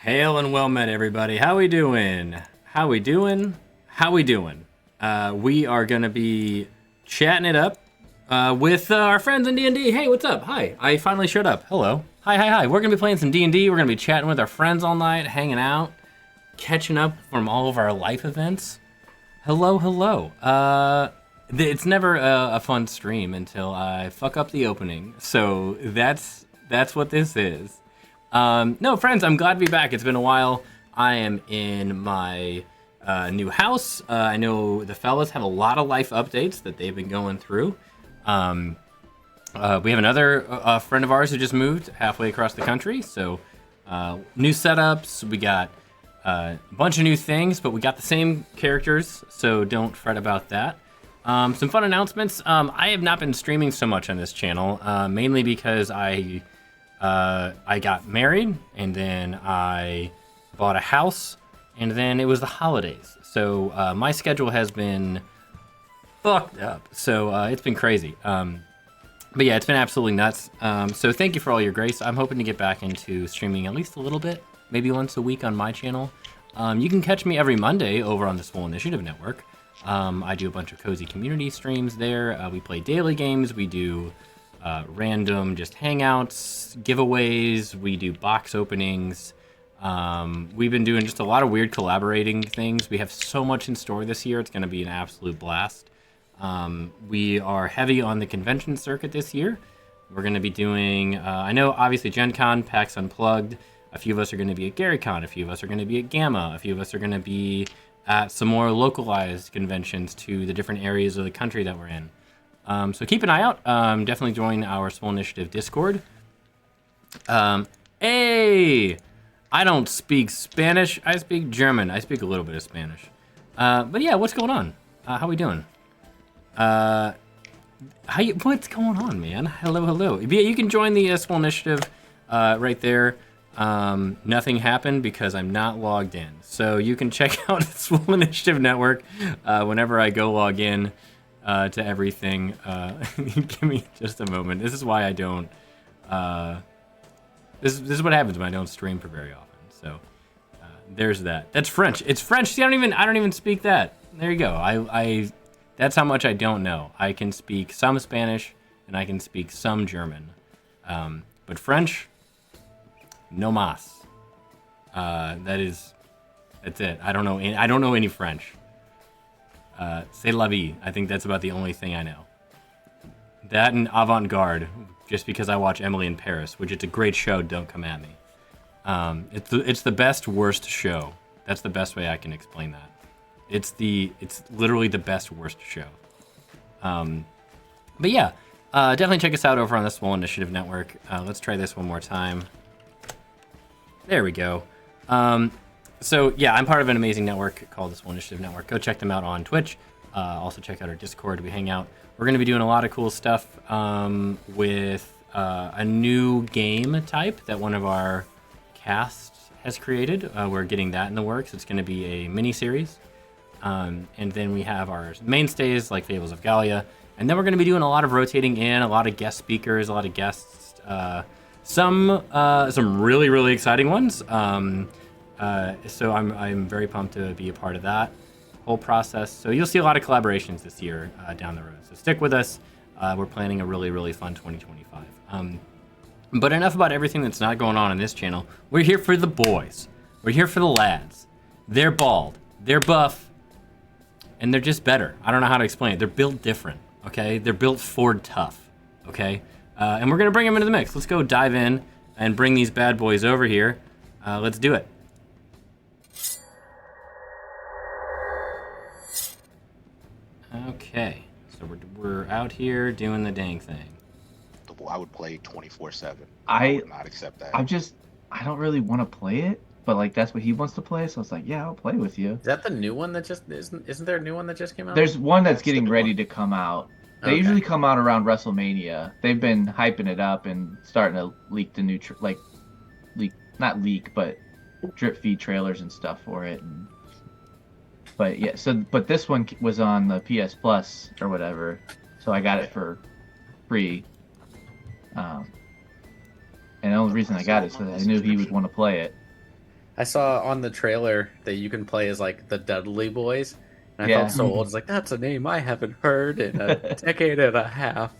Hail and well met, everybody. How we doing? How we doing? How we doing? We are gonna be chatting it up with our friends in D&D. Hey, what's up? Hi, I finally showed up. Hello. Hi. We're gonna be playing some D&D. We're gonna be chatting with our friends all night, hanging out, catching up from all of our life events. Hello. It's never a fun stream until I fuck up the opening. So that's what this is. No, friends, I'm glad to be back. It's been a while. I am in my new house. I know the fellas have a lot of life updates that they've been going through. We have another friend of ours who just moved halfway across the country. So new setups. We got a bunch of new things, but we got the same characters, so don't fret about that. Some fun announcements. I have not been streaming so much on this channel, mainly because I got married, and then I bought a house, and then it was the holidays. So my schedule has been fucked up. So it's been crazy. But yeah, it's been absolutely nuts. So thank you for all your grace. I'm hoping to get back into streaming at least a little bit, maybe once a week on my channel. You can catch me every Monday over on the SWOLE Initiative Network. I do a bunch of cozy community streams there. We play daily games. We do random just hangouts, giveaways. We do box openings. We've been doing just a lot of weird collaborating things. We have so much in store this year. It's going to be an absolute blast. We are heavy on the convention circuit this year. We're going to be doing, I know obviously Gen Con, PAX Unplugged. A few of us are going to be at GaryCon. A few of us are going to be at Gamma. A few of us are going to be at some more localized conventions to the different areas of the country that we're in. So keep an eye out. Definitely join our SWOLE Initiative Discord. Hey! I don't speak Spanish. I speak German. I speak a little bit of Spanish. But yeah, what's going on? How we doing? What's going on, man? Hello. Yeah, you can join the SWOLE Initiative right there. Nothing happened because I'm not logged in. So you can check out the SWOLE Initiative Network whenever I go log in to everything. Give me just a moment. This is why I don't. This is what happens when I don't stream for very often. So there's that. That's French. It's French. See, I don't even speak that. There you go. That's how much I don't know. I can speak some Spanish and I can speak some German, but French, no mas. That's it. I don't know any French. C'est la vie. I think that's about the only thing I know. That and avant-garde, just because I watch Emily in Paris, which it's a great show. Don't come at me. It's the best worst show. That's the best way I can explain that. It's literally the best worst show. But yeah, definitely check us out over on the SWOLE Initiative Network. Let's try this one more time. There we go. So yeah, I'm part of an amazing network called the SWOLE Initiative Network. Go check them out on Twitch. Also check out our Discord. We hang out. We're going to be doing a lot of cool stuff with a new game type that one of our casts has created. We're getting that in the works. It's going to be a mini-series. And then we have our mainstays like Fables of Gallia. And then we're going to be doing a lot of rotating in, a lot of guest speakers, a lot of guests. Some really, really exciting ones. So I'm very pumped to be a part of that whole process. So you'll see a lot of collaborations this year down the road. So stick with us. We're planning a really, really fun 2025. But enough about everything that's not going on this channel. We're here for the boys. We're here for the lads. They're bald. They're buff. And they're just better. I don't know how to explain it. They're built different, okay? They're built Ford tough, okay? And we're going to bring them into the mix. Let's go dive in and bring these bad boys over here. Let's do it. Okay, so we're out here doing the dang thing. I would play 24/7. I would not accept that. I don't really want to play it, but like that's what he wants to play, so I was like, yeah, I'll play with you. Is that the new one that just isn't there a new one that just came out? There's one that's That's getting the new ready one. to come out. They Okay. usually come out around WrestleMania. They've been hyping it up and starting to leak the new not leak, but drip feed trailers and stuff for it. But yeah, but this one was on the PS Plus or whatever, so I got it for free. And the only reason I got it is because I knew he would want to play it. I saw on the trailer that you can play as like the Dudley Boys, and I Yeah. felt so old. It's like that's a name I haven't heard in a decade and a half.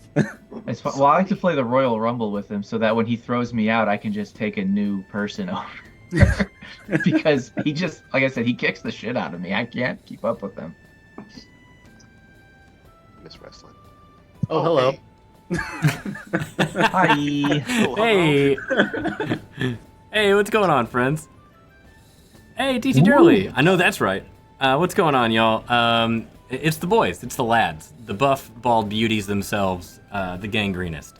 It's fun. Well, I like to play the Royal Rumble with him so that when he throws me out, I can just take a new person over. Because he just, like I said, he kicks the shit out of me. I can't keep up with him. Miss Wrestling. Oh, hello. Hi. Oh, Hey, hey, what's going on, friends? Hey, DC Durley. I know that's right. What's going on, y'all? It's the boys. It's the lads. The buff, bald beauties themselves. The gangrenest.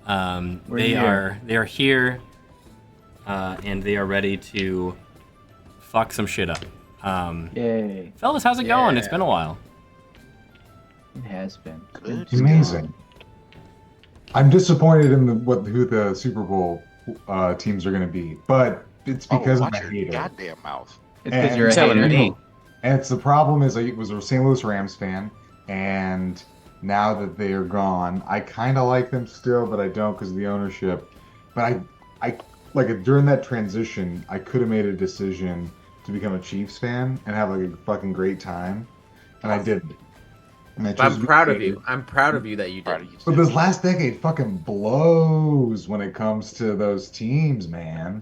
They are here, and they are ready to fuck some shit up. Yay. Fellas, how's it going? It's Yeah. been a while. It has been. Good. Amazing. I'm disappointed in who the Super Bowl teams are going to be, but it's because I'm watch a your hater. goddamn mouth. It's because you're a telling hater. me. And it's the problem is I was a St. Louis Rams fan, and now that they are gone, I kind of like them still, but I don't because of the ownership. But I like during that transition, I could have made a decision to become a Chiefs fan and have like a fucking great time, and I didn't. And I chose I'm to be proud a of hater. you. I'm proud of you that you Proud did. of you But too. this last decade fucking blows when it comes to those teams, man.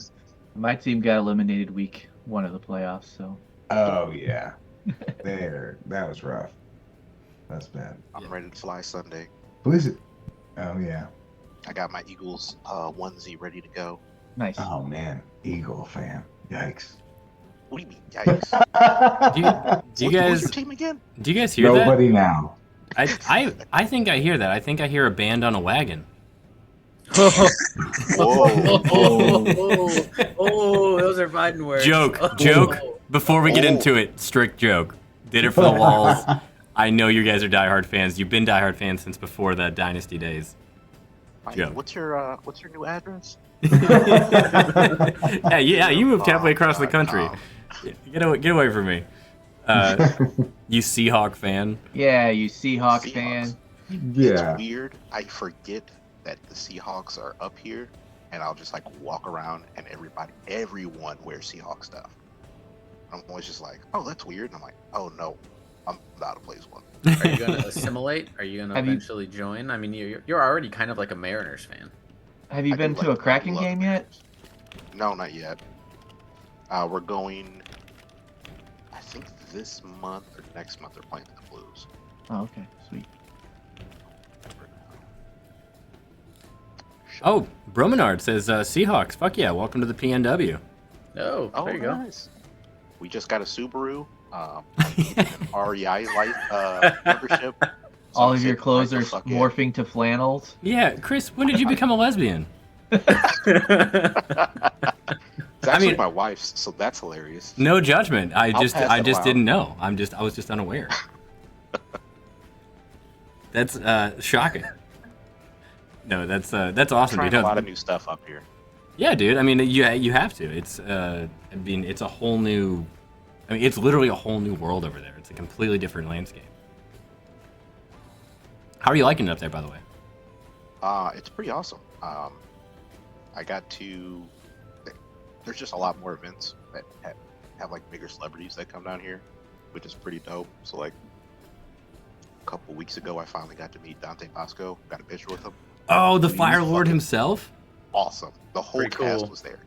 My team got eliminated week 1 of the playoffs, so. Oh yeah, that was rough. That's bad. I'm ready to fly Sunday. Who is it? Oh yeah. I got my Eagles onesie ready to go. Nice. Oh man, Eagle fan. Yikes. What do you mean? Yikes. Do you Who's guys your team again? do you guys hear Nobody now. that? I think I hear that. I think I hear a band on a wagon. Whoa. Oh, those are fighting words. Joke, Oh. joke. Before we get Oh. into it, strict joke. Did it for the walls. I know you guys are diehard fans. You've been diehard fans since before the Dynasty days. Joke. What's your new address? Yeah, you moved halfway across the God, country. no. Get away from me. You Seahawk fan. Yeah, you Seahawks Seahawks. fan. Yeah. It's weird. I forget that the Seahawks are up here, and I'll just like walk around, and everyone wears Seahawk stuff. I'm always just like, oh, that's weird. And I'm like, oh no, I'm out of place one. Are you going to assimilate? Are you going to Have you- eventually join? I mean, you're already kind of like a Mariners fan. Have you I been do to a like- Kraken I love game the yet? Mariners. No, not yet. We're going. I think this month or next month they're playing the Blues. Oh, okay. Sweet. Oh, Bromenard says Seahawks. Fuck yeah, welcome to the PNW. Oh, Oh, there you go. nice. We just got a Subaru. An REI life membership. So All I'm of your saying, clothes are like, the fuck in. morphing to flannels. Yeah, Chris, when did you become a lesbian? It's actually mean- my wife's, so that's hilarious. No judgment. I I'll just pass I it just along. didn't know. I was just unaware. That's shocking. No, that's awesome, Trying dude. a lot of new stuff up here. Yeah, dude. I mean, you have to. It's I mean, it's a whole new. I mean, it's literally a whole new world over there. It's a completely different landscape. How are you liking it up there, by the way? It's pretty awesome. I got to. There's just a lot more events that have like bigger celebrities that come down here, which is pretty dope. So like a couple weeks ago, I finally got to meet Dante Bosco. Got a picture with him. Oh, the He's Fire Lord fucking himself. Awesome. The whole Pretty cast cool. was there.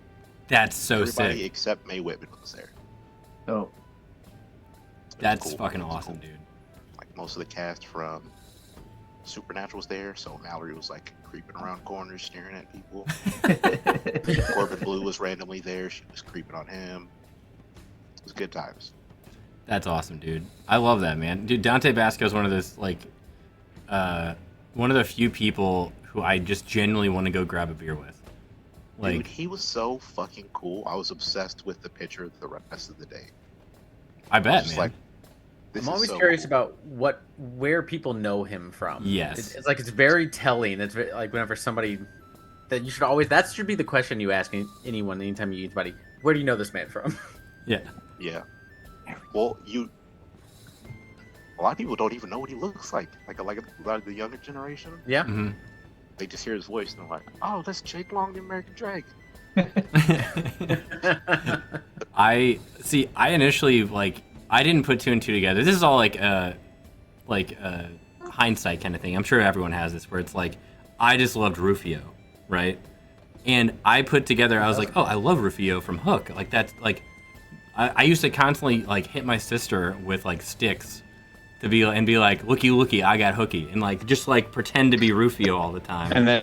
That's so Everybody sick. except Mae Whitman was there. So It was That's cool. fucking It was awesome, cool. dude. Like most of the cast from Supernatural was there, so Mallory was like creeping around corners, staring at people. Corbin Blue was randomly there. She was creeping on him. It was good times. That's awesome, dude. I love that, man. Dude, Dante Basco is one of those like, one of the few people who I just genuinely want to go grab a beer with. Like, Dude, he was so fucking cool. I was obsessed with the picture the rest of the day. I I bet, was just man. like, this I'm is always so curious cool. about where people know him from. Yes. It's like it's very telling. It's very, like whenever somebody that you should always that should be the question you ask anyone anytime you meet anybody. Where do you know this man from? Yeah. Yeah. Well, a lot of people don't even know what he looks like. Like a lot of the younger generation, Yeah. hmm they just hear his voice and they're like, "Oh, that's Jake Long, the American Dragon." I initially I didn't put two and two together. This is all hindsight kind of thing. I'm sure everyone has this where it's like I just loved Rufio, right? And I put together, I was like, oh, I love Rufio from Hook. Like that's like I used to constantly like hit my sister with like sticks to be like, looky, I got hooky, and like just like pretend to be Rufio all the time. And then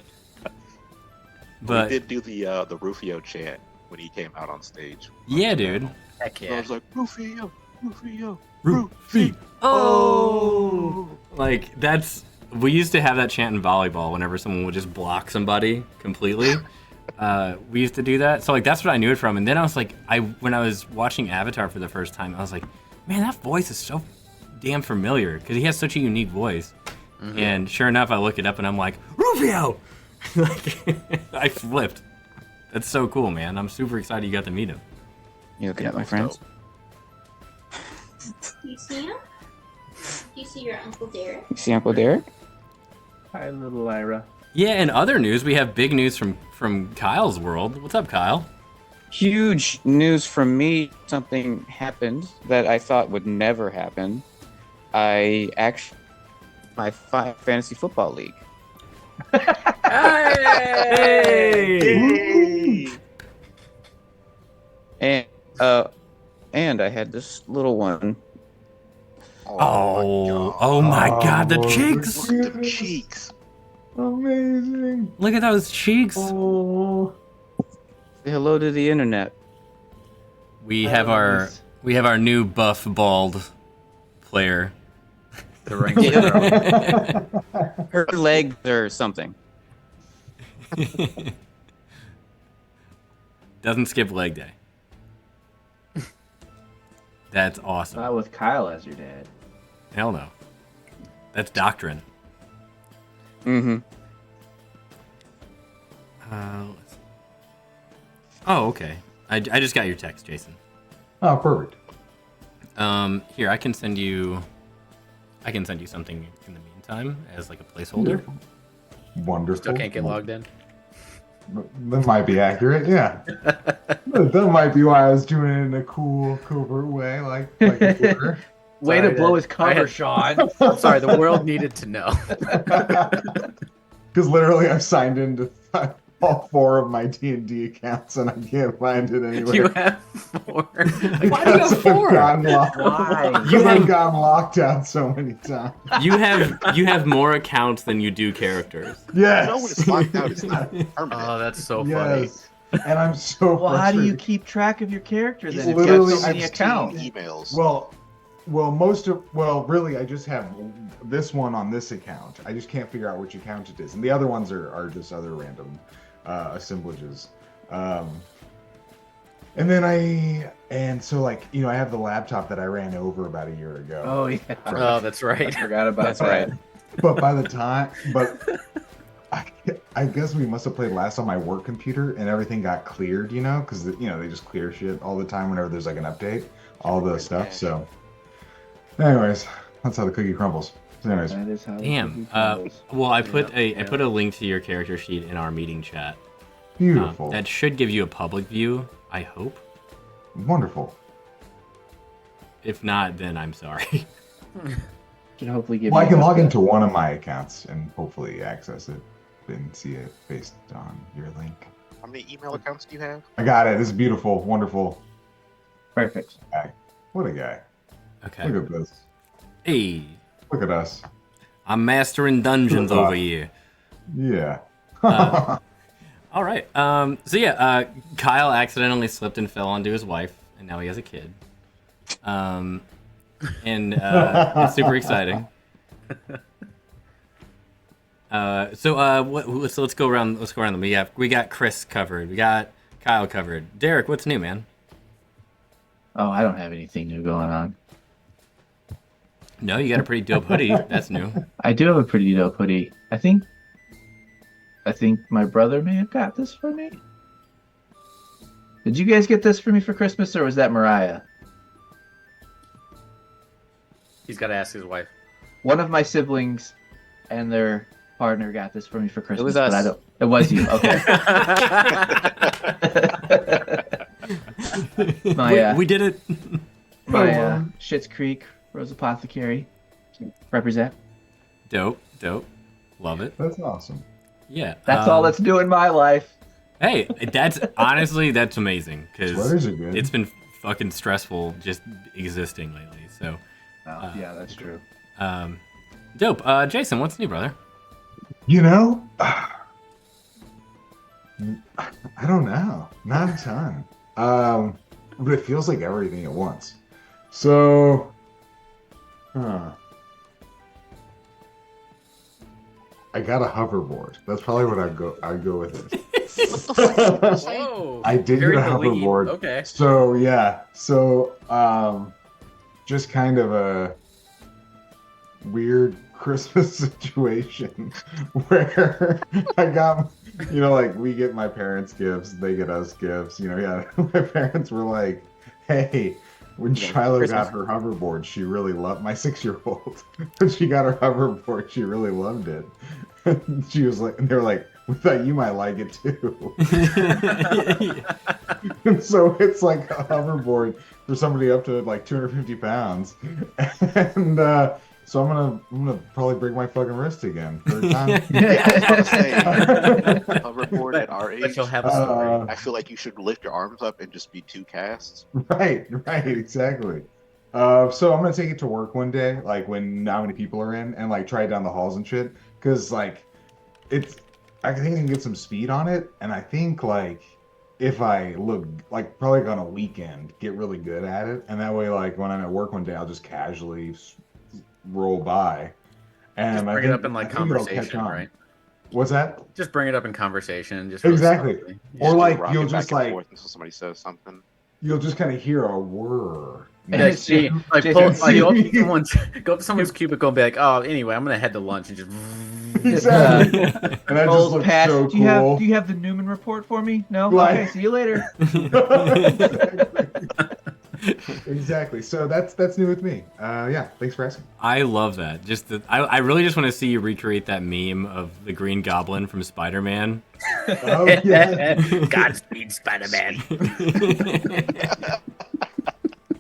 We did do the Rufio chant when he came out on stage. Yeah, dude. Heck I yeah. was like, Rufio, Rufio, Rufio. Oh, like we used to have that chant in volleyball whenever someone would just block somebody completely. We used to do that, so like that's what I knew it from. And then I was like, when I was watching Avatar for the first time, I was like, man, that voice is so damn familiar because he has such a unique voice. Mm-hmm. And sure enough, I look it up and I'm like, Rufio. Like I flipped. That's so cool, man. I'm super excited you got to meet him. you looking at my friends? Do you see him? Do you see your Uncle Derek? You see Uncle Derek? Hi, little Lyra. Yeah, in other news, we have big news from Kyle's world. What's up, Kyle? Huge news from me. Something happened that I thought would never happen. I actually my fantasy football league. Hey! And I had this little one. Oh my God, the cheeks! Look at them cheeks. Amazing. Look at those cheeks. Oh. Say hello to the internet. We have our new buff bald player. The Wrangler girl. Her legs or something. Doesn't skip leg day. That's awesome. Not with Kyle as your dad. Hell no. That's doctrine. Mm-hmm. Oh, okay. I just got your text, Jason. Oh, perfect. Here, I can send you something in the meantime as like a placeholder. Wonderful. Still can't get logged in. That might be accurate, yeah. That might be why I was doing it in a cool, covert way, like a Twitter. Way Sorry, to blow that- his cover, I had- Sean. I'm sorry, the world needed to know. Because literally I've signed into all 4 of my D&D accounts and I can't find it anywhere. You have 4. Why do you Because have 4? I've gotten locked, Why? because I've gotten locked out so many times. You have more accounts than you do characters. Yes. No, when it's locked out, it's not permanent. Oh, that's so funny. Yes. And I'm so Well, how do you frustrated. keep track of your character then? He's If you have literally so many 16 accounts. emails. Really, I just have this one on this account. I just can't figure out which account it is, and the other ones are just other random assemblages. So like I have the laptop that I ran over about a year ago. Oh yeah. Oh, that's I right. forgot about That's that. right. But by the time, I guess we must have played last on my work computer, and everything got cleared. Because they just clear shit all the time whenever there's like an update, all the stuff. So, anyways, that's how the cookie crumbles. So anyways, That is how. Damn. Well, I put a link to your character sheet in our meeting chat. beautiful, That should give you a public view, I hope. wonderful. If not, then I'm sorry. Should hopefully give. Well, I you can a- log into one of my accounts and hopefully access it and see it based on your link. How many email accounts do you have? I got it. This is beautiful, wonderful. Perfect. What a guy. Okay. Look at this. Hey, Look at us. I'm mastering dungeons over here. Yeah. All right. Kyle accidentally slipped and fell onto his wife, and now he has a kid. It's super exciting. So let's go around. Let's go around them. We got Chris covered. We got Kyle covered. Derek, what's new, man? Oh, I don't have anything new going on. No, you got a pretty dope hoodie. That's new. I do have a pretty dope hoodie. I think my brother may have got this for me. Did you guys get this for me for Christmas, or was that Mariah? He's got to ask his wife. One of my siblings and their partner got this for me for Christmas. was But us. It was you. Okay. We did it. My Schitt's Creek Rose Apothecary represent. Dope. Love it. That's awesome. Yeah. That's all that's new in my life. Hey, that's honestly that's amazing because Sweaters are good. it's been fucking stressful just existing lately. So, Yeah, that's true. dope. Jason, what's new, brother? You know, I don't know. Not a ton. But it feels like everything at once. So, I got a hoverboard. That's probably what I'd go with it. Whoa. I did Very get a the lead. hoverboard. Okay. So yeah. Just kind of a weird Christmas situation where I got, like we get my parents gifts, they get us gifts. My parents were like, "Hey, when Shiloh got her hoverboard, she really loved my 6-year-old. When she got her hoverboard, she really loved it." And she was like, and they were like, "We thought you might like it too." And so it's like a hoverboard for somebody up to like 250 pounds, and so I'm gonna probably break my fucking wrist again. Third time. Hoverboard at our age. But you'll have a story. I feel like you should lift your arms up and just be 2 casts. Right, exactly. So I'm gonna take it to work one day, like when not many people are in, and like try it down the halls and shit. Cause like, I think I can get some speed on it, and I think like if I look like probably like on a weekend, get really good at it, and that way like when I'm at work one day, I'll just casually roll by. And Just bring it up in like I think it'll catch conversation, on. right? What's that? Just bring it up in conversation. Just Exactly. really Or Just like rock you'll it back just and like forth until somebody says something. you'll just kind of hear a whir. Hey, see, like, Jason, pull, see- go up to someone's cubicle and be like, "Oh, anyway, I'm gonna head to lunch," and just. Exactly. And that just Old looks Pat, so do you cool. have the Newman report for me? No. Like- Okay, see you later. Exactly. So that's new with me. Yeah, thanks for asking. I love that. I really just want to see you recreate that meme of the Green Goblin from Spider-Man. Oh yeah. Godspeed, Spider-Man.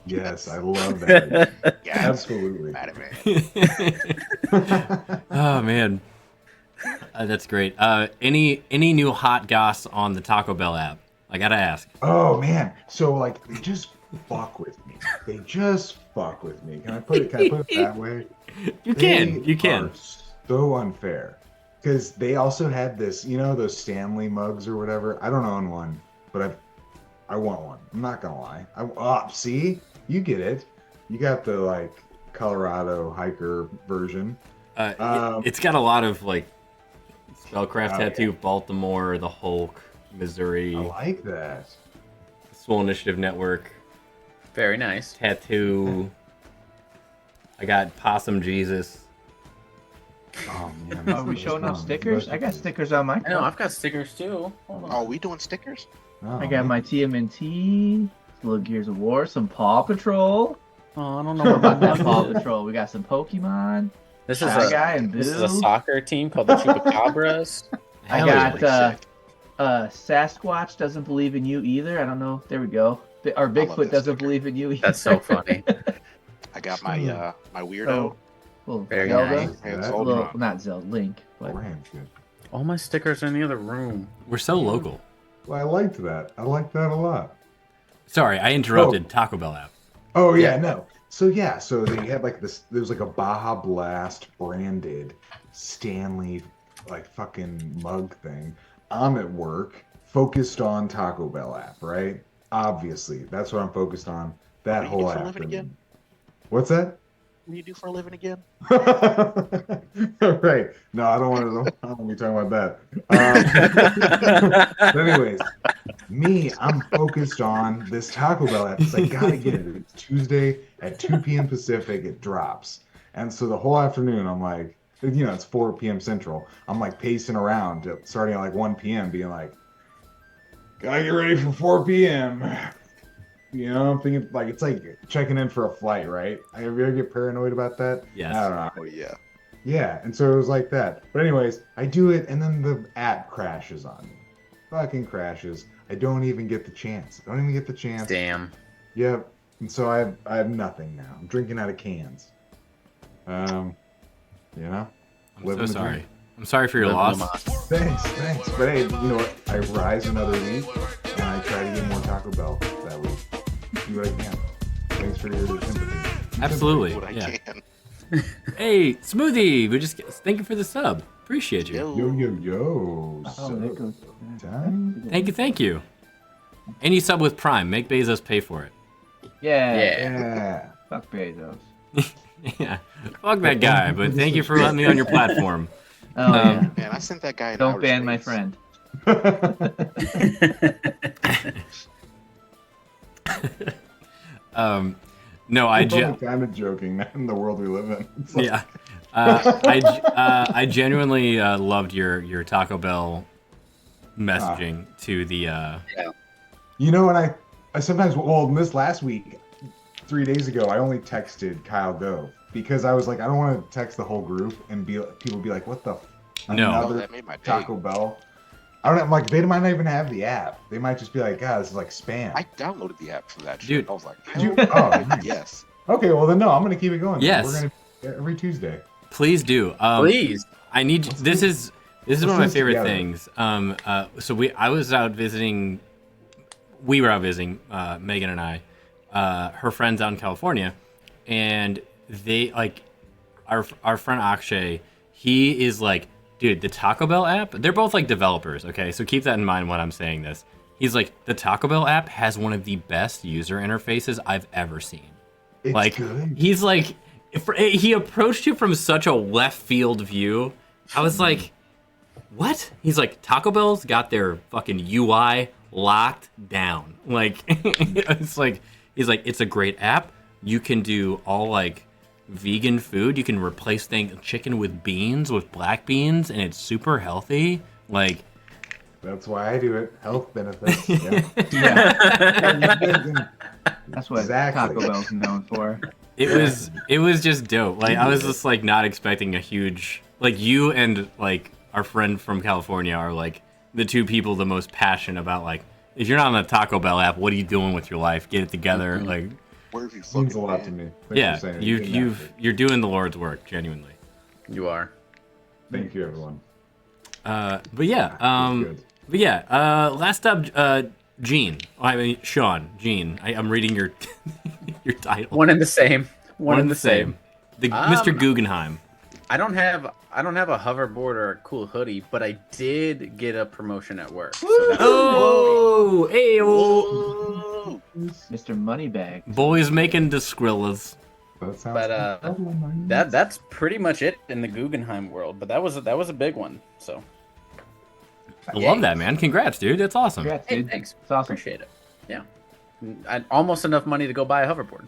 Yes, I love that. Yeah, Absolutely. Spider-Man. Oh man, that's great. Any new hot goss on the Taco Bell app? I gotta ask. Oh man. So like they just fuck with me. They just fuck with me. Can I put it that way? You They can. are so unfair. Because they also had this, those Stanley mugs or whatever. I don't own one, but I want one. I'm not gonna lie. See, you get it. You got the like Colorado hiker version. It's got a lot of like spellcraft Oh, tattoo, Baltimore, the Hulk, Missouri, I like that. SWOLE Initiative Network Very nice. tattoo. I got Possum Jesus. Oh man. Are we showing off stickers? I got stickers on my I know, car. I've got stickers too. Hold on. Oh, we doing stickers? Oh, I got my TMNT, little Gears of War, some Paw Patrol. Oh, I don't know What about about that that Paw Paul. Patrol? We got some Pokemon. This is Shy a Guy and this is a Boo. soccer team called the Chupacabras. I Hell got yeah. Sasquatch doesn't believe in you either. I don't know. There we go. Our love Bigfoot that doesn't sticker. believe in you either. That's so funny. I got my my weirdo. Oh, little Very Zelda. nice. And That Little, Zoltron. not Zelda, Link. But Rams, good. All my stickers are in the other room. We're so local. Well, I liked that. I liked that a lot. Sorry, I interrupted. Taco Bell app. Oh yeah, no. So they had like this. There was like a Baja Blast branded Stanley like fucking mug thing. I'm at work, focused on Taco Bell app, right? Obviously, that's what I'm focused on. That What do you whole do for a app. living again? What's that? What do you do for a living again? Right. No, I don't want to be talking about that. But anyways, I'm focused on this Taco Bell app because I gotta get it. It's Tuesday at 2 p.m. Pacific. It drops, and so the whole afternoon I'm like, it's 4 p.m. Central. I'm like pacing around, starting at like 1 p.m. being like, gotta get ready for 4 p.m. I'm thinking like it's like checking in for a flight, right? Have you ever get paranoid about that? Yes. I don't know. Oh yeah. Yeah, and so it was like that. But anyways, I do it, and then the app crashes on me. fucking crashes. I don't even get the chance. Damn. Yep. And so I have nothing now. I'm drinking out of cans. You know. I'm living so the sorry. dream. I'm sorry for your loss. Thanks. But hey, you know what? I rise another week, and I try to get more Taco Bell that week. Do what I can. Thanks for your sympathy. Absolutely. What I Yeah. can. Hey, Smoothie, thank you for the sub. Appreciate you. Yo. Oh, there goes. Time? Thank you. Any sub with Prime, make Bezos pay for it. Yeah. Yeah. Fuck Bezos. Yeah. Fuck that guy, but thank you for letting me on your platform. Oh yeah. Man, I sent that guy in Don't outer ban my space. friend. No, I I'm kind of joking, not in the world we live in. It's like- yeah. I genuinely loved your Taco Bell messaging to the. You know, and I sometimes, well, this last week, 3 days ago, I only texted Kyle Gove because I was like, I don't want to text the whole group and people be like, what the? No. Oh, Another that made my day. Taco Bell. I don't know. I'm like, they might not even have the app. They might just be like, God, this is like spam. I downloaded the app for that shit. Dude. I was like, Did you? hell Oh, nice. yes. Okay, well then no, I'm gonna keep it going. Yes. We're gonna every Tuesday. Please do. Please. I need. This is one of do my this favorite together. things. So I was out visiting. We were out visiting, Megan and I, her friends out in California, and they like our friend Akshay. He is like, dude, the Taco Bell app. They're both like developers. Okay, so keep that in mind when I'm saying this. He's like, the Taco Bell app has one of the best user interfaces I've ever seen. It's Like, good. he's like, he approached you from such a left field view. I was like, what? He's like, Taco Bell's got their fucking UI locked down. Like, it's like, he's like, it's a great app. You can do all like vegan food. You can replace chicken with beans, with black beans, and it's super healthy. Like, That's why I do it. Health benefits. Yeah. Yeah. That's what Exactly. Taco Bell's known for. it was just dope. Like, I was just like not expecting a huge, like, you and like our friend from California are like the two people the most passionate about, like, if you're not on the Taco Bell app, what are you doing with your life? Get it together. Like, Where have you Means fucking a lot to been? me. Thanks yeah, for saying it. you're doing the Lord's work, genuinely. You are. Thank you, everyone. But yeah, Good. last up, Gene. I mean, Sean, Gene. I'm reading your your title. One and the same. One and the same. The Mr. Guggenheim. I don't have a hoverboard or a cool hoodie, but I did get a promotion at work. So that's Oh, hey, Whoa. Mr. Moneybag. boys making the Skrillas. That sounds But that's pretty much it in the Guggenheim world. But that was a big one. So I love that, man. Congrats, dude. That's awesome. Congrats, hey, dude. thanks. It's awesome. Appreciate it. Yeah, almost enough money to go buy a hoverboard.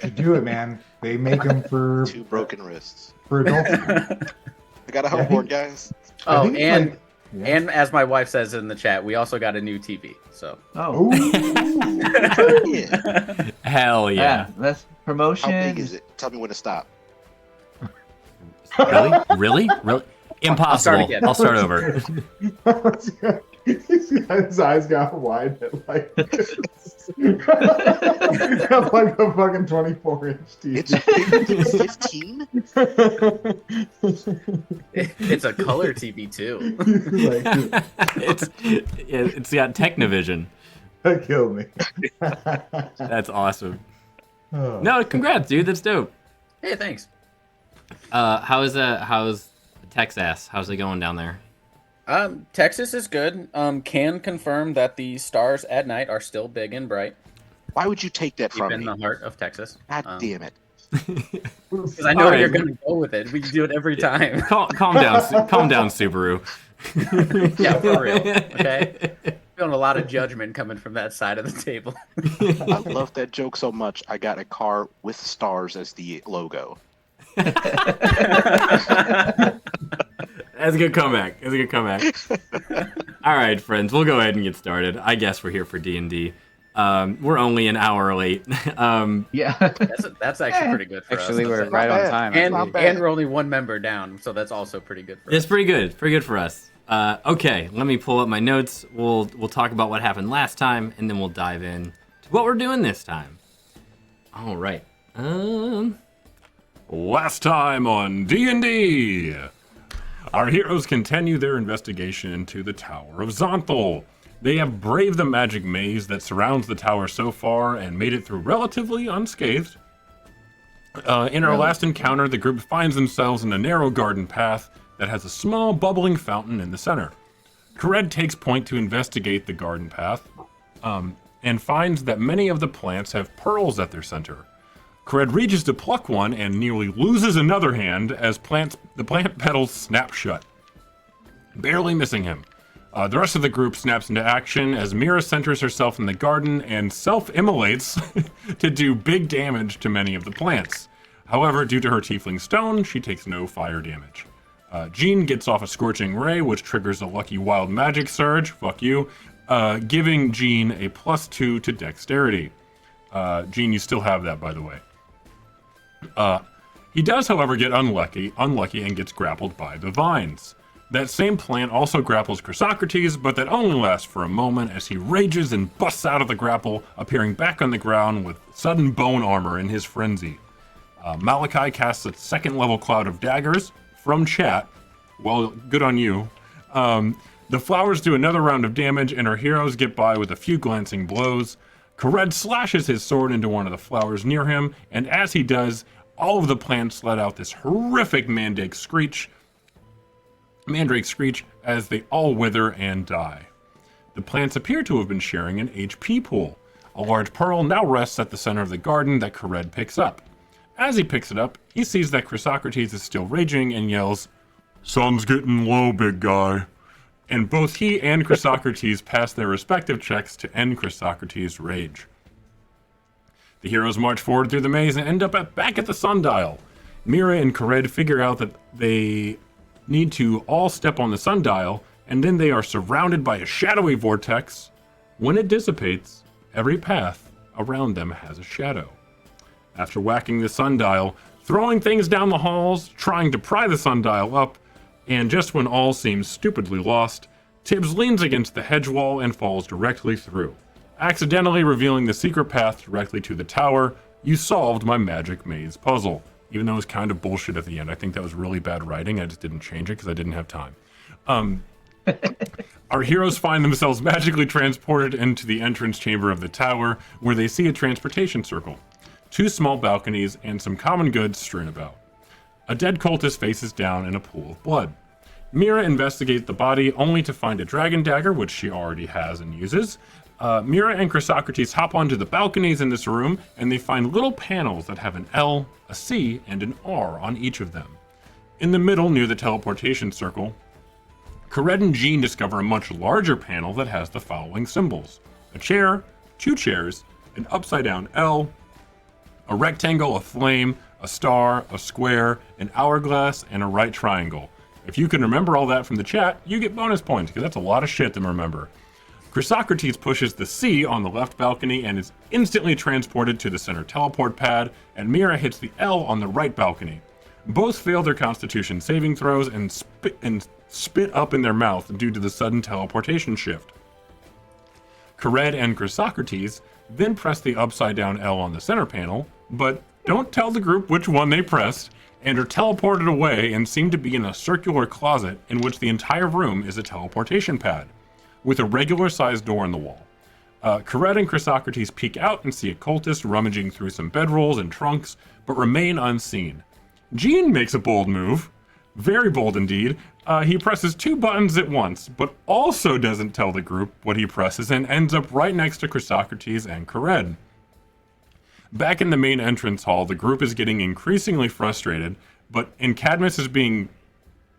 to do it, man. They make them for 2 broken wrists. adults. I got a hoverboard, guys. I Oh, think it's and like- yeah. and as my wife says in the chat, we also got a new TV. So Oh, Ooh. Yeah. Hell yeah. yeah. That's promotion. How big is it? Tell me when to stop. Really? Impossible. start again. I'll start over. His eyes got wide at like got like a fucking 24-inch It's TV. 15? it's a color TV too. It's got Technovision. That killed me. That's awesome. Oh. No, congrats, dude. That's dope. Hey, thanks. How's Texas? How's it going down there? Texas is good. Can confirm that the stars at night are still big and bright. Why would you take that Deep from in me? the heart of Texas. God damn it. Because I know All right. you're gonna go with it. We do it every time. Calm down, calm down, Subaru. Yeah, for real. Okay. Feeling a lot of judgment coming from that side of the table. I love that joke so much. I got a car with stars as the logo. That's a good comeback. All right, friends, we'll go ahead and get started. I guess we're here for D&D. We're only an hour late. Yeah. That's actually pretty good for Actually, us. we're Not right on bad. time. And Not actually. bad. and we're only one member down, so that's also pretty good for It's us. pretty good for us. Okay, let me pull up my notes. We'll talk about what happened last time, and then we'll dive in to what we're doing this time. All right. Last time on D&D, our heroes continue their investigation into the Tower of Xonthal. They have braved the magic maze that surrounds the tower so far and made it through relatively unscathed. In our last encounter, the group finds themselves in a narrow garden path that has a small bubbling fountain in the center. Kared takes point to investigate the garden path and finds that many of the plants have pearls at their center. Kared reaches to pluck one and nearly loses another hand as the plant petals snap shut, barely missing him. The rest of the group snaps into action as Mira centers herself in the garden and self-immolates to do big damage to many of the plants. However, due to her tiefling stone, she takes no fire damage. Jean gets off a scorching ray, which triggers a lucky wild magic surge, fuck you, giving Jean a +2 to dexterity. Jean, you still have that, by the way. He does, however, get unlucky and gets grappled by the vines. That same plant also grapples Chrysocrates, but that only lasts for a moment as he rages and busts out of the grapple, appearing back on the ground with sudden bone armor in his frenzy. Malachi casts a second-level cloud of daggers from chat. Well, good on you. The flowers do another round of damage, and our heroes get by with a few glancing blows. Kared slashes his sword into one of the flowers near him, and as he does, all of the plants let out this horrific mandrake screech as they all wither and die. The plants appear to have been sharing an HP pool. A large pearl now rests at the center of the garden that Kared picks up. As he picks it up, he sees that Chrysocrates is still raging and yells, "Sun's getting low, big guy." And both he and Chrysocrates pass their respective checks to end Chrysocrates' rage. The heroes march forward through the maze and end up back at the sundial. Mira and Kared figure out that they need to all step on the sundial, and then they are surrounded by a shadowy vortex. When it dissipates, every path around them has a shadow. After whacking the sundial, throwing things down the halls, trying to pry the sundial up, and just when all seems stupidly lost, Tibbs leans against the hedge wall and falls directly through. Accidentally revealing the secret path directly to the tower, you solved my magic maze puzzle. Even though it was kind of bullshit at the end. I think that was really bad writing. I just didn't change it because I didn't have time. Our heroes find themselves magically transported into the entrance chamber of the tower, where they see a transportation circle, 2 small balconies, and some common goods strewn about. A dead cultist faces down in a pool of blood. Mira investigates the body only to find a dragon dagger, which she already has and uses. Mira and Chrysocrates hop onto the balconies in this room, and they find little panels that have an L, a C, and an R on each of them. In the middle, near the teleportation circle, Kared and Jean discover a much larger panel that has the following symbols: a chair, 2 chairs, an upside-down L, a rectangle, a flame, a star, a square, an hourglass, and a right triangle. If you can remember all that from the chat, you get bonus points, because that's a lot of shit to remember. Chrysocrates pushes the C on the left balcony and is instantly transported to the center teleport pad, and Mira hits the L on the right balcony. Both fail their constitution saving throws and spit up in their mouth due to the sudden teleportation shift. Kared and Chrysocrates then press the upside-down L on the center panel, but don't tell the group which one they pressed, and are teleported away and seem to be in a circular closet in which the entire room is a teleportation pad, with a regular-sized door in the wall. Kared and Chrysocrates peek out and see a cultist rummaging through some bedrolls and trunks, but remain unseen. Jean makes a bold move, very bold indeed. He presses 2 buttons at once, but also doesn't tell the group what he presses and ends up right next to Chrysocrates and Kared. Back in the main entrance hall, the group is getting increasingly frustrated, and Cadmus is being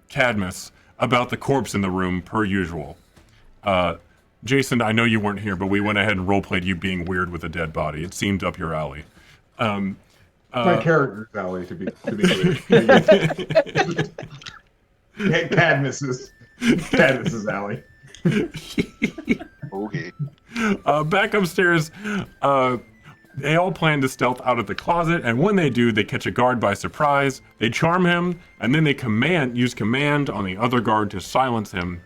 Cadmus about the corpse in the room per usual. Jason, I know you weren't here, but we went ahead and roleplayed you being weird with a dead body. It seemed up your alley. My character's alley, to be clear. Cadmus's alley. Okay. Back upstairs, they all plan to stealth out of the closet, and when they do, they catch a guard by surprise. They charm him, and then they use command on the other guard to silence him,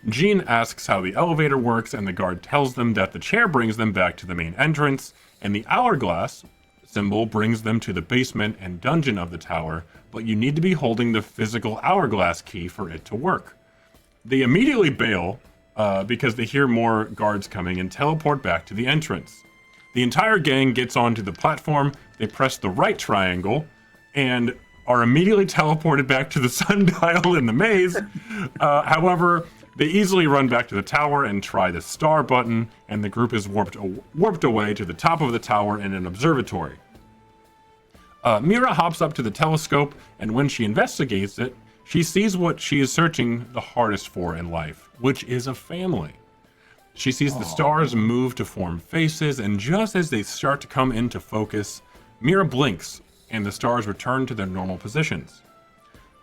Jean asks how the elevator works, and the guard tells them that the chair brings them back to the main entrance, and the hourglass symbol brings them to the basement and dungeon of the tower, but you need to be holding the physical hourglass key for it to work. They immediately bail because they hear more guards coming and teleport back to the entrance. The entire gang gets onto the platform, they press the right triangle, and are immediately teleported back to the sundial in the maze. However, they easily run back to the tower and try the star button, and the group is warped away to the top of the tower in an observatory. Mira hops up to the telescope, and when she investigates it, she sees what she is searching the hardest for in life, which is a family. She sees the stars move to form faces, and just as they start to come into focus, Mira blinks, and the stars return to their normal positions.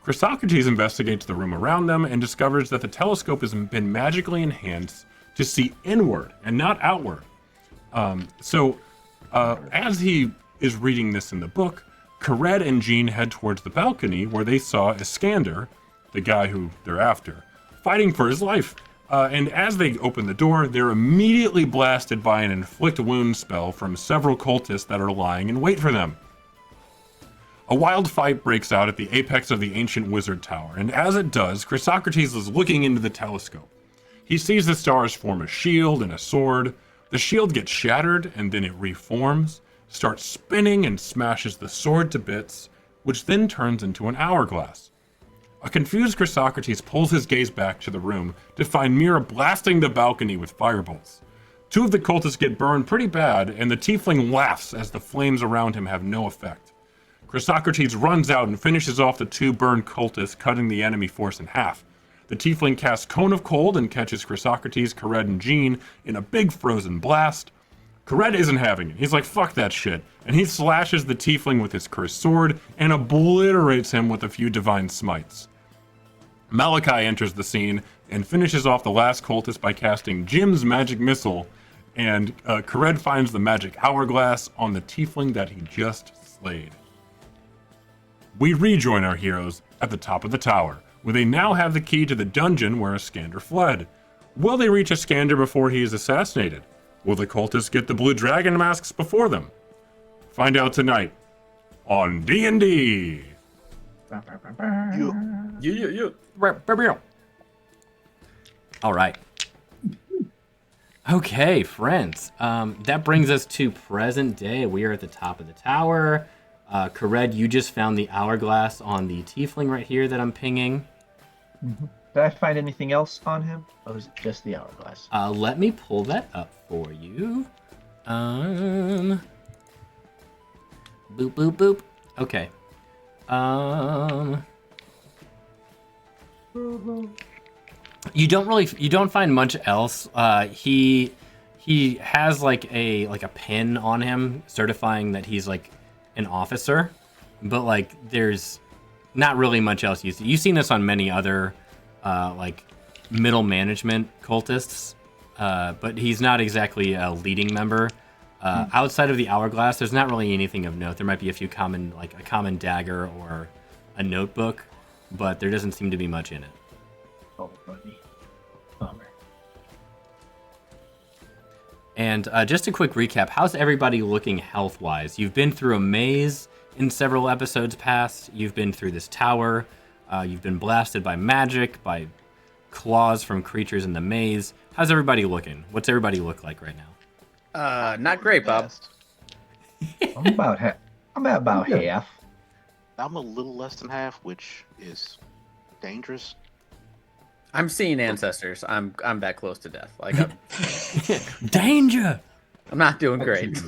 Chrysocrates investigates the room around them and discovers that the telescope has been magically enhanced to see inward and not outward. As he is reading this in the book, Kared and Jean head towards the balcony where they saw Iskander, the guy who they're after, fighting for his life. And as they open the door, they're immediately blasted by an inflict wound spell from several cultists that are lying in wait for them. A wild fight breaks out at the apex of the ancient wizard tower, and as it does, Chrysocrates is looking into the telescope. He sees the stars form a shield and a sword. The shield gets shattered, and then it reforms, starts spinning and smashes the sword to bits, which then turns into an hourglass. A confused Chrysocrates pulls his gaze back to the room to find Mira blasting the balcony with firebolts. Two of the cultists get burned pretty bad, and the tiefling laughs as the flames around him have no effect. Chrysocrates runs out and finishes off the two burned cultists, cutting the enemy force in half. The tiefling casts Cone of Cold and catches Chrysocrates, Kared, and Jean in a big frozen blast. Kared isn't having it. He's like, fuck that shit. And he slashes the tiefling with his cursed sword and obliterates him with a few divine smites. Malachi enters the scene and finishes off the last cultist by casting Jim's magic missile, and Kared finds the magic hourglass on the tiefling that he just slayed. We rejoin our heroes at the top of the tower, where they now have the key to the dungeon where Iskander fled. Will they reach Iskander before he is assassinated? Will the cultists get the blue dragon masks before them? Find out tonight on D&D. All right. Okay, friends. That brings us to present day. We are at the top of the tower. Kared, you just found the hourglass on the tiefling right here that I'm pinging. Mm-hmm. Did I find anything else on him? Or was it just the hourglass? Let me pull that up for you. Boop, boop, boop. Okay. You don't find much else. He has like a pin on him certifying that he's like an officer, but like there's not really much else you see. You've seen this on many other like middle management cultists, but he's not exactly a leading member. Outside of the hourglass, there's not really anything of note. There might be a few common, like a common dagger or a notebook, but there doesn't seem to be much in it. Oh, buddy. Bummer. And just a quick recap, how's everybody looking health-wise? You've been through a maze in several episodes past. You've been through this tower. You've been blasted by magic, by claws from creatures in the maze. How's everybody looking? What's everybody look like right now? Not great, Bob. I'm about half. Half. I'm a little less than half, which is dangerous. I'm seeing ancestors. I'm that close to death. Like Danger! I'm not doing great.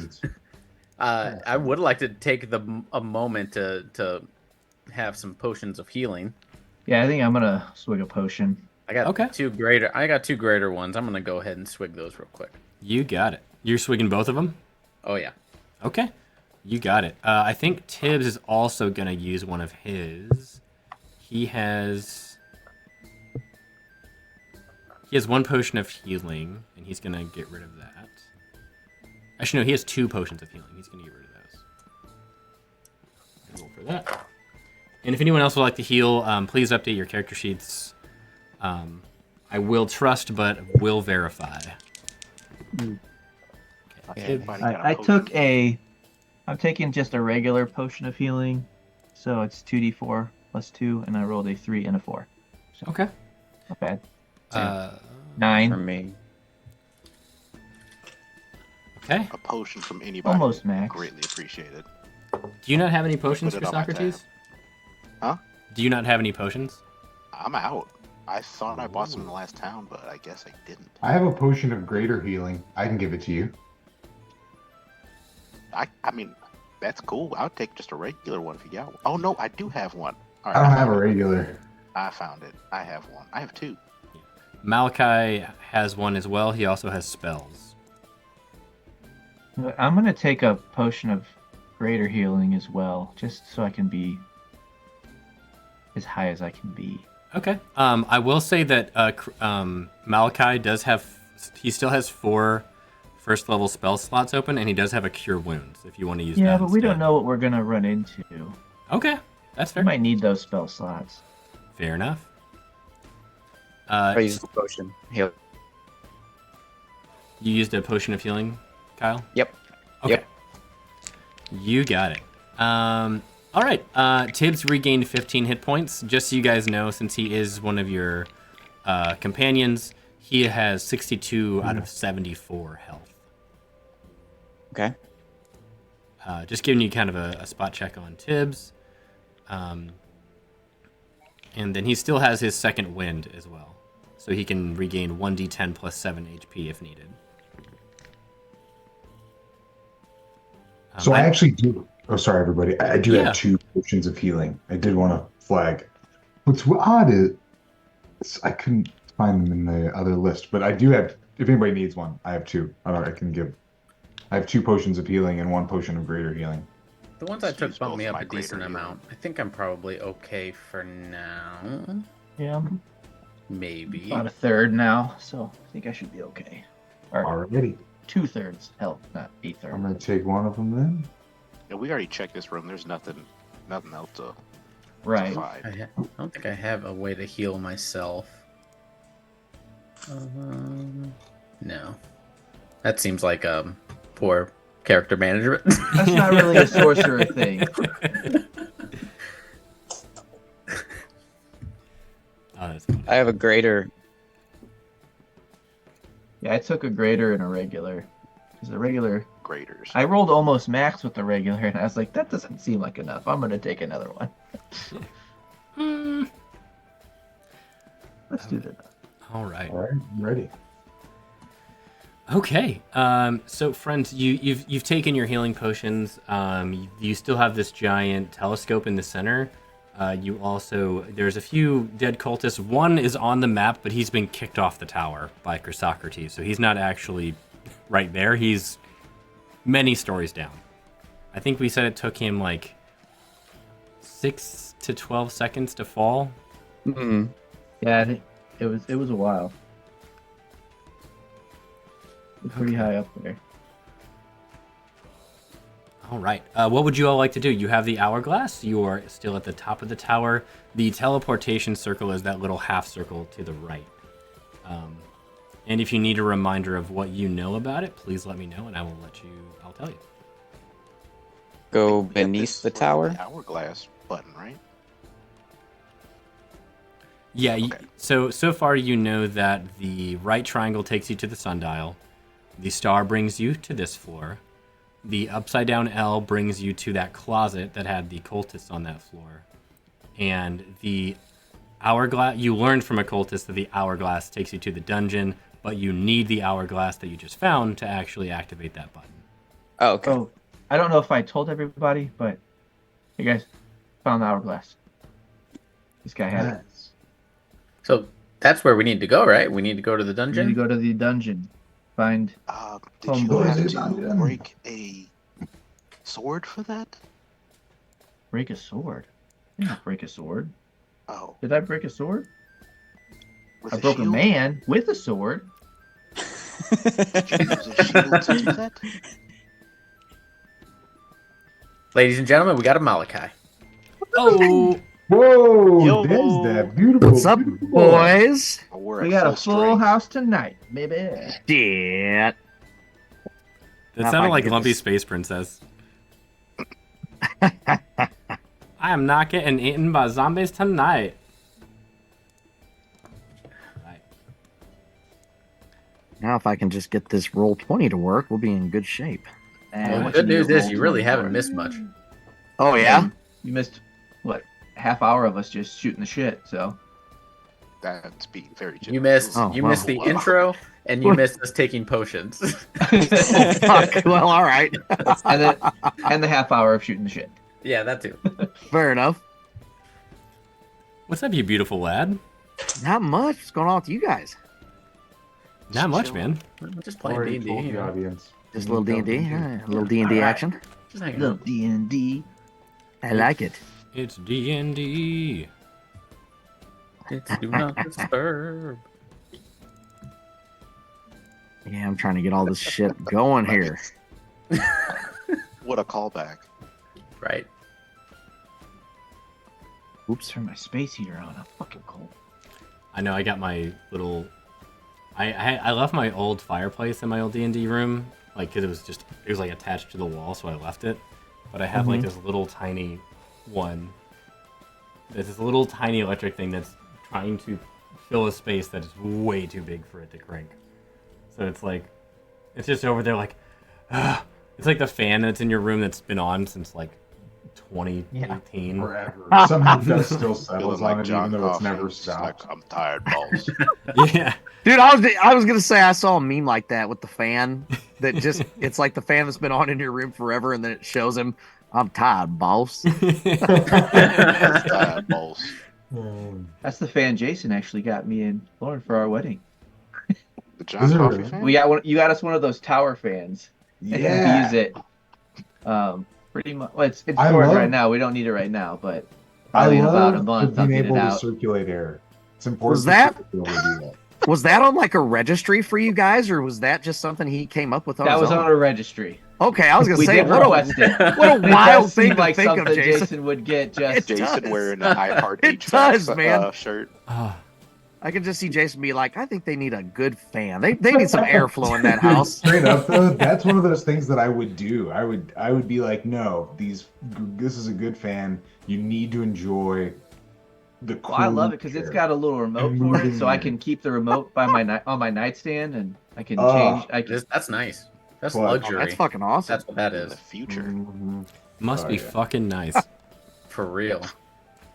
I would like to take a moment to have some potions of healing. Yeah, I think I'm gonna swig a potion. I got two greater ones. I'm gonna go ahead and swig those real quick. You got it. You're swigging both of them? Oh yeah. Okay. You got it. I think Tibbs is also gonna use one of his. He has one potion of healing, and he's gonna get rid of that. Actually, no, he has 2 potions of healing. He's gonna get rid of those. Roll for that. And if anyone else would like to heal, please update your character sheets. I will trust, but will verify. Everybody got a I potion. I'm taking just a regular potion of healing, so it's 2d4 plus 2, and I rolled a 3 and a 4. So, Okay. not bad. For 9, me. Okay. A potion from anybody. almost max. Greatly appreciated. Do you not have any potions Put for it on my Socrates? Huh? Do you not have any potions? I'm out. I thought I bought some in the last town, but I guess I didn't. I have a potion of greater healing. I can give it to you. I mean, that's cool. I'll take just a regular one if you got one. Oh no, I do have one. All I don't have found a it. regular. I found it. I have one. I have 2. Malachi has one as well. He also has spells. I'm gonna take a potion of greater healing as well, just so I can be as high as I can be. Okay. I will say that Malachi does have. He still has 4 first level spell slots open, and he does have a cure wounds if you want to use that. Yeah, but we don't instead. know what we're gonna run into. Okay, that's We fair. might need those spell slots. Fair enough. I use the potion. Heal. You used a potion of healing, Kyle? Yep. Okay. Yep. You got it. All right. Tibbs regained 15 hit points. Just so you guys know, since he is one of your companions, he has 62 out of 74 health. Okay. Just giving you kind of a spot check on Tibbs. And then he still has his second wind as well. So he can regain 1d10 plus 7 HP if needed. So I actually do. Oh, sorry, everybody. I do Yeah. have 2 potions of healing. I did want to flag. What's odd is I couldn't find them in the other list, but I do have. If anybody needs one, I have 2. I can give. I have 2 potions of healing and 1 potion of greater healing. The ones I Let's took use bumped both me up my a decent greater amount. I think I'm probably okay for now. Yeah, I'm Maybe. about a third now, so I think I should be okay. Or Alrighty. 2/3 health, not a I'm third. gonna take one of them then. Yeah, we already checked this room. There's nothing else to Right. find. I don't think I have a way to heal myself. No. That seems like poor character management. That's not really a sorcerer thing. Oh, that's funny. I have a greater. Yeah, I took a greater and a regular. Because the regular, Graders. I rolled almost max with the regular, and I was like, that doesn't seem like enough. I'm gonna take another one. Let's do that. All right. All right, I'm ready. Okay. So friends, you've taken your healing potions. You still have this giant telescope in the center. You also there's a few dead cultists. One is on the map, but he's been kicked off the tower by Chrysocrates, so he's not actually right there. He's many stories down. I think we said it took him like 6 to 12 seconds to fall. Mm-hmm. Yeah, I think it was a while. It's pretty high up there. All right. What would you all like to do? You have the hourglass. You are still at the top of the tower. The teleportation circle is that little half circle to the right. And if you need a reminder of what you know about it, please let me know, and I'll tell you. Go We have beneath this the for tower. Hourglass button, right? Yeah. Okay. So far you know that the right triangle takes you to the sundial. The star brings you to this floor. The upside down L brings you to that closet that had the cultists on that floor. And the hourglass, you learned from a cultist that the hourglass takes you to the dungeon, but you need the hourglass that you just found to actually activate that button. Oh, okay. Oh, I don't know if I told everybody, but you guys found the hourglass. This guy had it. So that's where we need to go, right? We need to go to the You need dungeon. to go to the dungeon. Find Did you Homeboy. have to break a sword for that? break a sword. I didn't break a sword. Oh, Did I break a sword? with I broke a shield? man with a sword. Did you use a shield to do that? Ladies and gentlemen, we got a Malachi. Oh, Whoa, Yo. there's that beautiful. What's up, beautiful. boys? We're We at got a full full strength. house tonight, baby. Shit. That Now if sounded I like can get Lumpy this- Space Princess. I am not getting eaten by zombies tonight. Right. Now if I can just get this roll 20 to work, we'll be in good shape. And Well, the what good you news need is to you roll really 20 haven't for. missed much. Oh yeah? You missed what? Half hour of us just shooting the shit. So That's being very generous. You missed Oh, you well. missed the intro and you missed us taking potions. Oh fuck. Well, all right. and the half hour of shooting the shit. Yeah, that too. Fair enough. What's up, you beautiful lad? Not much. What's going on with you guys? Not much, man. We're just playing Already D&D. told you the know. audience. Just a little D&D. All right. A little D&D All right. action. Just hanging Little out. D&D. I like it. It's D&D. It's do not disturb. Yeah, I'm trying to get all this shit going here. What a callback. Right. Oops, turn my space heater on. I'm fucking cold. I know I got my little... I left my old fireplace in my old D&D room, like, because it was like attached to the wall, so I left it. But I have like this little tiny one. There's this little tiny electric thing that's trying to fill a space that is way too big for it to crank. So it's like, it's just over there like, it's like the fan that's in your room that's been on since like 2018. Forever. Somehow dust still settles Feeling on like it, John even though it's Coffey. never It's like, stopped. I'm tired, balls. Yeah. Dude, I was gonna say I saw a meme like that with the fan that just it's like the fan that's been on in your room forever, and then it shows him, I'm tired, boss. Tired, balls. That's the fan Jason actually got me and Lauren for our wedding. The John Is it Coffey really? fan? We got one. You got us one of those tower fans. And Yeah. we use it. Pretty much. Well, it's I stored love- right now. We don't need it right now, but I probably in about a love month I'll being get it able to out. circulate air. It's important Was that- to be able to do that. Was that on like a registry for you guys, or was that just something he came up with on That his was own? on a registry. Okay, I was gonna We say did what request it. what a It wild does thing seem to like think of, something Jason. would get just. It Jason does. wearing a I Heart It HVAC does, man. shirt. Ah, I can just see Jason be like, I think they need a good fan. They need some airflow in that house. Straight up though, that's one of those things that I would do. I would be like, no, this is a good fan. You need to enjoy the cool. Well, I love it because it's air. got a little remote for it, so I can keep the remote by on my nightstand, and I can change. I can. That's nice. That's Well, luxury. That's fucking awesome. That's what that In the is. future. Mhm. must Oh, be yeah. fucking nice. For real.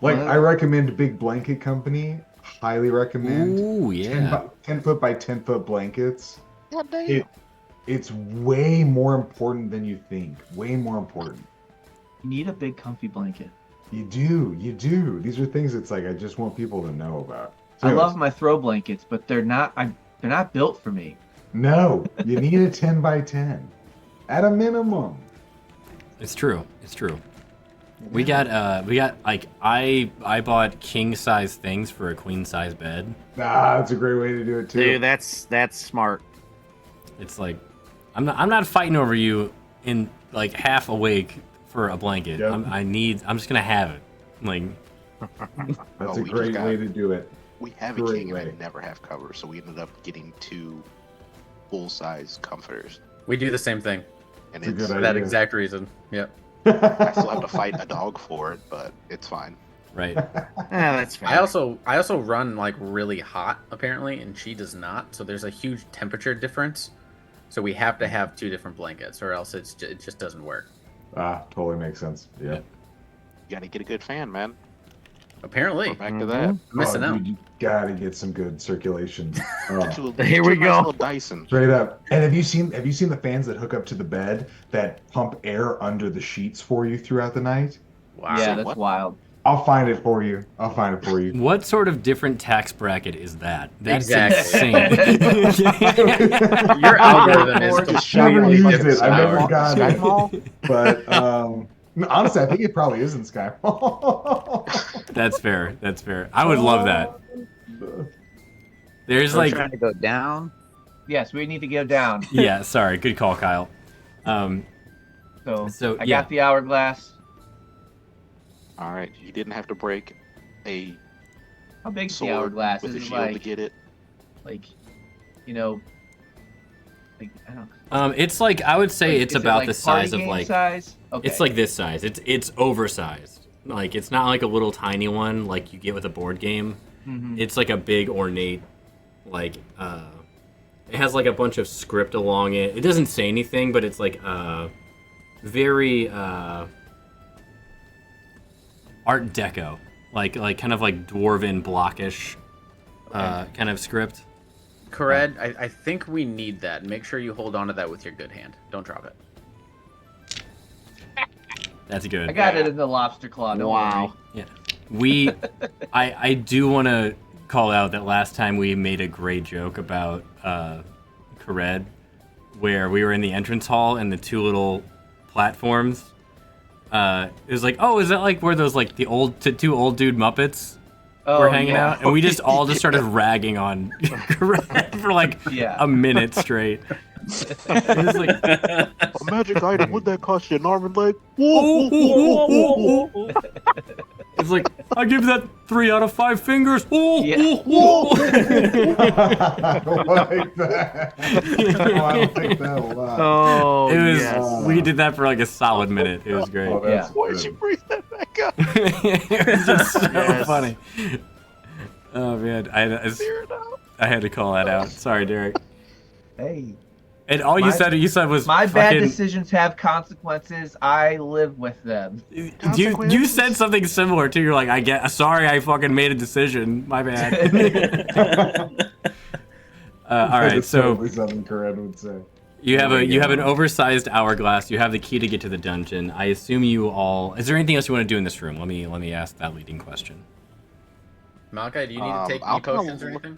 Like Well- I recommend Big Blanket Company. Highly recommend. Ooh, 10, yeah. 10 foot by 10 foot blankets. God damn. It's way more important than you think. Way more important. You need a big comfy blanket. You do. These are things it's like I just want people to know about. So I anyways, love my throw blankets, but they're not. They're not built for me. No, you need a 10 by 10 at a minimum. It's true. It's true. We got like I bought king size things for a queen size bed. Ah, that's a great way to do it too. Dude, that's smart. It's like I'm not fighting over you in like half awake for a blanket. Yep. I'm just gonna have it. Like That's Oh, a we just great got- way to do it. We have a Great king and I way. never have cover, so we ended up getting 2 full-size comforters. We do the same thing And It's a it's good for idea. that exact reason. Yep. I still have to fight a dog for it, but it's fine. right. That's fair. I also run like really hot apparently, and she does not. So there's a huge temperature difference. So we have to have 2 different blankets, or else it just doesn't work. Totally makes sense. Yeah. You gotta get a good fan, man. Apparently, We're back to Mhm. that. I'm missing Oh, out. dude, you gotta get some good circulation. Oh. Get you a- Here get we you a nice go. little Dyson. Straight up. And have you seen the fans that hook up to the bed that pump air under the sheets for you throughout the night? Wow. Yeah, Say that's what? wild. I'll find it for you. What sort of different tax bracket is that? That's Exactly. insane. Your algorithm is Just Never completely used different. it. I've never Skylar. got it. Skymall? But no, honestly, I think it probably is in Skyfall. That's fair. That's fair. I would love that. There's We're like trying to go down. Yes, we need to go down. yeah, sorry. Good call, Kyle. So, So, I yeah. got the hourglass. All right, you didn't have to break a How big's the sword hourglass? with a Is it shield to get it. like, you know, like I don't. It's like I would say Like, it's is it about like the size party of game like size? Okay. it's like this size. It's oversized. Like it's not like a little tiny one like you get with a board game. Mhm. It's like a big ornate, like it has like a bunch of script along it. It doesn't say anything, but it's like very Art Deco, like kind of like dwarven blockish kind of script. Kared, I think we need that. Make sure you hold on to that with your good hand. Don't drop it. That's good. I got it in the lobster claw. Don't Wow. Yeah, we. I do want to call out that last time we made a great joke about Kared, where we were in the entrance hall and the two little platforms. It was like, oh, is that like where those like the two old dude Muppets were hanging out? And we just all just started ragging on Kared for like a minute straight. It was like A magic item, would that cost you an arm and leg? it's like I give that 3 out of 5 fingers. I like that. I like that a lot. Oh, It was. yes. We did that for like a solid minute. It was great. Oh, that's Why did good. you bring that back up? It was just so Yes. funny. Oh man, I had to call that out. Sorry, Derek. Hey, And all you said was my bad fucking, decisions have consequences. I live with them. You said something similar too. You're like, sorry, I fucking made a decision. My bad. All right, That's so totally something Kared would say. you have Oh, you have an yeah. oversized hourglass. You have the key to get to the dungeon. I assume you all. Is there anything else you want to do in this room? Let me ask that leading question. Malachi, do you need to take I'll any potions or kinda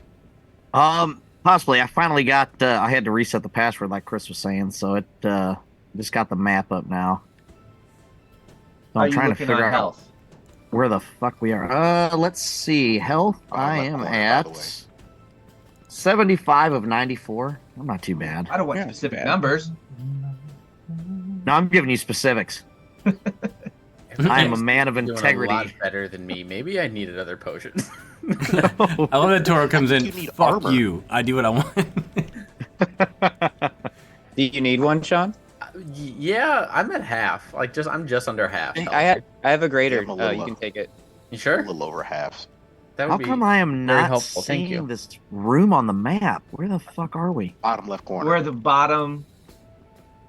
anything? Possibly. I finally got. I had to reset the password, like Chris was saying, so it just got the map up now. So Are I'm you trying to looking figure on out health? where the fuck we are. Let's see. Health. I left am corner, by the way. at 75 of 94. I'm not too bad. I don't want Yeah, specific bad. numbers. No, I'm giving you specifics. I am a man of Doing integrity. a lot better than me. Maybe I need another potion. I love that Toro comes in. You need Fuck armor. you. I do what I want. Do you need one, Sean? Yeah, I'm at half. I'm just under half. I have a greater. Yeah, I'm a little You low. can take it. You A sure? little over half. That How would be come I am very not helpful. Thank seeing you. this room on the map? Where the fuck are we? Bottom left corner. We're the bottom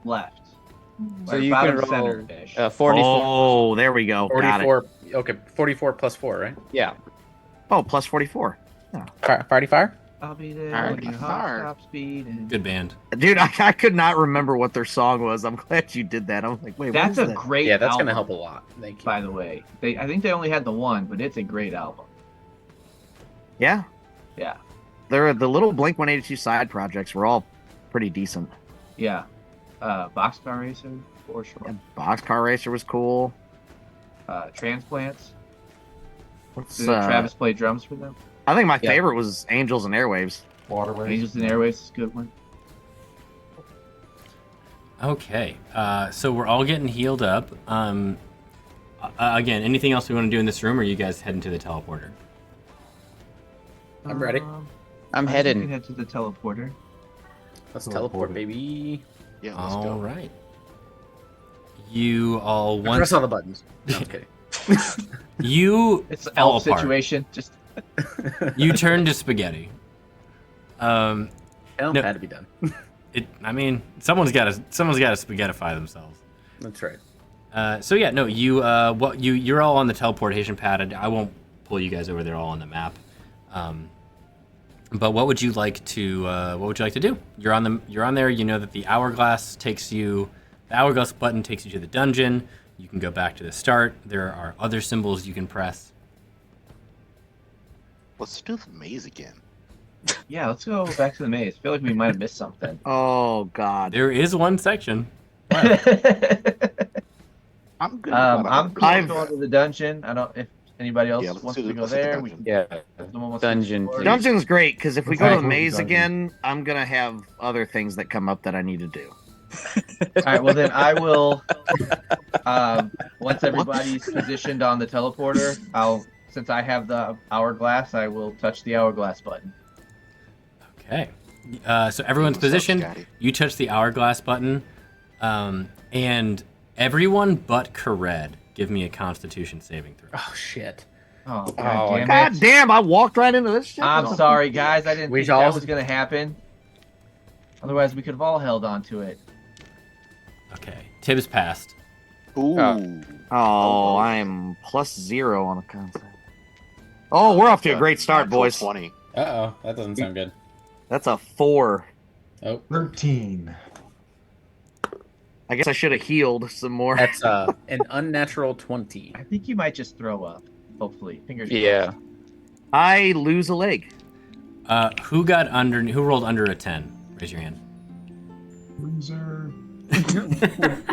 left. So Or you bottom can roll center-ish. 44. Oh, there we go. Got it. 44. Okay, 44 plus 4, right? Yeah. Oh, plus 44. Party fire? I'll be there Alright. when you hop, stop, speed. And... Good band. Dude, I could not remember what their song was. I'm glad you did that. I'm like, wait, That's what a is that? great Yeah, that's album, gonna help a lot. Thank you. by the way. I think they only had the one, but it's a great album. Yeah. Yeah. The little Blink 182 side projects were all pretty decent. Yeah. Boxcar Racer, for sure. Yeah, Boxcar Racer was cool. Transplants. What's, Did Travis play drums for them? I think my Yeah. favorite was Angels and Airwaves. Waterways. Angels and Airways is a good one. Okay, so we're all getting healed up. Again, anything else we want to do in this room, or are you guys heading to the teleporter? I'm ready. I'm I think we heading. can head to the teleporter. Let's Teleport. teleport, baby. Yeah, let's All go. right. You all Press once all the buttons. No, I'm kidding. you It's an fall elf apart. situation. Just You turn to spaghetti. Elm No. had to be done. I mean, someone's got to spaghettify themselves. That's right. So yeah, no, you're all on the teleportation pad. I won't pull you guys over there all on the map. But what would you like to do? You're on there. You know that the hourglass button takes you to the dungeon. You can go back to the start. There are other symbols you can press. Let's do the maze again. yeah, let's go back to the maze. I feel like we might have missed something. Oh, God. There is one section. I'm good. I'm cool I've- with going to the dungeon. I don't if anybody else Yeah, let's wants do to the- go let's do the there. We dungeon. can, Yeah. someone wants to Dungeon, explore. please. Dungeon's great, because if we go to the Right. maze Dungeon. again, I'm going to have other things that come up that I need to do. All right, well then I will. Once everybody's positioned on the teleporter, I'll since I have the hourglass, I will touch the hourglass button. Okay. So everyone's What's up, positioned. Scotty? You touch the hourglass button, and everyone but Kared give me a Constitution saving throw. Oh shit. Oh, Oh, God damn God it. damn! I walked right into this shit. I'm sorry, guys. I didn't We think that all- was going to happen. Otherwise, we could have all held on to it. Okay. Tibbs passed. Ooh. Oh, I'm +0 on a concept. Oh, we're off to a great start, Natural boys. 20. Uh-oh, that doesn't sound good. That's a 4. Oh, 13. I guess I should have healed some more. that's an unnatural 20. I think you might just throw up. Hopefully. Fingers Yeah. I lose a leg. Who rolled under a 10? Raise your hand. Loser.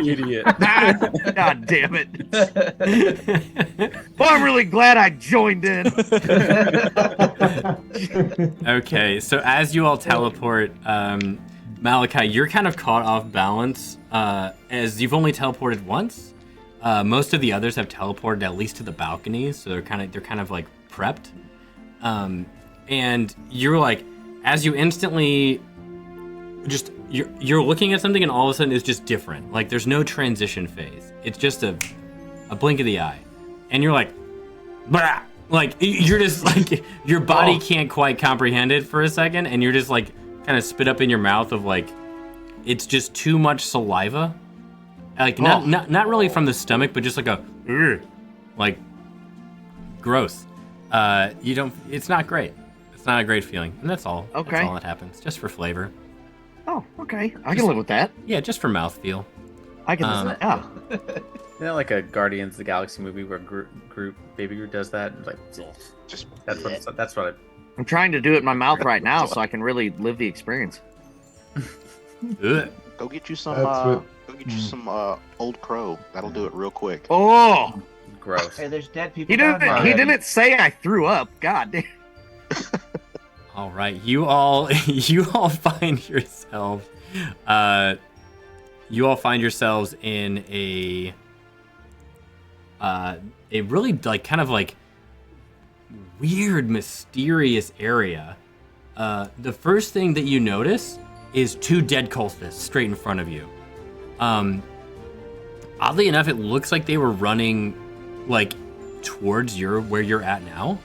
Idiot. God damn it. crossed. Well, I'm really glad I joined in. Okay, so as you all teleport, Malachi, you're kind of caught off balance, as you've only teleported once. Most of the others have teleported at least to the balconies, so they're kind of like prepped. And you're like, as you instantly just you're looking at something, and all of a sudden it's just different. Like there's no transition phase. It's just a blink of the eye, and you're like, bah! Like you're just like your body can't quite comprehend it for a second, and you're just like kind of spit up in your mouth of like it's just too much saliva. Like not really from the stomach, but just like a like gross. You don't. It's not great. It's not a great feeling, and that's all. Okay. That's all that happens, just for flavor. Oh, okay. I can live with that. Yeah, just for mouthfeel. I can live with that. You know, like a Guardians of the Galaxy movie where Baby Groot does that? It's like, Just that's what I... I'm trying to do it in my mouth right now so I can really live the experience. Ugh. go get you some. That's what- Go get you some Old Crow. That'll do it real quick. Oh, Gross. Hey, there's dead people he down didn't. there He already. didn't say I threw up. God damn. All right, you all find yourselves in a really like kind of like weird, mysterious area. The first thing that you notice is 2 dead cultists straight in front of you. Oddly enough, it looks like they were running like towards where you're at now.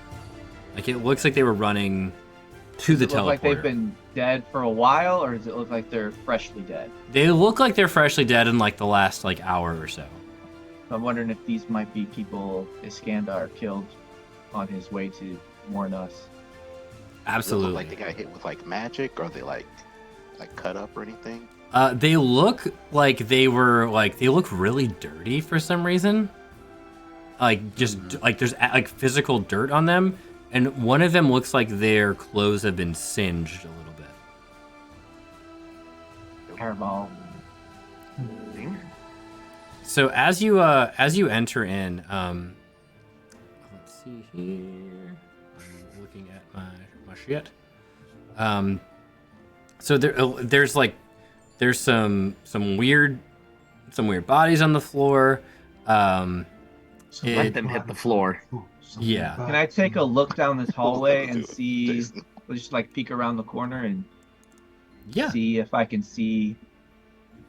Like it looks like they were running to the Does it look teleporter. like they've been dead for a while, or does it look like they're freshly dead? They look like they're freshly dead in like the last like hour or so. So I'm wondering if these might be people Iskandar killed on his way to warn us. Does it look Absolutely. like they got hit with like magic, or are they like cut up or anything? They look like they look really dirty for some reason. Like just like there's like physical dirt on them, and one of them looks like their clothes have been singed a little bit. Hairball. So as you enter in, let's see here. I'm looking at my shit. So there's some weird bodies on the floor. Let them hit the floor. Yeah. Can I take a look down this hallway and see, just like peek around the corner and see if I can see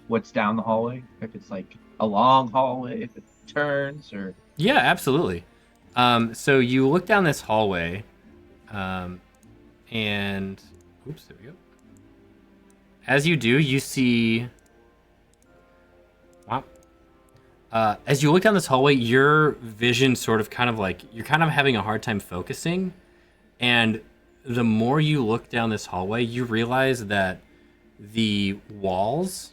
what's down the hallway? If it's like a long hallway, if it turns, or... Yeah, absolutely. So you look down this hallway, and oops, there we go. As you do, you see. Wow. As you look down this hallway, your vision sort of kind of like you're kind of having a hard time focusing, and the more you look down this hallway, you realize that the walls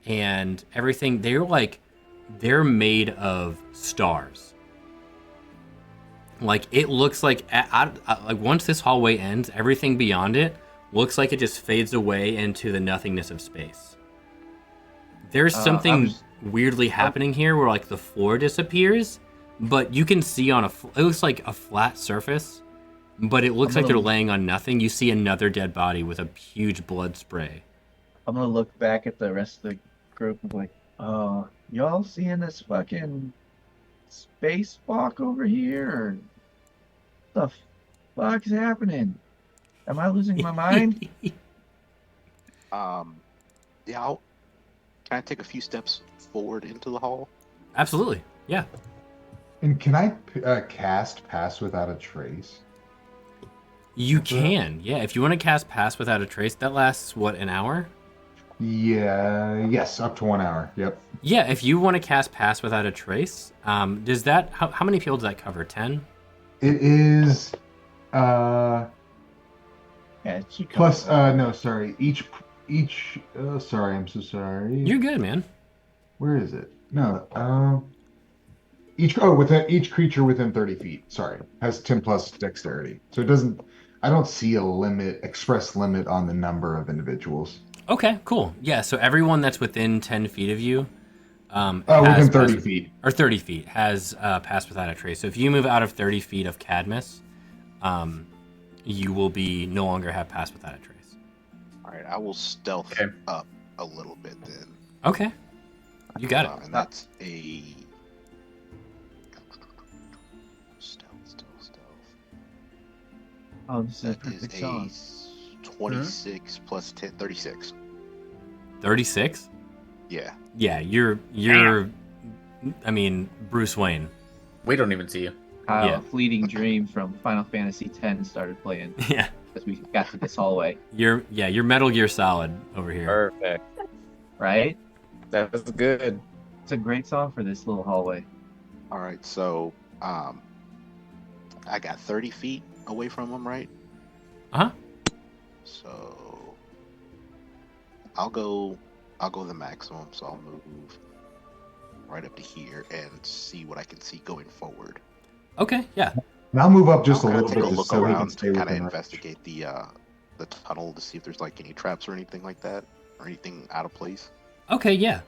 and everything, they're made of stars. Like it looks like like once this hallway ends, everything beyond it looks like it just fades away into the nothingness of space. There's something weirdly happening here where like the floor disappears, but you can see it looks like a flat surface, but it looks like they're laying on nothing. You see another dead body with a huge blood spray. I'm gonna look back at the rest of the group and be like, oh, y'all seeing this fucking spacewalk over here? Or The fuck is happening? Am I losing my mind? Yeah, can I take a few steps forward into the hall? Absolutely. Yeah. And can I cast Pass Without a Trace? You can. Yeah. If you want to cast Pass Without a Trace, that lasts, what, an hour? Yeah, yes, up to 1 hour. Yep. Yeah. If you want to cast Pass Without a Trace, does that, how many people does that cover? 10? It is Yeah, she plus covers it. no, sorry. Each sorry, I'm so sorry. You're good, man. Where is it? No, each creature within 30 feet, sorry, has 10 plus dexterity. So it doesn't, I don't see a express limit on the number of individuals. Okay, cool. Yeah, so everyone that's within 10 feet of you Within 30 feet. Or 30 feet has Pass Without a Trace. So if you move out of 30 feet of Cadmus, you will be no longer have Pass Without a Trace. All right, I will stealth up a little bit then. Okay. You got it. And that's a stealth. Oh, this is a That perfect is song. a 26 plus 10, 36. 36? Yeah. Yeah, you're I mean, Bruce Wayne. We don't even see you. Yeah. Fleeting Dream from Final Fantasy X started playing Yeah. as we got to this hallway. You're Metal Gear Solid over here. Perfect. Right? That was good. It's a great song for this little hallway. All right, so I got 30 feet away from him, right? Uh-huh. So I'll go the maximum, so I'll move right up to here and see what I can see going forward. Okay, yeah. And I'll move up just a I'll little take bit a just look so he can around stay to kind of within range. investigate the tunnel to see if there's like any traps or anything like that, or anything out of place. Okay, yeah.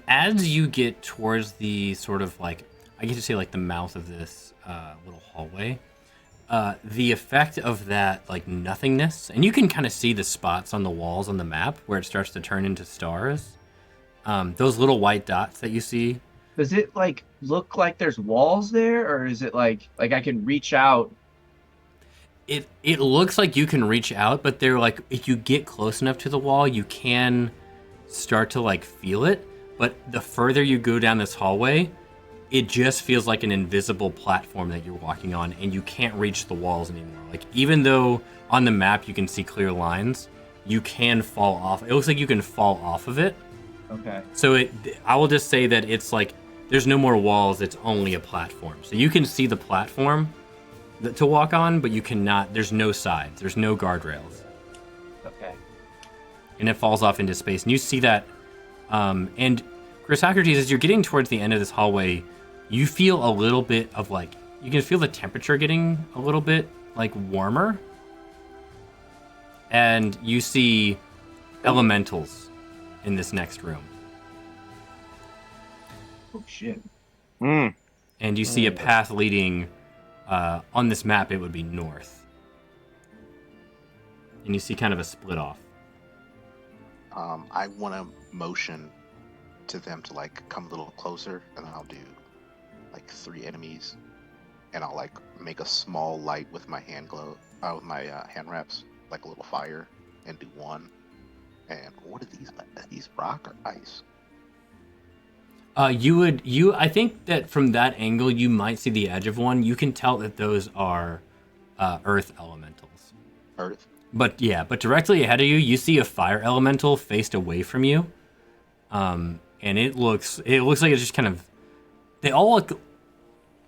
As you get towards the sort of like, I get to say like the mouth of this little hallway, the effect of that like nothingness, and you can kind of see the spots on the walls on the map where it starts to turn into stars. Those little white dots that you see. Does it like look like there's walls there, or is it like I can reach out? It looks like you can reach out, but they're like, if you get close enough to the wall, you can start to like feel it. But the further you go down this hallway, it just feels like an invisible platform that you're walking on, and you can't reach the walls anymore. Like, even though on the map you can see clear lines, you can fall off. It looks like you can fall off of it. Okay. So I will just say that it's like, there's no more walls, it's only a platform. So you can see the platform to walk on, but you cannot, there's no sides, there's no guardrails. Okay. And it falls off into space. And you see that, and Chris Socrates, as you're getting towards the end of this hallway, you feel a little bit of like, you can feel the temperature getting a little bit like warmer. And you see elementals in this next room. Oh shit. Mm. And you see a path leading, on this map, it would be north. And you see kind of a split off. I want to motion to them to like come a little closer, and then I'll do like 3 enemies, and I'll like make a small light with my hand hand wraps, like a little fire, and do 1. And what are these? Are these rock or ice? I think that from that angle, you might see the edge of one. You can tell that those are earth elementals. Earth. But directly ahead of you, you see a fire elemental faced away from you. And it looks like it's just kind of, they all look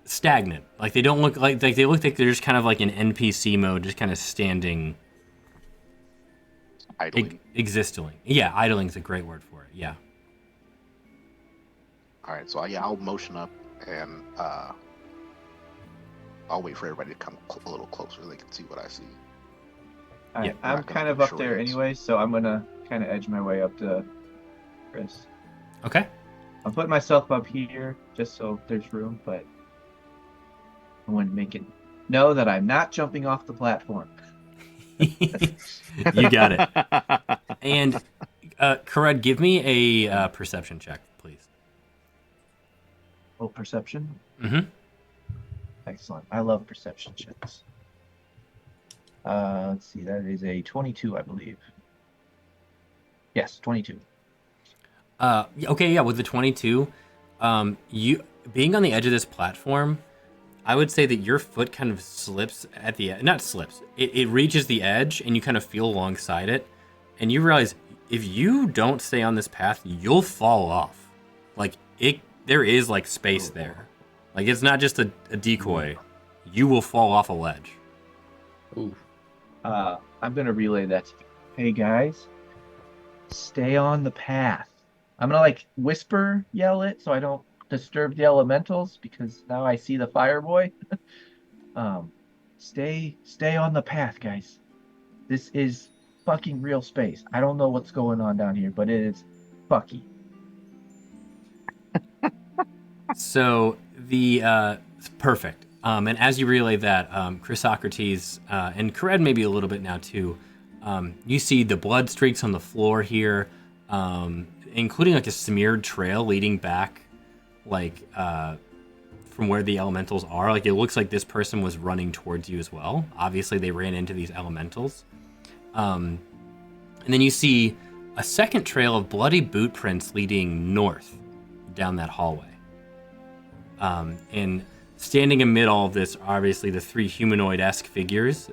stagnant. Like they don't look like they look like they're just kind of like in NPC mode, just kind of standing, Idling. existing. Yeah, idling's a great word for it. Yeah. All right, so I'll motion up, and I'll wait for everybody to come a little closer so they can see what I see. Alright, Yeah, I'm not gonna kind of do up there charades. anyway, so I'm gonna kind of edge my way up to Chris. Okay. I'm putting myself up here just so there's room, but I want to make it know that I'm not jumping off the platform. You got it. And Karad, give me a perception check, please. Oh, perception. Mm-hmm. Excellent. I love perception checks. Let's see. That is a 22, I believe. Yes, 22. Okay, yeah, with the 22, you being on the edge of this platform, I would say that your foot kind of slips at the not slips. It reaches the edge and you kind of feel alongside it, and you realize if you don't stay on this path, you'll fall off. Like there is like space there. Like it's not just a decoy. You will fall off a ledge. Ooh. I'm gonna relay that. Hey guys, stay on the path. I'm gonna like whisper yell it so I don't disturb the elementals because now I see the fire boy. Stay on the path, guys. This is fucking real space. I don't know what's going on down here, but it is fucky. So the perfect. And as you relay that, Chrysocrates and Kared maybe a little bit now too. You see the blood streaks on the floor here, including like a smeared trail leading back, like from where the elementals are. Like it looks like this person was running towards you as well. Obviously, they ran into these elementals. And then you see a second trail of bloody boot prints leading north down that hallway. And standing amid all of this, obviously the three humanoid-esque figures.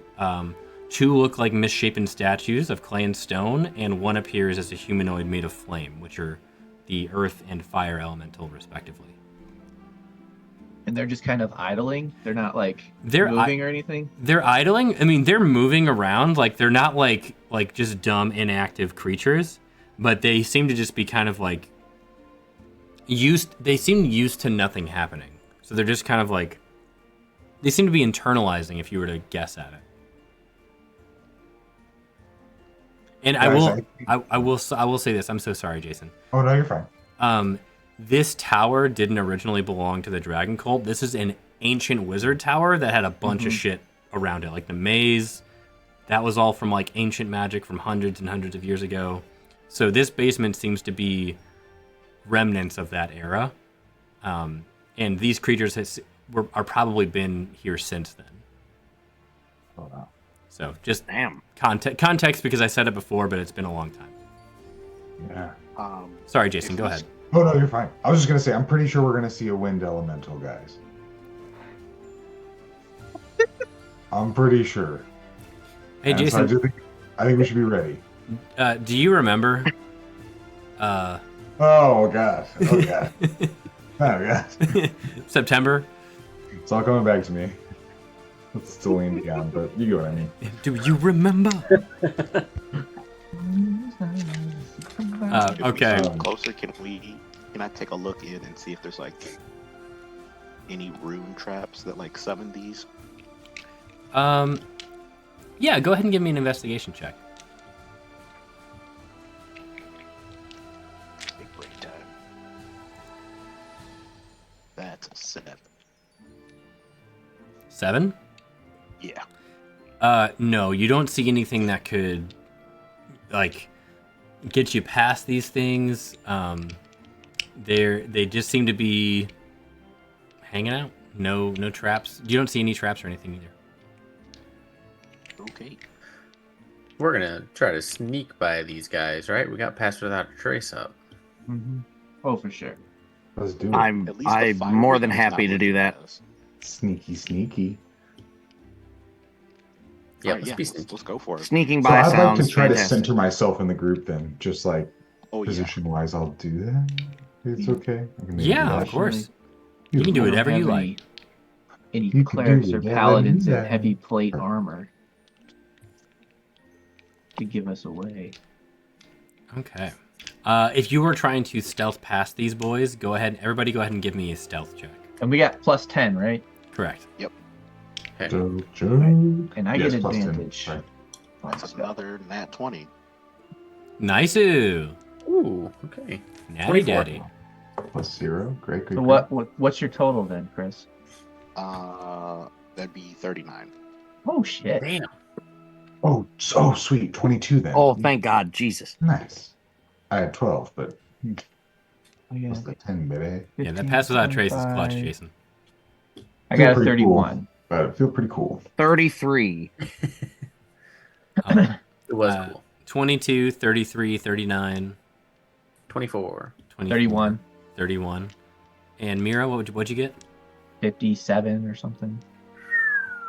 Two look like misshapen statues of clay and stone, and one appears as a humanoid made of flame, which are the earth and fire elemental, respectively. And they're just kind of idling. They're not like moving or anything. They're idling. I mean, they're moving around. Like they're not like just dumb, inactive creatures, but they seem to just be kind of like used. They seem used to nothing happening. So they're just kind of like they seem to be internalizing. If you were to guess at it. And Guys, I will say this. I'm so sorry, Jason. Oh no, you're fine. This tower didn't originally belong to the Dragon Cult. This is an ancient wizard tower that had a bunch of shit around it, like the maze. That was all from like ancient magic from hundreds and hundreds of years ago. So this basement seems to be remnants of that era, and these creatures are probably been here since then. Oh, wow. So just context because I said it before, but it's been a long time. Yeah. Sorry, Jason. Go ahead. Oh no, you're fine. I was just gonna say, I'm pretty sure we're gonna see a wind elemental, guys. I'm pretty sure. Hey, And Jason. so I think we should be ready. Do you remember? Oh god. Oh god. Oh god. September. It's all coming back to me. It's still leaning down, but you get what I mean. Do you remember? Okay. If we zoom closer, can I take a look in and see if there's like any rune traps that like summon these? Yeah, go ahead and give me an investigation check. Big brain time. That's a 7. 7? Yeah. No, you don't see anything that could like get you past these things. They just seem to be hanging out. No traps. You don't see any traps or anything either. Okay. We're gonna try to sneak by these guys, right? We got past without a trace up. Oh, for sure. Let's do it. I'm At least the fire more than breather's not happy to do looking that. at us. Sneaky. Yeah, Alright, let's be sneaky. let's go for it. Sneaking So by I'd like sounds to try to fantastic. center myself in the group then, just like Oh yeah. position-wise, I'll do that. It's okay. I can maybe do Yeah, that. of course. You can do I don't whatever you have like. Any You can clerics do or whatever paladins you in like. heavy plate armor to give us away. Okay. If you were trying to stealth past these boys, go ahead. Everybody, go ahead and give me a stealth check. And we got plus 10, right? Correct. Okay. Joke. And I Yes, get plus 10. advantage. Right. That's another nat 20. Nice-oo. Ooh, okay. Natty 24. daddy. Plus 0. Great. So what's your total then, Chris? That'd be 39. Oh shit. Damn. Oh, sweet. 22 then. Oh, thank God, Jesus. Nice. I had 12, but Oh, yeah. plus the 10, baby. Yeah, that pass without trace is clutch, 25. Jason. I got a Pretty 31. Cool, but it feel pretty cool. 33. Oh, It was cool. 22, 33, 39, 24. 24, 31. 31. And Mira, what'd you get? 57 or something.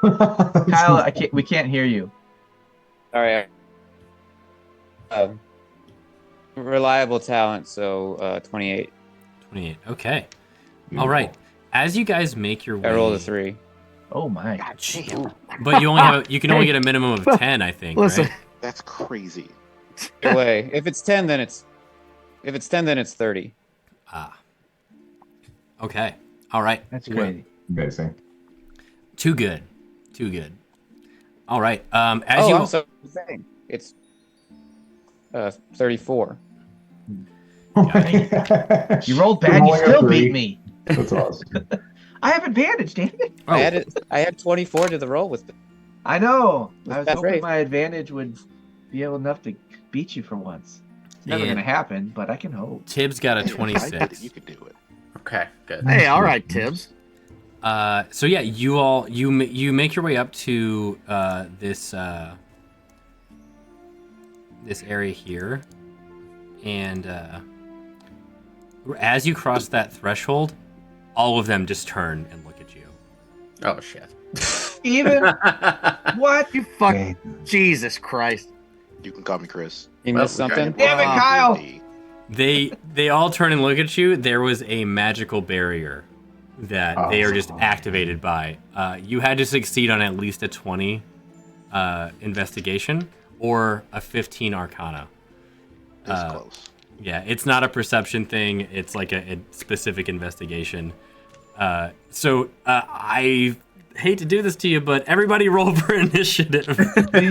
Kyle, we can't hear you. All right. Reliable talent, so 28. 28. Okay. All right. As you guys make your way, I rolled a 3. Oh my. God damn. but you can only get a minimum of 10, I think. Listen, Right? That's crazy. Either way, if it's 10, then it's 30. Ah. Okay. All right. That's crazy. Amazing. Too good. Too good. All right. As I'm so saying it's 34. You rolled bad, you still beat me. That's awesome. I have advantage, damn it. Oh, I had 24 to the roll with. I know. I was That's hoping right. my advantage would be able enough to beat you for once. It's never And- going to happen, but I can hope. Tibbs got a Hey, if I did it, 26. you could do it. Okay, good. hey, all right, Tibbs. So yeah, you make your way up to this area here, and as you cross that threshold, all of them just turn and look at you. Oh shit. Even what? You fuck. Jesus Christ. You can call me Chris. You Well, missed something? Damn it, Kyle! They all turn and look at you. There was a magical barrier that they are just activated by. You had to succeed on at least a 20 investigation or a 15 arcana. It's close. Yeah, it's not a perception thing. It's like a specific investigation. So I hate to do this to you, but everybody roll for initiative. Do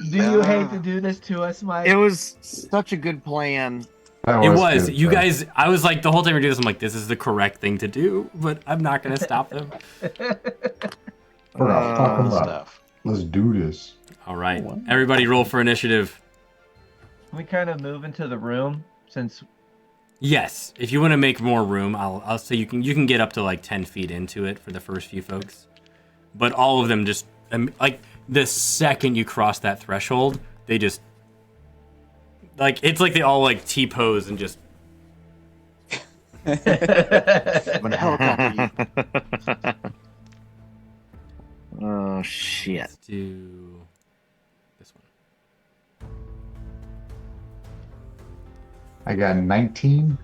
you hate to do this to us, Mike? It was such a good plan. It was. good, You though. guys, I was like, the whole time we do this, I'm like, this is the correct thing to do, but I'm not going to stop them. We're not talking about. Stuff. Let's do this. All right. Everybody roll for initiative. Can we kind of move into the room since Yes. If you want to make more room, I'll say you can get up to like 10 feet into it for the first few folks. But all of them just, like, the second you cross that threshold, they just, like, it's like they all, like, T-pose and just, I'm gonna helicopter you. Oh shit. let's do this one. I got 19.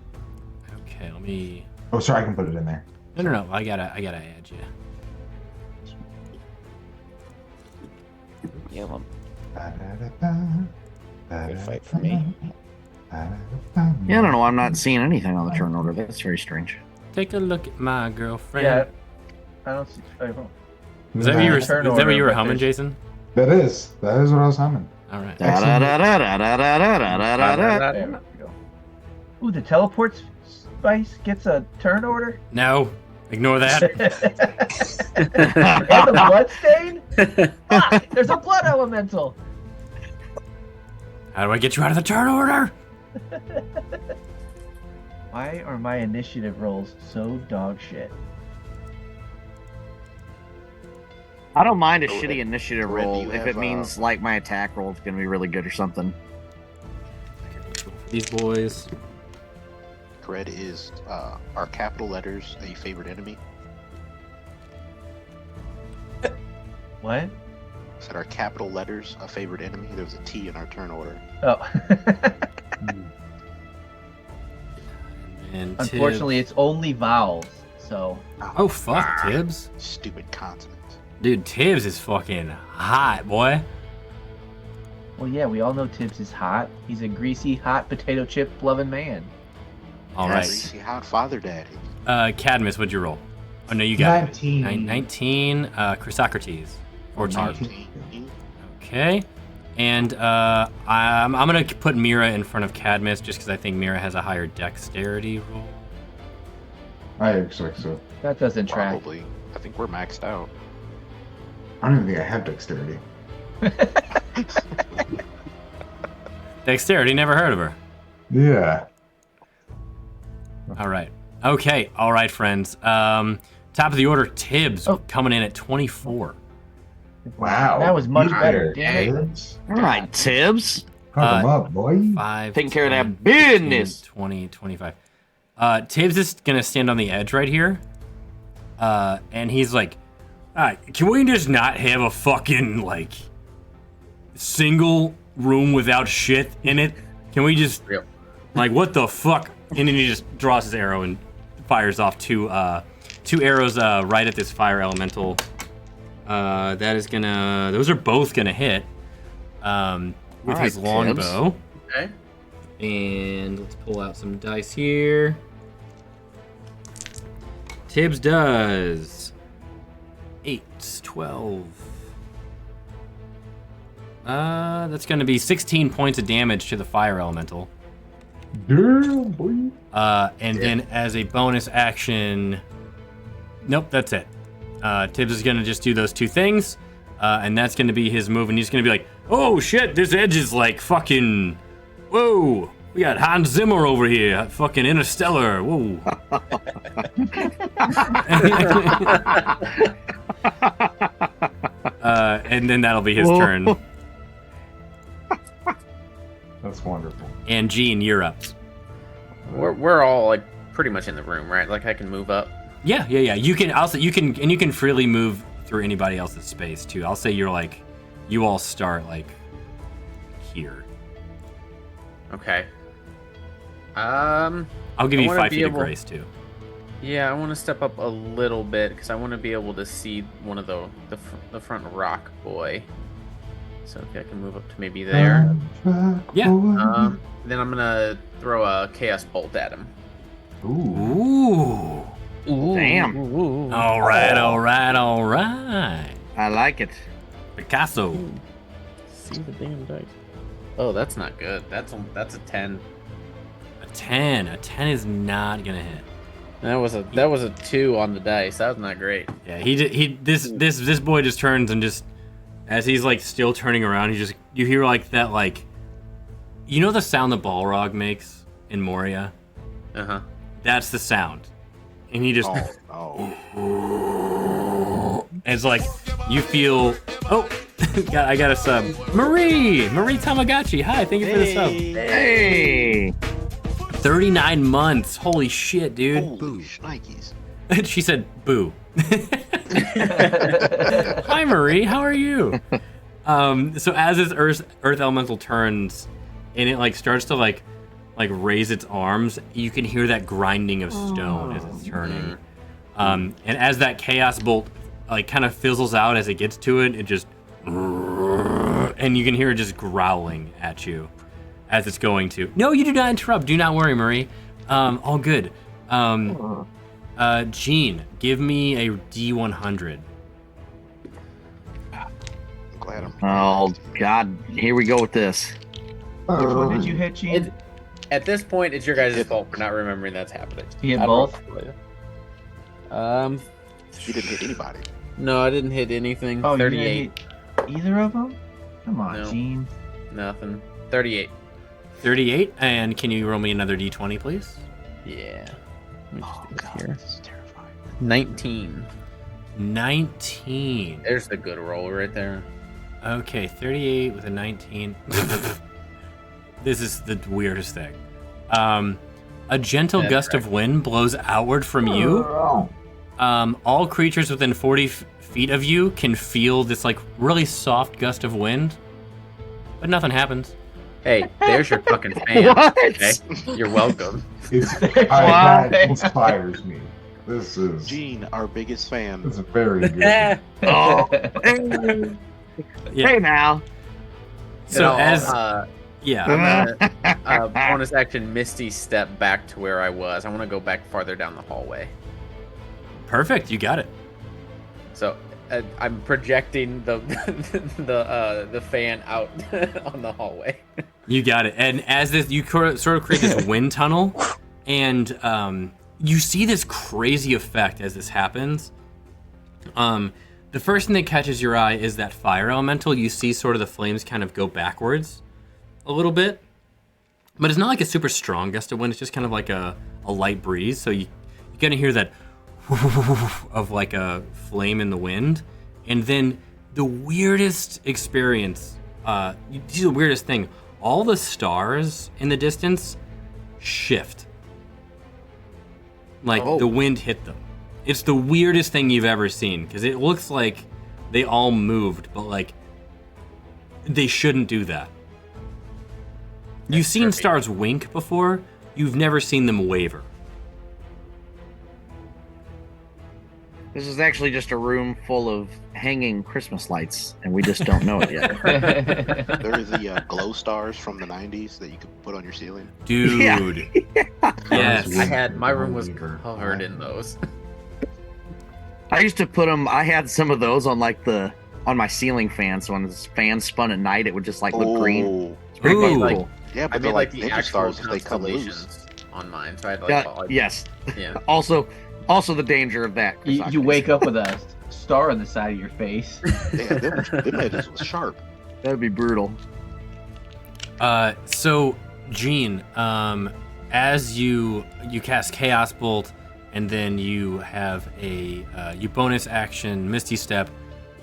Okay, let me, Oh, sorry, I can put it in there. no, I gotta add you. Yeah, well, Good good fight for me. Yeah, I don't know. I'm not seeing anything on the turn order. That's very strange. Take a look at my girlfriend. yeah, I don't see. I don't. Is that what you were, Turn is that what you were order, but humming, there's- Jason? That is what I was humming. All right. There Da-da-da-da-da-da-da-da-da-da. we go. Ooh, the teleport spice gets a turn order. No, ignore that. And the blood stain. Fuck! There's a blood elemental. How do I get you out of the turn order? Why are my initiative rolls so dog shit? I don't mind a Oh, shitty initiative Red, do roll you if have, it means like my attack roll is gonna be really good or something. These boys. Cred is are capital letters a favorite enemy? What? Said our capital letters a favorite enemy? There was a T in our turn order. Oh. And Unfortunately, it's only vowels. So Oh, fuck, Tibbs. Stupid consonants. Dude, Tibbs is fucking hot, boy. well, yeah, we all know Tibbs is hot. He's a greasy, hot potato chip loving man. All right. Greasy hot father daddy. Cadmus, what'd you roll? Oh, no, you got 19. 19. Chrysocrates. 14. 14. Okay. And I'm going to put Mira in front of Cadmus just because I think Mira has a higher dexterity roll. I expect so. That doesn't track. Probably. I think we're maxed out. I don't even think I have dexterity. Dexterity, never heard of her. Yeah. All right. Okay. All right, friends. Top of the order, Tibbs coming in at 24. Wow. That was much You better, there, damn it. Tibbs. All right, Tibbs. Pump 'em up, boy. 5, Taking care of that 10, business. 15, 20, 25. Tibbs is gonna stand on the edge right here. And he's like, all right, can we just not have a fucking, like, single room without shit in it? Can we just, like, what the fuck? And then he just draws his arrow and fires off two arrows right at this fire elemental. That is gonna, those are both gonna hit with his longbow. Okay. And let's pull out some dice here. Tibbs does 8, 12. That's gonna be 16 points of damage to the fire elemental. Damn, boy. And then as a bonus action, nope, that's it. Tibbs is gonna just do those two things, and that's gonna be his move, and he's gonna be like, oh shit, this edge is like fucking, whoa, we got Hans Zimmer over here, fucking Interstellar, whoa. And then that'll be his turn. That's wonderful. And Gene, you're up. We're all like pretty much in the room, right? Like I can move up. Yeah. You can also you can freely move through anybody else's space too. I'll say you're like, you all start like here. Okay. I'll give you 5 feet of grace too. Yeah, I want to step up a little bit because I want to be able to see one of the front rock boy. So okay, I can move up to maybe there. Yeah. Then I'm gonna throw a chaos bolt at him. Ooh. Damn. All right. I like it. Picasso. See the damn dice. Oh, that's not good. That's a 10. A 10. A 10 is not gonna hit. That was a 2 on the dice. That was not great. Yeah, this boy just turns and just, as he's like still turning around, you hear like that, like, you know the sound the Balrog makes in Moria? Uh-huh. That's the sound. And he just, it's like, you feel, oh, I got a sub. Marie Tamagotchi, hi, thank you for the sub. Hey. 39 months, holy shit, dude. Holy shnikes. She said, boo. Hi, Marie. How are you? So as this earth elemental turns, and it like starts to like raise its arms, you can hear that grinding of stone as it's turning. And as that chaos bolt like kind of fizzles out as it gets to it, it just, and you can hear it just growling at you as it's going to. No, you do not interrupt. Do not worry, Marie. All good. Gene, give me a D100. I'm glad I'm. Oh God, here we go with this. What did you hit, Gene? At this point, it's your guys' fault for not remembering that's happening. You hit I don't both? know. You didn't hit anybody. No, I didn't hit anything. Oh, 38. you didn't hit either of them? Come on, No. Gene. Nothing. 38. 38, and can you roll me another D20, please? Yeah. Let me just do this God, here. this is terrifying. 19. 19. There's the good roll right there. Okay, 38 with a 19. This is the weirdest thing. A gentle That's gust of wind blows outward from you. All creatures within 40 feet of you can feel this like really soft gust of wind, but nothing happens. Hey, there's your fucking fan. What? Okay? You're welcome. That inspires me. This is Gene, our biggest fan. very good. Oh. Yeah. Hey now. So as I'm gonna bonus action Misty step back to where I was. I want to go back farther down the hallway. perfect, you got it. So I'm projecting the the fan out on the hallway. You got it. And as this, you sort of create this wind tunnel, and you see this crazy effect as this happens. The first thing that catches your eye is that fire elemental. You see sort of the flames kind of go backwards a little bit, but it's not like a super strong gust of wind. It's just kind of like a light breeze. So you're gonna hear that of like a flame in the wind, and then the weirdest experience. You see the weirdest thing. All the stars in the distance shift. Like the wind hit them. It's the weirdest thing you've ever seen because it looks like they all moved, but like they shouldn't do that. You've seen stars wink before. You've never seen them waver. This is actually just a room full of hanging Christmas lights, and we just don't know it yet. There is the glow stars from the 90s that you could put on your ceiling. Dude. Yes. My room was covered in those. I used to put them. I had some of those on on my ceiling fan. So when this fan spun at night, it would just like look green. It's pretty Ooh. fucking cool. Yeah, I but made they're like like the ninja actual stars if they come loose. constellations on mine, so I had like Yes. yeah. Also the danger of that. You wake up with a star on the side of your face. Yeah, them edges was sharp. That'd be brutal. So Gene, as you cast Chaos Bolt, and then you have you bonus action Misty Step.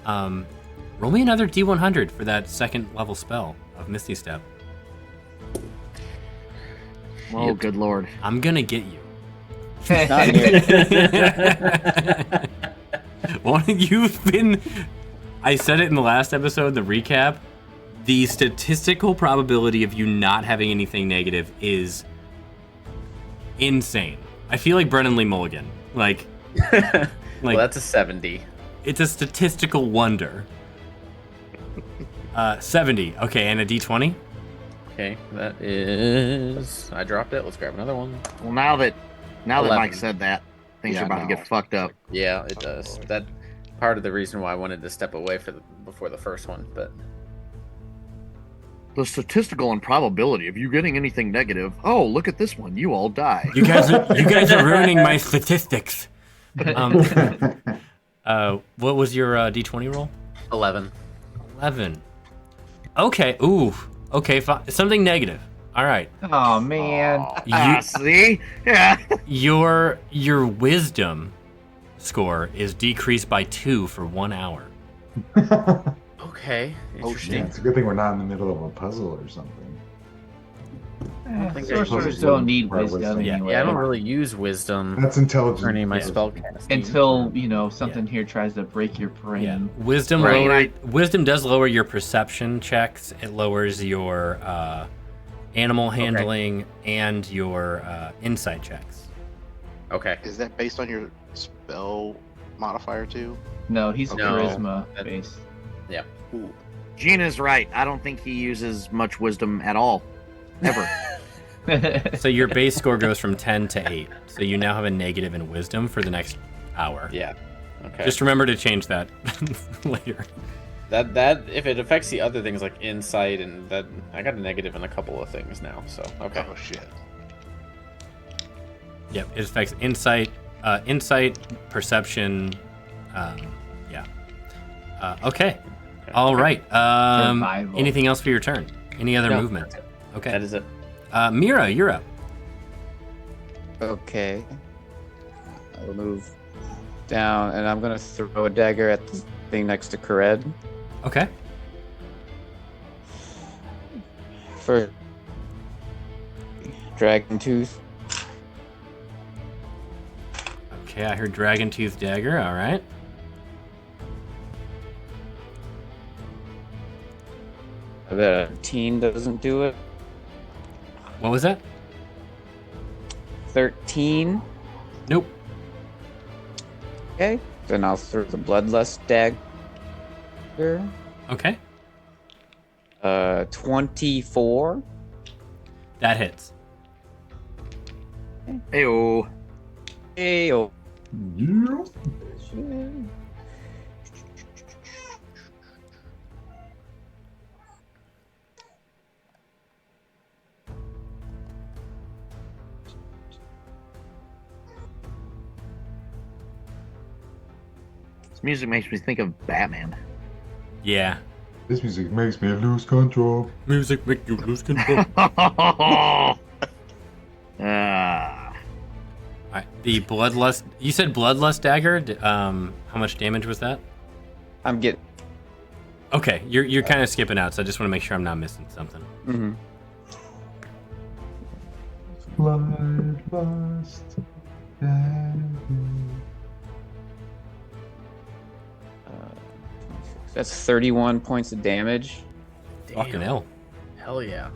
Roll me another D100 for that second level spell of Misty Step. Oh, good lord! I'm gonna get you. I said it in the last episode, the recap. The statistical probability of you not having anything negative is insane. I feel like Brennan Lee Mulligan. Like Well, that's a 70. It's a statistical wonder. 70. Okay, and a D20. Okay, that is. I dropped it. Let's grab another one. Well, now that 11. Mike said that, things are about to get fucked up. Yeah, it does. That part of the reason why I wanted to step away before the first one, but The statistical improbability of you getting anything negative. Oh, look at this one. You all die. You guys are ruining my statistics. What was your D20 roll? 11. 11. Okay. Ooh. Okay. Something negative. All right. Oh man. See? Yeah. Your wisdom score is decreased by 2 for 1 hour. Okay. Interesting. Yeah, it's a good thing we're not in the middle of a puzzle or something. Sorcerers don't need wisdom Yeah, anyway. Yeah, I don't really use wisdom That's intelligent. for any of my Yeah. spell casting. Until, something here tries to break your brain. Yeah. Wisdom wisdom does lower your perception checks. It lowers your animal handling and your insight checks. Okay. Is that based on your spell modifier too? No, he's No. charisma based. Yeah. Ooh. Gina's right. I don't think he uses much wisdom at all. Ever. So your base score goes from 10 to 8. So you now have a negative in wisdom for the next hour. Yeah. Okay. Just remember to change that later. That if it affects the other things like insight and that, I got a negative in a couple of things now. So okay. Oh shit. Yep, it affects insight, perception. Yeah. Okay. All right. Survival. Anything else for your turn? Any other No. movement? Okay. That is it. Mira, you're up. Okay. I'll move down, and I'm gonna throw a dagger at the thing next to Kared. Okay. For Dragon Tooth. Okay, I heard Dragon Tooth Dagger. All right. I bet a 13 doesn't do it. What was that? 13. Nope. Okay. Then I'll throw the Bloodlust dagger. Okay. 24. That hits. Heyo. Ayo. Yeah. This music makes me think of Batman. Yeah. This music makes me lose control. Music make you lose control. Ah. All right. The bloodlust. You said bloodlust dagger. How much damage was that? I'm getting. Okay, you're kind of skipping out, so I just want to make sure I'm not missing something. Mm-hmm. Bloodlust dagger. That's 31 points of damage. Fucking hell. Hell yeah.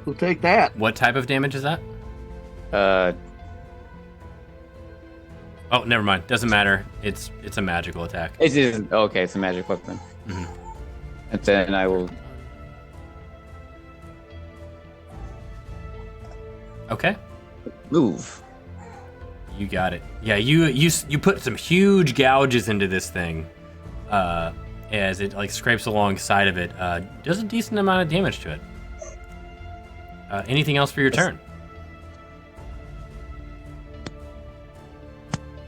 We'll take that. What type of damage is that? Oh, never mind. Doesn't matter. It's a magical attack. It is okay. It's a magic weapon. Mhm. And then I will. Okay. Move. You got it. Yeah, you put some huge gouges into this thing. As it like scrapes alongside of it. Does a decent amount of damage to it. Anything else for your turn?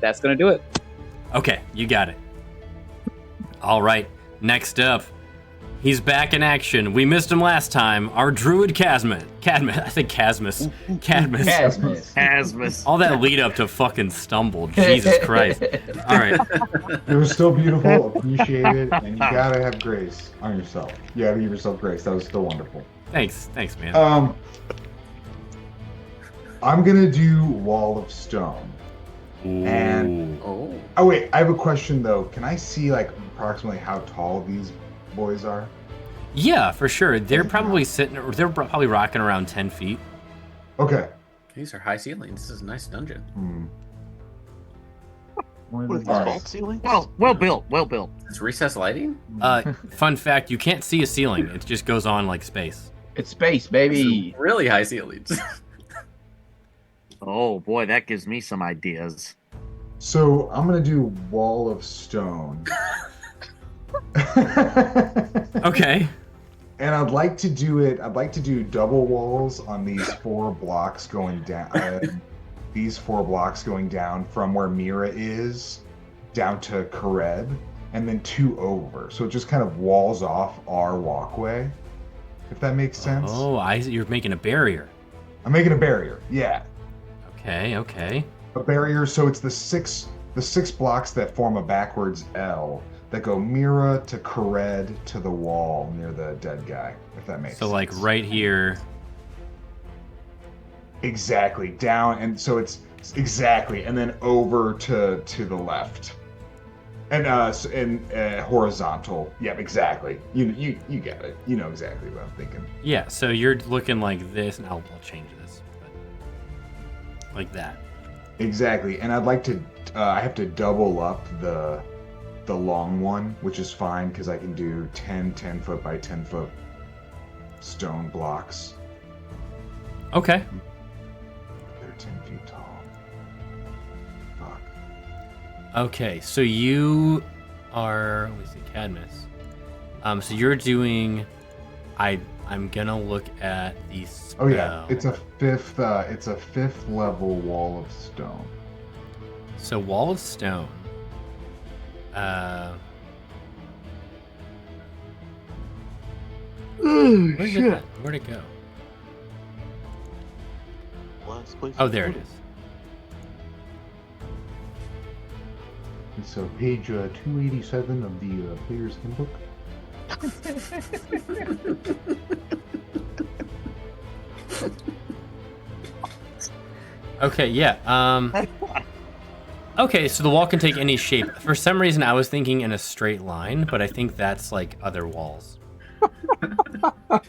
That's gonna do it. Okay, you got it. All right, next up, he's back in action. We missed him last time. Our druid Cadmus. I think Cadmus. Asmus. All that lead up to fucking stumble. Jesus Christ. All right. It was still beautiful, appreciated, and you gotta have grace on yourself. You gotta give yourself grace. That was still wonderful. Thanks, man. I'm gonna do Wall of Stone. Ooh. And oh wait, I have a question though. Can I see like approximately how tall these boys are? Yeah, for sure. They're probably they're probably rocking around 10 feet. Okay. These are high ceilings. This is a nice dungeon. What is this, Alright. vault ceiling? Well built. It's recessed lighting? Fun fact, you can't see a ceiling. It just goes on like space. It's space, baby. Really high ceilings. Oh boy, that gives me some ideas. So I'm gonna do Wall of Stone. Okay. And I'd like to do double walls on these 4 blocks going down. These 4 blocks going down from where Mira is down to Kared, and then 2 over. So it just kind of walls off our walkway, if that makes sense. Oh, you're making a barrier. I'm making a barrier. Yeah, Okay. a barrier. So it's the six blocks that form a backwards L that go Mira to Kared to the wall near the dead guy, if that makes sense. So like right here. Exactly, down, and so it's exactly, and then over to the left, and horizontal. Yep, exactly. You get it. You know exactly what I'm thinking. Yeah, so you're looking like this, and I'll change this. But like that. Exactly, and I'd like to. I have to double up the long one, which is fine because I can do 10 foot by 10 foot stone blocks. Okay. They're 10 feet tall. Fuck. Okay, so you are. Let me see, Cadmus. So you're doing. I'm gonna look at the spell. Oh yeah, it's a fifth level wall of stone. So wall of stone. Where'd it go? Last place Oh, there it is. So page 287 of the player's handbook. Okay, yeah. Okay, so the wall can take any shape. For some reason, I was thinking in a straight line, but I think that's like other walls. That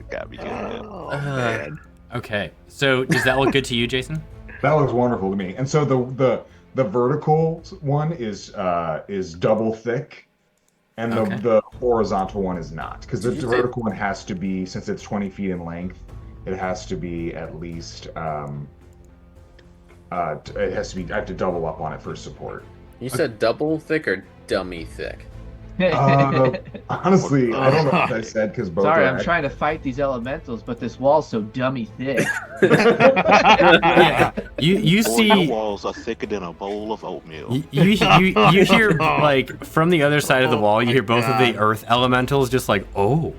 got me good. Oh, man. Okay, so does that look good to you, Jason? That looks wonderful to me. And so the vertical one is double thick, and the horizontal one is not, because the vertical one has to be, since it's 20 feet in length, it has to be at least I have to double up on it for support. You said double thick or dummy thick? Honestly, I don't know what I said because both. Sorry, are I'm trying to fight these elementals, but this wall's so dummy thick. Yeah, you Boy, see. the walls are thicker than a bowl of oatmeal. You hear like from the other side of the wall, you hear both of the earth elementals just like, oh.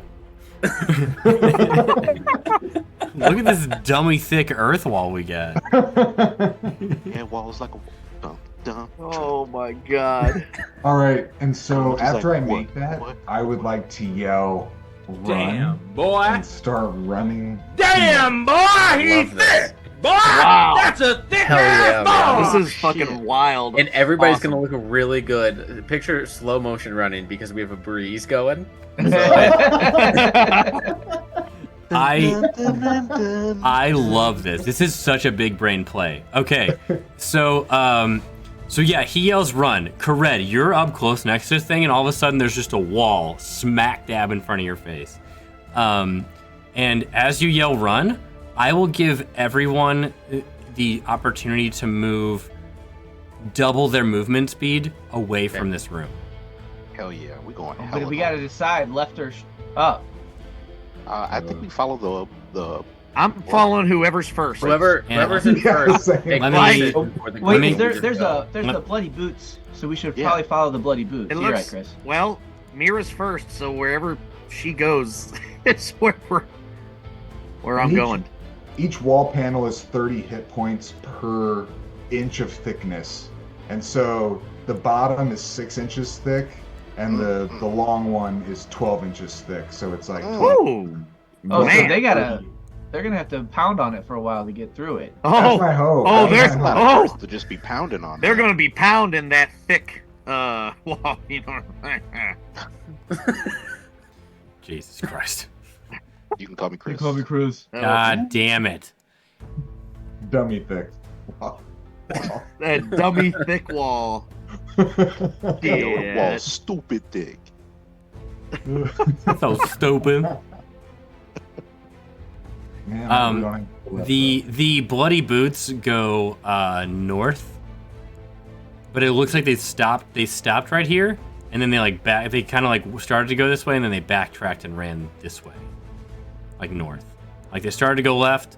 Look at this dummy thick earth wall we got. Yeah, walls like a dum dum. Oh my god. All right, and so Just after like, I make what? that, What? I would like to yell, "Run!" Damn, boy. and start running. Damn, boy, I love this. boy, Wow. that's a thick Hell yeah, ass man. ball. This is fucking shit. wild. And everybody's Awesome. gonna look really good. Picture slow motion running because we have a breeze going. I love this. This is such a big brain play. Okay, so yeah, he yells run. Kared, you're up close next to this thing, and all of a sudden there's just a wall smack dab in front of your face. And as you yell run, I will give everyone the opportunity to move double their movement speed away from this room. Hell yeah, we going. But hella we got to north. decide left or up. I think we follow the. I'm following whoever's first. Whoever's in Yeah, first. same. take Let the me- decision before the Wait, me- computer there's go. the bloody boots, so we should Yeah. probably follow the bloody boots. It You're right, looks Chris. well. Mira's first, so wherever she goes, it's where I'm Each- going. Each wall panel is 30 hit points per inch of thickness, and so the bottom is 6 inches thick, and the long one is 12 inches thick. So it's like Whoa! Oh, Man. so they're gonna have to pound on it for a while to get through it. That's Oh, my hope. oh, That's there's- my hope. oh. to just be pounding on. they're that. gonna be pounding that thick wall. You know. Jesus Christ. You can call me Chris. Cruz. God damn it. Dummy thick. Wow. That dummy thick wall. Your wall, Yeah. stupid dick. So stupid. Man, Um, we don't have to let The bloody boots go north, but it looks like they stopped. They stopped right here, and then they like back. They kind of like started to go this way, and then they backtracked and ran this way, like north. Like they started to go left,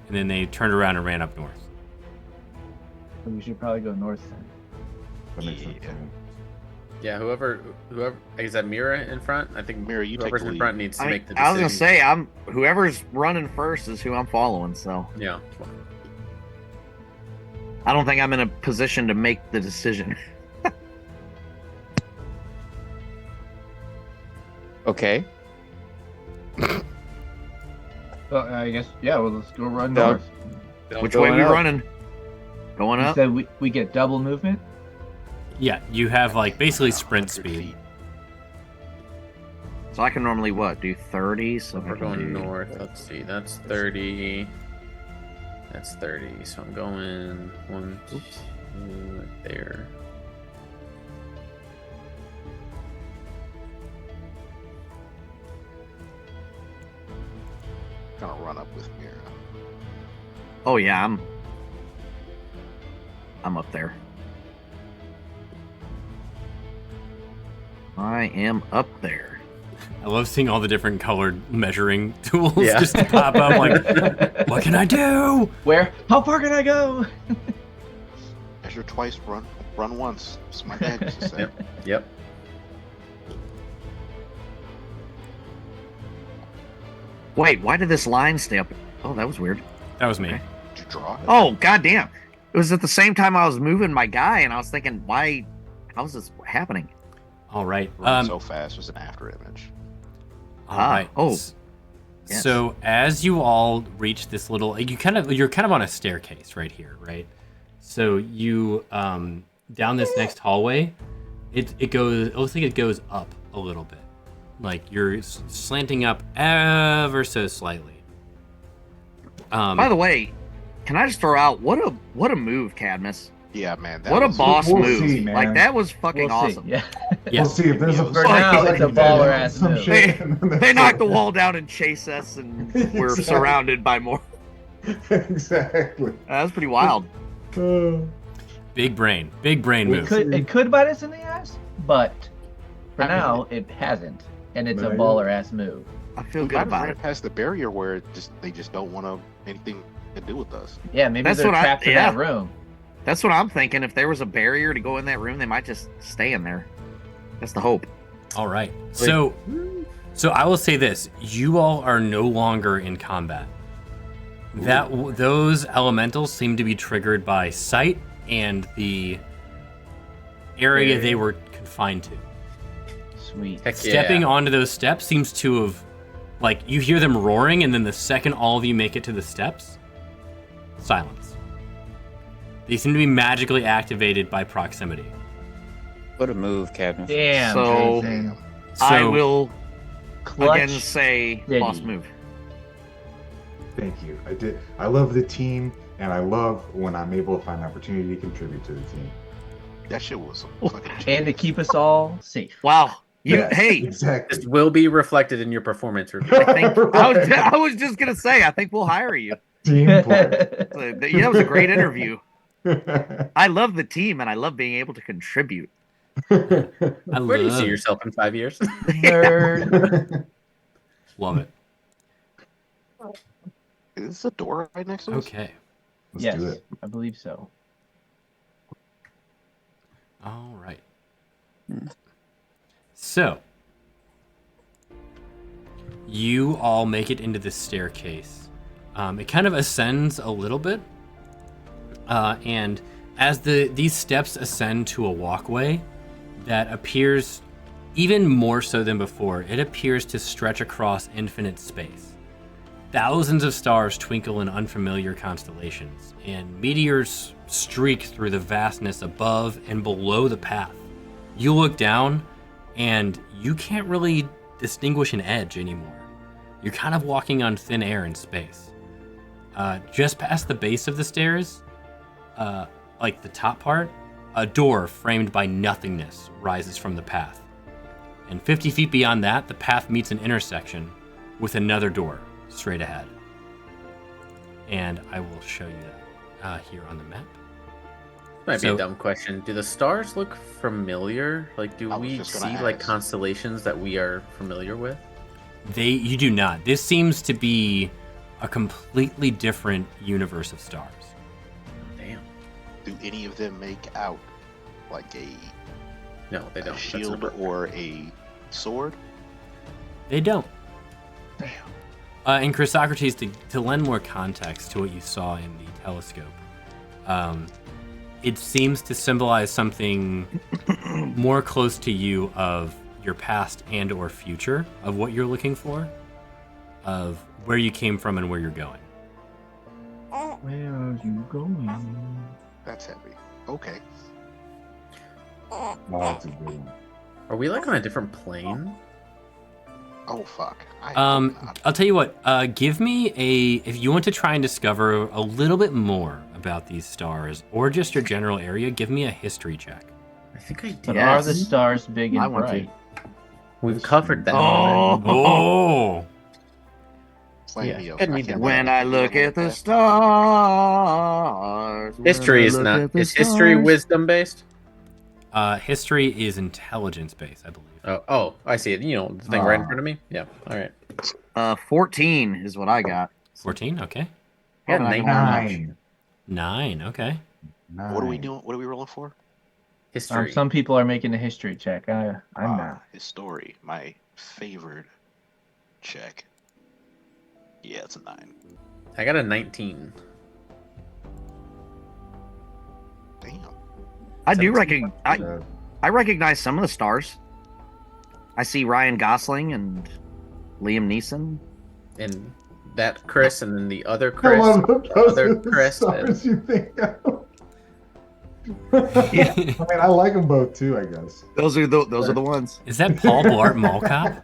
and then they turned around and ran up north. We should probably go north then. that makes sense to Yeah. me. Yeah, whoever is that Mira in front? I think Mira, you take whoever's the in lead. front needs to I, make the decision. I was gonna say, whoever's running first is who I'm following. So Yeah. I don't think I'm in a position to make the decision. Okay. Well, I guess well, let's go run No. north. Which way Going we up. running? Going You up. said we get double movement. Yeah, you have like basically sprint 100 speed. feet. So I can normally do 30. So We're I can going do- north. Let's see. That's 30. That's 30. So I'm going 1, 2, right there. Gonna run up with Mira. Oh yeah, I'm up there. I am up there. I love seeing all the different colored measuring tools Yeah. just pop up. Like, what can I do? Where? How far can I go? Measure twice, run once. That's my dad used to say. Yep. Wait, why did this line stay up? Oh, that was weird. That was me. Okay. Did you draw it? Oh, goddamn! It was at the same time I was moving my guy, and I was thinking, why? How's this happening? All right. Run so fast was an after image. All right. oh, S- yes. So as you all reach this little, you're kind of on a staircase right here, right? So you down this next hallway, it goes. It looks like it goes up a little bit, like you're slanting up ever so slightly. By the way, can I just throw out what a move, Cadmus? Yeah, man. That What a was- boss we'll move! see, man. Like that was fucking We'll see. awesome. Yeah. Yeah. We'll see if there's a For now, it's a baller ass some move. shit, and then They that's knocked the it. wall down and chase us, and we're Exactly. surrounded by more. Exactly. That was pretty wild. Big brain move. It could bite us in the ass, but for now it hasn't, and it's a Maybe. baller ass move. I feel We good got about ran it. past the barrier where they just don't want anything to do with us. Yeah, maybe That's they're what trapped in that yeah. room. That's what I'm thinking. If there was a barrier to go in that room, they might just stay in there. That's the hope. All right. So So I will say this: you all are no longer in combat. Those elementals seem to be triggered by sight and the area they were confined to. Sweet. Heck Stepping yeah. onto those steps seems to have, like, you hear them roaring, and then the second all of you make it to the steps, silence. They seem to be magically activated by proximity. What a move, Captain. Damn. So- Jason. I So- will Clutch. again say City. boss move. Thank you. I love the team, and I love when I'm able to find an opportunity to contribute to the team. That shit was fucking. And to keep us all safe. Wow. Yes, Hey, exactly. This will be reflected in your performance review. I think I was just gonna say I think we'll hire you. Team play. That was a great interview. I love the team and I love being able to contribute. I Where do you love see it. yourself in 5 years? Nerd. Love it. Is this a door right next to us? Okay. Let's Yes, do it. I believe so. All right. So, you all make it into the staircase. It kind of ascends a little bit, and as these steps ascend to a walkway that appears even more so than before, it appears to stretch across infinite space. Thousands of stars twinkle in unfamiliar constellations, and meteors streak through the vastness above and below the path. You look down, and you can't really distinguish an edge anymore. You're kind of walking on thin air in space. Just past the base of the stairs, like the top part, a door framed by nothingness rises from the path. And 50 feet beyond that, the path meets an intersection with another door straight ahead. And I will show you that here on the map. Might be So- a dumb question. Do the stars look familiar? Like, do I was we just see gonna like ask. constellations that we are familiar with? You do not. This seems to be a completely different universe of stars. Damn. Do any of them make out like a No, they don't. a That's shield not- or a sword? They don't. Damn. And Chrysocrates, to lend more context to what you saw in the telescope, it seems to symbolize something more close to you of your past and or future, of what you're looking for, of where you came from and where you're going. Where are you going? That's heavy. Okay. Oh, that's a good one. Are we like on a different plane? Oh fuck. I hope not. I'll tell you what, give me if you want to try and discover a little bit more about these stars or just your general area, give me a history check. I think I did. But Yes. are the stars big I and want to. bright? We've covered that. Oh, Oh, Slay yeah. me up. Didn't mean can't to- when let I you look do at the that. stars. when History I is look not. at the Is history stars. wisdom based? history is intelligence based, I believe. Oh, I see it. You know, the thing right in front of me. Yeah. All right. 14 is what I got. 14, okay. Yeah, Probably not 9. gonna match. 9. 9, okay. What are we 9. doing? What are we rolling for? History. Some people are making a history check. I'm not. History, my favored check. Yeah, it's a 9. I got a 19. Damn. I do 17. I recognize some of the stars. I see Ryan Gosling and Liam Neeson. And that Chris, and then the other Come Chris. on, the those other are the Chris. stars you think of. Yeah. I mean, I like them both too, I guess. Those are the ones. Is that Paul Blart Mall Cop?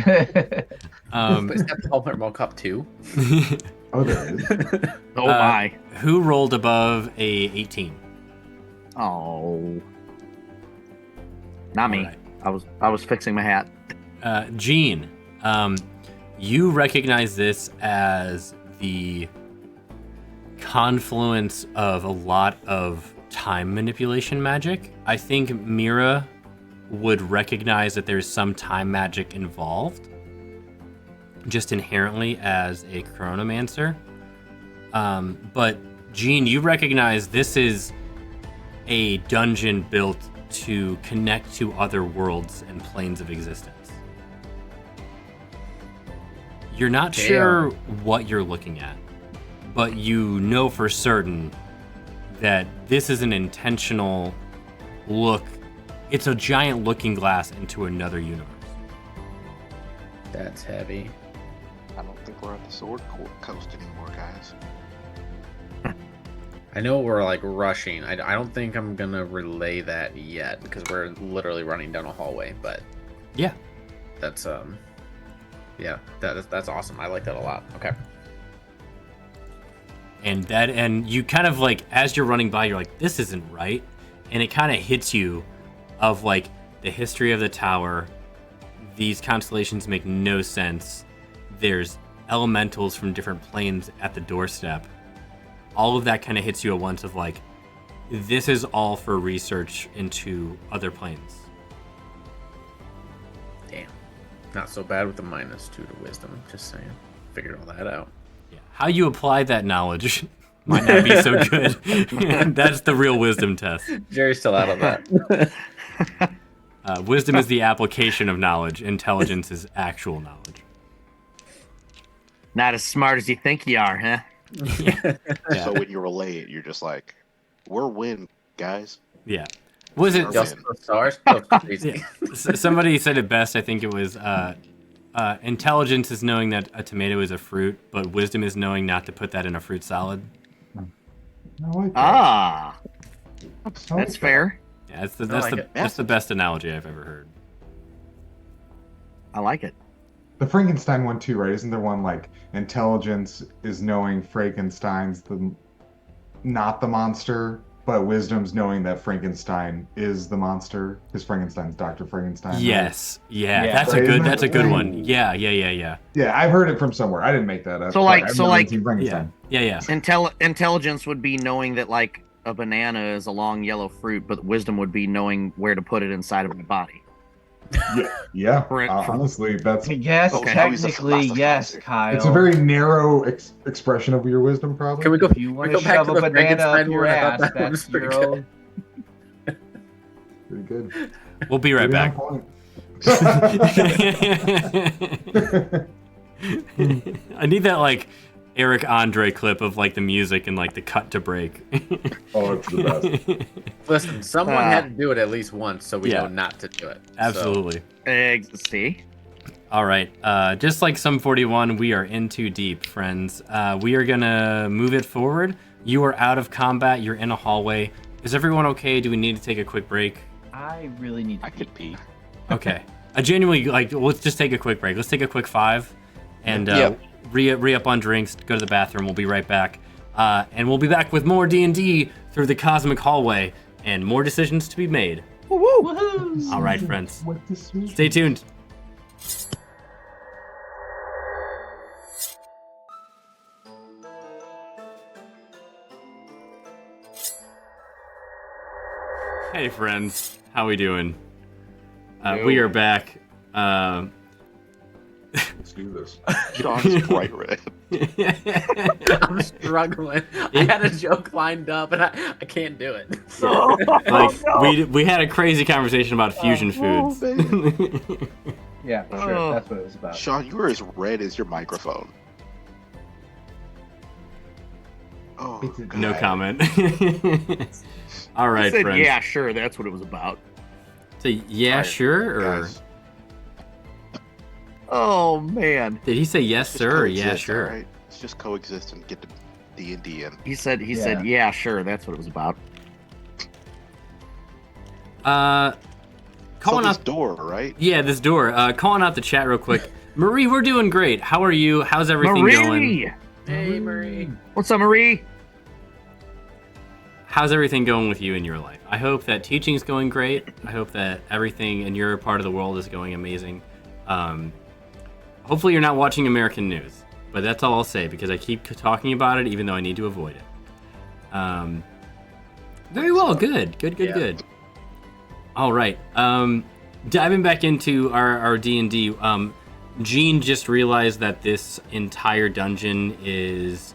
But is that Palmer Mall Cop 2? Oh, there is. Oh my. Who rolled above a 18? Oh. Not me. Alright. I was fixing my hat. Gene, you recognize this as the confluence of a lot of time manipulation magic. I think Mira would recognize that there's some time magic involved, just inherently as a chronomancer. But Gene, you recognize this is a dungeon built to connect to other worlds and planes of existence. You're not Damn. sure what you're looking at, but you know for certain that this is an intentional look. It's a giant looking glass into another universe. That's heavy. I don't think we're on the Sword Coast anymore, guys. I know we're like rushing. I don't think I'm gonna relay that yet because we're literally running down a hallway. But Yeah. that's yeah, that's awesome. I like that a lot. Okay. And you kind of like, as you're running by, you're like, this isn't right. And it kind of hits you of like the history of the tower. These constellations make no sense. There's elementals from different planes at the doorstep. All of that kind of hits you at once of like, this is all for research into other planes. Damn. Not so bad with the -2 to wisdom. Just saying. Figured all that out. Yeah. How you apply that knowledge might not be so good. That's the real wisdom test. Jerry's still out of that. Wisdom is the application of knowledge. Intelligence is actual knowledge. Not as smart as you think you are, huh? Yeah. So when you relay it, you're just like, we're win, guys. Yeah. Was it? Just the stars? Oh, crazy. Somebody said it best. I think it was intelligence is knowing that a tomato is a fruit, but wisdom is knowing not to put that in a fruit salad. I like that. Ah, I like that's that. fair. Yeah, that's like the it. that's the best analogy I've ever heard. I like it. The Frankenstein one too, right? Isn't there one like intelligence is knowing Frankenstein's not the monster, but wisdom's knowing that Frankenstein is the monster because Frankenstein's Dr. Frankenstein. right? Yes. Yeah. Yeah. That's Right, a good. isn't That's a that good right? one. Yeah. Yeah. Yeah, I've heard it from somewhere. I didn't make that up. So, but like- I've so, never like- seen Frankenstein. Yeah. Intelligence would be knowing that like a banana is a long yellow fruit, but wisdom would be knowing where to put it inside of the body. Yeah. For- Honestly, that's Yes, Okay, how is this technically, philosophizer? yes, Kyle. it's a very narrow expression of your wisdom, probably. Can we go? If you we want go to back shove to a the banana up Frankenstein your one? I thought ass, that one was that's pretty your good. own. Pretty good. We'll be right Pretty back. on point. I need that like Eric Andre clip of like the music and like the cut to break. Oh, it's the best. Listen, someone had to do it at least once, so we Yeah. know not to do it. So, Absolutely. See? All right. Just like some 41, we are in too deep, friends. We are gonna move it forward. You are out of combat. You're in a hallway. Is everyone okay? Do we need to take a quick break? I really need to I could pee. Okay. I genuinely like. Let's just take a quick break. Let's take a quick 5, and Yep. re up on drinks. Go to the bathroom. We'll be right back. And we'll be back with more D&D through the cosmic hallway and more decisions to be made. Woohoo! All right, friends. What this means? Stay tuned. Hey, friends. How we doing? We are back. Let's do this. Sean's bright red. I'm struggling. I had a joke lined up, and I can't do it. Like we had a crazy conversation about fusion foods. Yeah, for sure. Oh. That's what it was about. Sean, you are as red as your microphone. Oh, No God. comment. All right, I said, friends. yeah, sure, that's what it was about. So yeah, Alright, sure, or guys, Oh man, did he say yes, just sir, or yeah, coexist, sure? alright? Let's just coexist and get to D&D in. he said, Yeah. yeah, sure, that's what it was about. Calling So out this door, right? Yeah, this door. Calling out the chat real quick. Marie, we're doing great. How are you? How's everything going? Marie, Hey, Marie. what's up, Marie? How's everything going with you in your life? I hope that teaching's going great. I hope that everything in your part of the world is going amazing. Hopefully you're not watching American news, but that's all I'll say because I keep talking about it even though I need to avoid it. Very well. Good. Yeah. Good. All right. Diving back into our D&D, Gene just realized that this entire dungeon is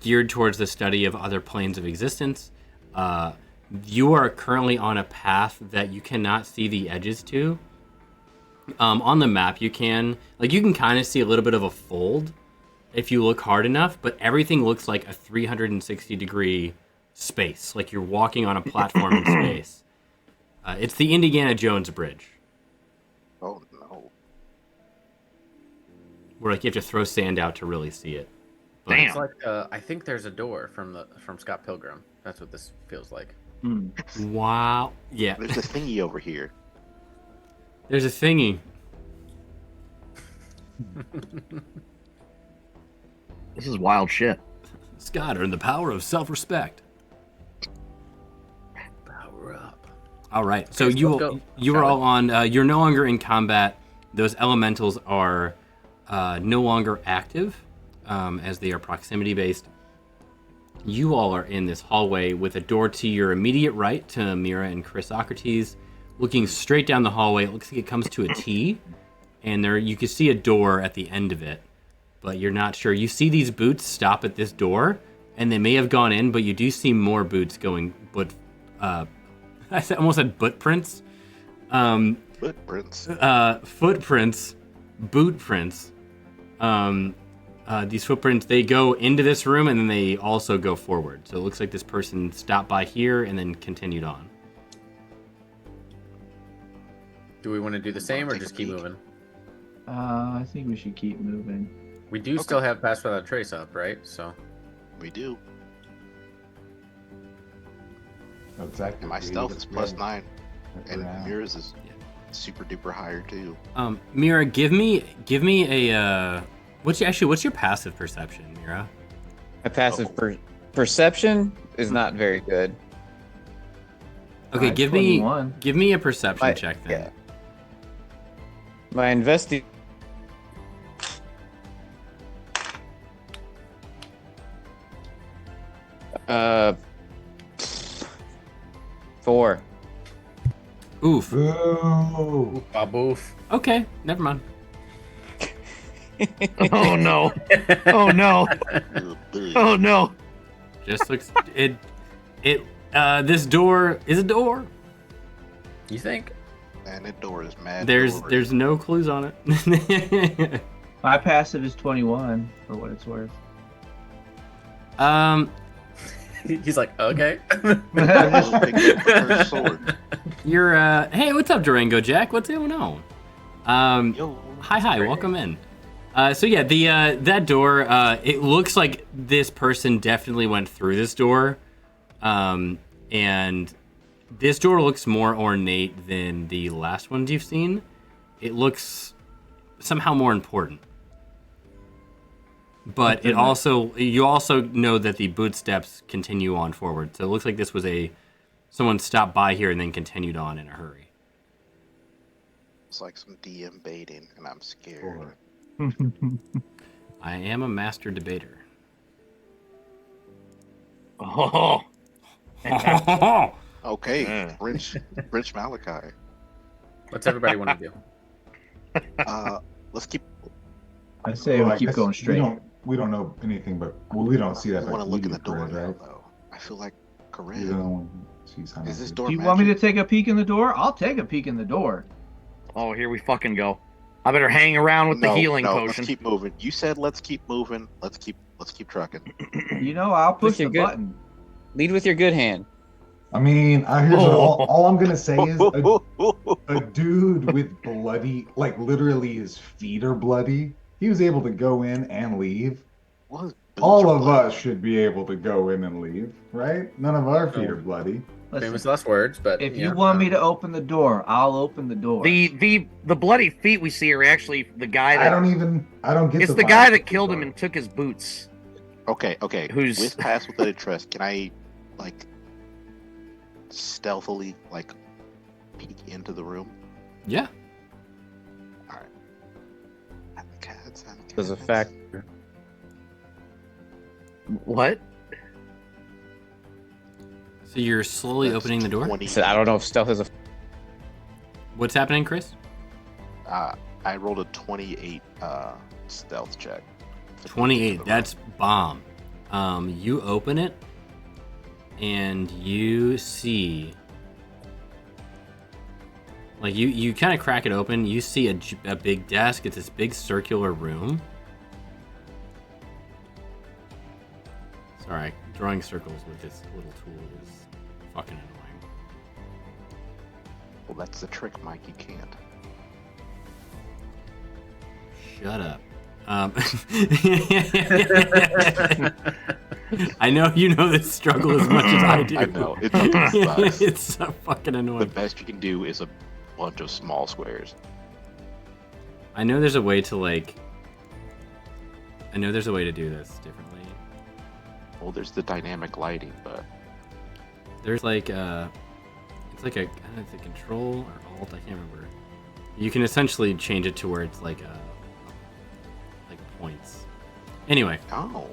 geared towards the study of other planes of existence. You are currently on a path that you cannot see the edges to. On the map, you can kind of see a little bit of a fold if you look hard enough, but everything looks like a 360-degree space, like you're walking on a platform in space. It's the Indiana Jones Bridge, Oh no. where like you have to throw sand out to really see it. But Damn. It's like I think there's a door from Scott Pilgrim. That's what this feels like. Wow. Yeah. There's a thingy over here. There's a thingy. This is wild shit. Scott earned the power of self-respect. Power up. All right. So Okay, so let's go. you are all on. You're no longer in combat. Those elementals are no longer active, as they are proximity based. You all are in this hallway with a door to your immediate right to Mira and Chris Socrates. Looking straight down the hallway, it looks like it comes to a T, and there you can see a door at the end of it, but you're not sure. You see these boots stop at this door, and they may have gone in, but you do see more boots going. But I almost said boot prints. Footprints. Footprints, boot prints. These footprints, they go into this room and then they also go forward. So it looks like this person stopped by here and then continued on. Do we want to do the same or Take a just keep peek. moving? I think we should keep moving. We do still have Pass Without a Trace up, right? So We do. That's active. And my stealth is +9, and Yeah. Mira's is super duper higher too. Mira, give me a what's your passive perception, Mira? My passive perception is not very good. Okay, give me 21. a perception check then. Yeah. My investi. Uh, 4. Oof. Boo! Baboof. Okay, never mind. Oh no. Oh no. Oh no. Just looks this door is a door. You think? And that door is mad. There's no clues on it. My passive is 21 for what it's worth. He's like, okay. Pick up the first sword. You're hey, what's up, Durango Jack? What's going on? Yo, Hi, welcome in. So yeah, the that door, it looks like this person definitely went through this door, and this door looks more ornate than the last ones you've seen. It looks somehow more important, but you also know that the boot steps continue on forward. So it looks like this was someone stopped by here and then continued on in a hurry. It's like some DM baiting, and I'm scared. I am a master debater. Oh. Okay, Rich Malachi. What's everybody want to do? Let's keep. I say Well, we I keep guess going straight. We don't know anything, but we don't see that. I want to look in the door right? now, though. I feel like You don't Corinne. want to see something. Is this door Do you want me to magic? take a peek in the door? I'll take a peek in the door. Oh, here we fucking go. I better hang around with the healing no, potion. Let's keep moving. You said let's keep moving. Let's keep trucking. You know, I'll push the You're good. button. Lead with your good hand. I mean, all I'm gonna say is a Oh, dude with bloody, like literally his feet are bloody. He was able to go in and leave. What is All of us should be able to go in and leave, right? None of our feet are bloody. Famous Listen, last words, but if yeah, you want me to open the door, I'll open the door. The bloody feet we see are actually the guy that I don't get. it's the vibe guy of that killed him door. and took his boots. Okay. Who's- With pass without a trace? Can I like stealthily like peek into the room? Yeah. All right. I'm the cats. There's a fact. What? So you're slowly opening the door. 20, I said, I don't know if stealth is a. What's happening, Chris? I rolled a 28 stealth check. 28. That's bomb. You open it, and you see Like you kind of crack it open. You see a big desk. It's this big circular room. Sorry, drawing circles with this little tool is fucking annoying. Well, that's the trick, Mike. You can't. Shut up. I know you know this struggle as much as I do. I know. It sucks. It's so fucking The annoying. best you can do is a bunch of small squares. I know there's a way to do this differently. Well, there's the dynamic lighting, but There's like it's like I don't know if it's a control or alt, I can't remember. You can essentially change it to where it's like points. Anyway, so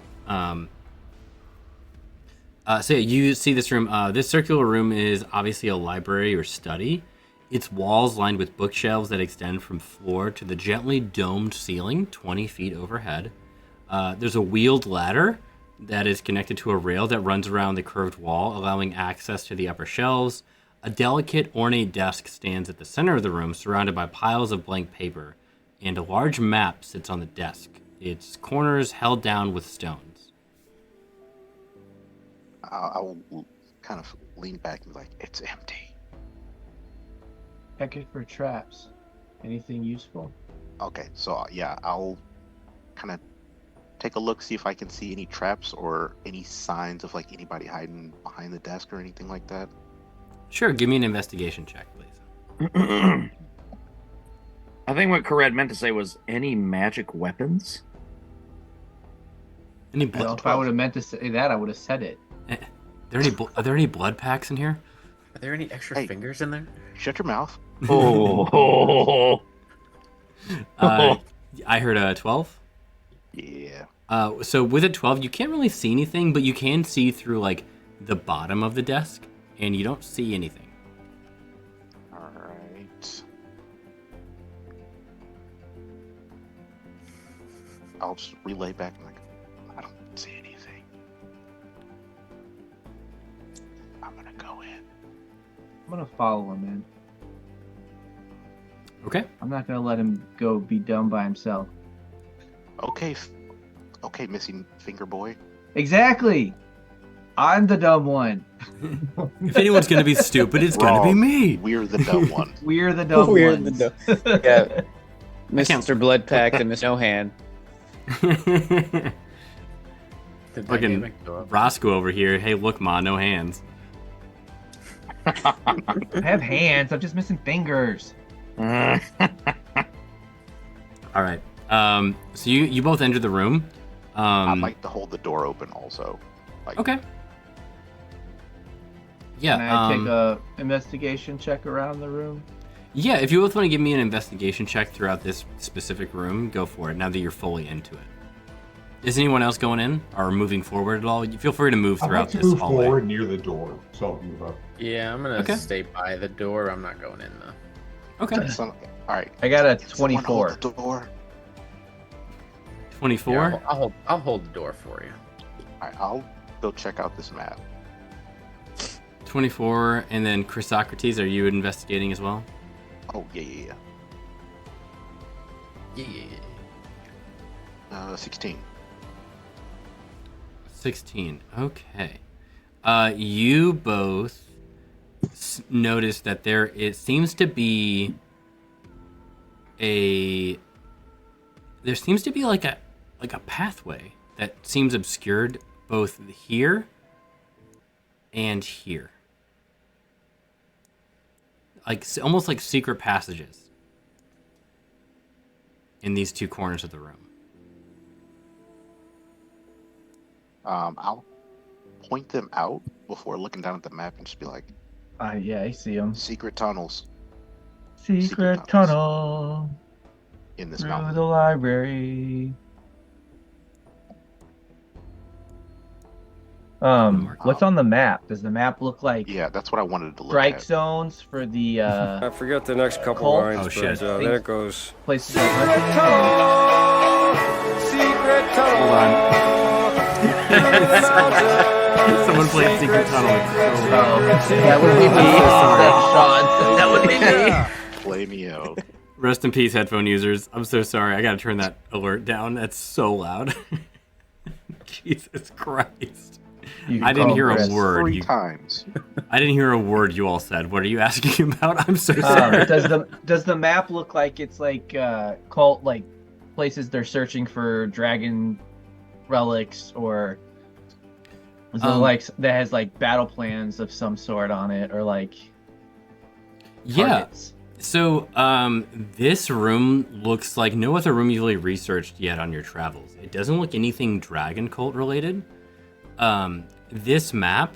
yeah, you see this room. This circular room is obviously a library or study. Its walls lined with bookshelves that extend from floor to the gently domed ceiling 20 feet overhead. There's a wheeled ladder that is connected to a rail that runs around the curved wall, allowing access to the upper shelves. A delicate, ornate desk stands at the center of the room, surrounded by piles of blank paper, and a large map sits on the desk, its corners held down with stones. I will kind of lean back and be like, it's empty. Check it for traps. Anything useful? Okay, so yeah, I'll kind of take a look, see if I can see any traps or any signs of like anybody hiding behind the desk or anything like that. Sure, give me an investigation check, please. I think what Kared meant to say was any magic weapons. Any Well, blood? if I would have meant to say that, I would have said it. Are there any blood packs in here? Are there any extra fingers in there? Shut your mouth. Oh. I heard a 12. Yeah. So with a 12, you can't really see anything, but you can see through like the bottom of the desk, and you don't see anything. All right. I'll just relay back like, I don't see anything. I'm gonna go in. I'm gonna follow him, man. Okay. I'm not gonna let him go be dumb by himself. Okay, okay, missing finger boy. Exactly. I'm the dumb one. If anyone's gonna be stupid, it's gonna be me. We're the dumb one. We're the dumb ones. Yeah. Mr. Blood Pack and Miss No Hand. The Fucking dynamic go up. Roscoe over here. Hey, look, ma, no hands. I have hands. I'm just missing fingers. All right. So you both enter the room. I'd like to hold the door open also. Like, Okay. Yeah. Can I take a investigation check around the room? Yeah, if you both want to give me an investigation check throughout this specific room, go for it. Now that you're fully into it. Is anyone else going in or moving forward at all? You feel free to move I'd throughout like to this move hallway. forward near the door, so I'll move up. Yeah, I'm gonna Okay. stay by the door. I'm not going in though. Okay. all right. I got a Can someone 24. hold the door? 24. Yeah, I'll hold the door for you. All right, I'll go check out this map. 24, and then Chrysocrates, are you investigating as well? Oh yeah. Yeah. 16. 16. Okay. You both notice that it seems to be like a pathway that seems obscured both here and here. Like almost like secret passages in these two corners of the room. I'll point them out before looking down at the map and just be like, Yeah, I see him. secret tunnels Secret tunnel in this through mountain. the library. What's on the map? Does the map look like Yeah, that's what I wanted to look strike at. zones for the I forgot the next couple Cult? lines, Oh, shit. but then it goes. places? Secret tunnel. Hold on. Someone played Secret Tunnel. It's so loud. That would be me. I'm so sorry. Sean. That would be me. Flameo. Rest in peace, headphone users. I'm so sorry. I gotta turn that alert down. That's so loud. Jesus Christ. I didn't hear a word. 3 times. I didn't hear a word you all said. What are you asking about? I'm so sorry. Does the map look like it's like cult like places they're searching for dragon relics, or is it like that has like battle plans of some sort on it, or like targets? So this room looks like no other room you've really researched yet on your travels. It doesn't look anything dragon cult related. This map,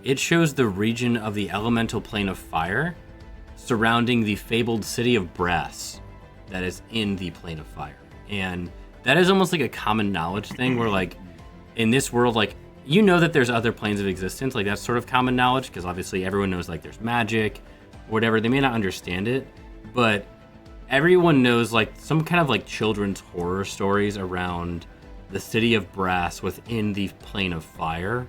it shows the region of the elemental plane of fire surrounding the fabled city of Brass that is in the plane of fire. And that is almost like a common knowledge thing where like in this world, like you know that there's other planes of existence, like that's sort of common knowledge because obviously everyone knows like there's magic, whatever. They may not understand it, but everyone knows like some kind of like children's horror stories around the city of Brass within the plane of fire.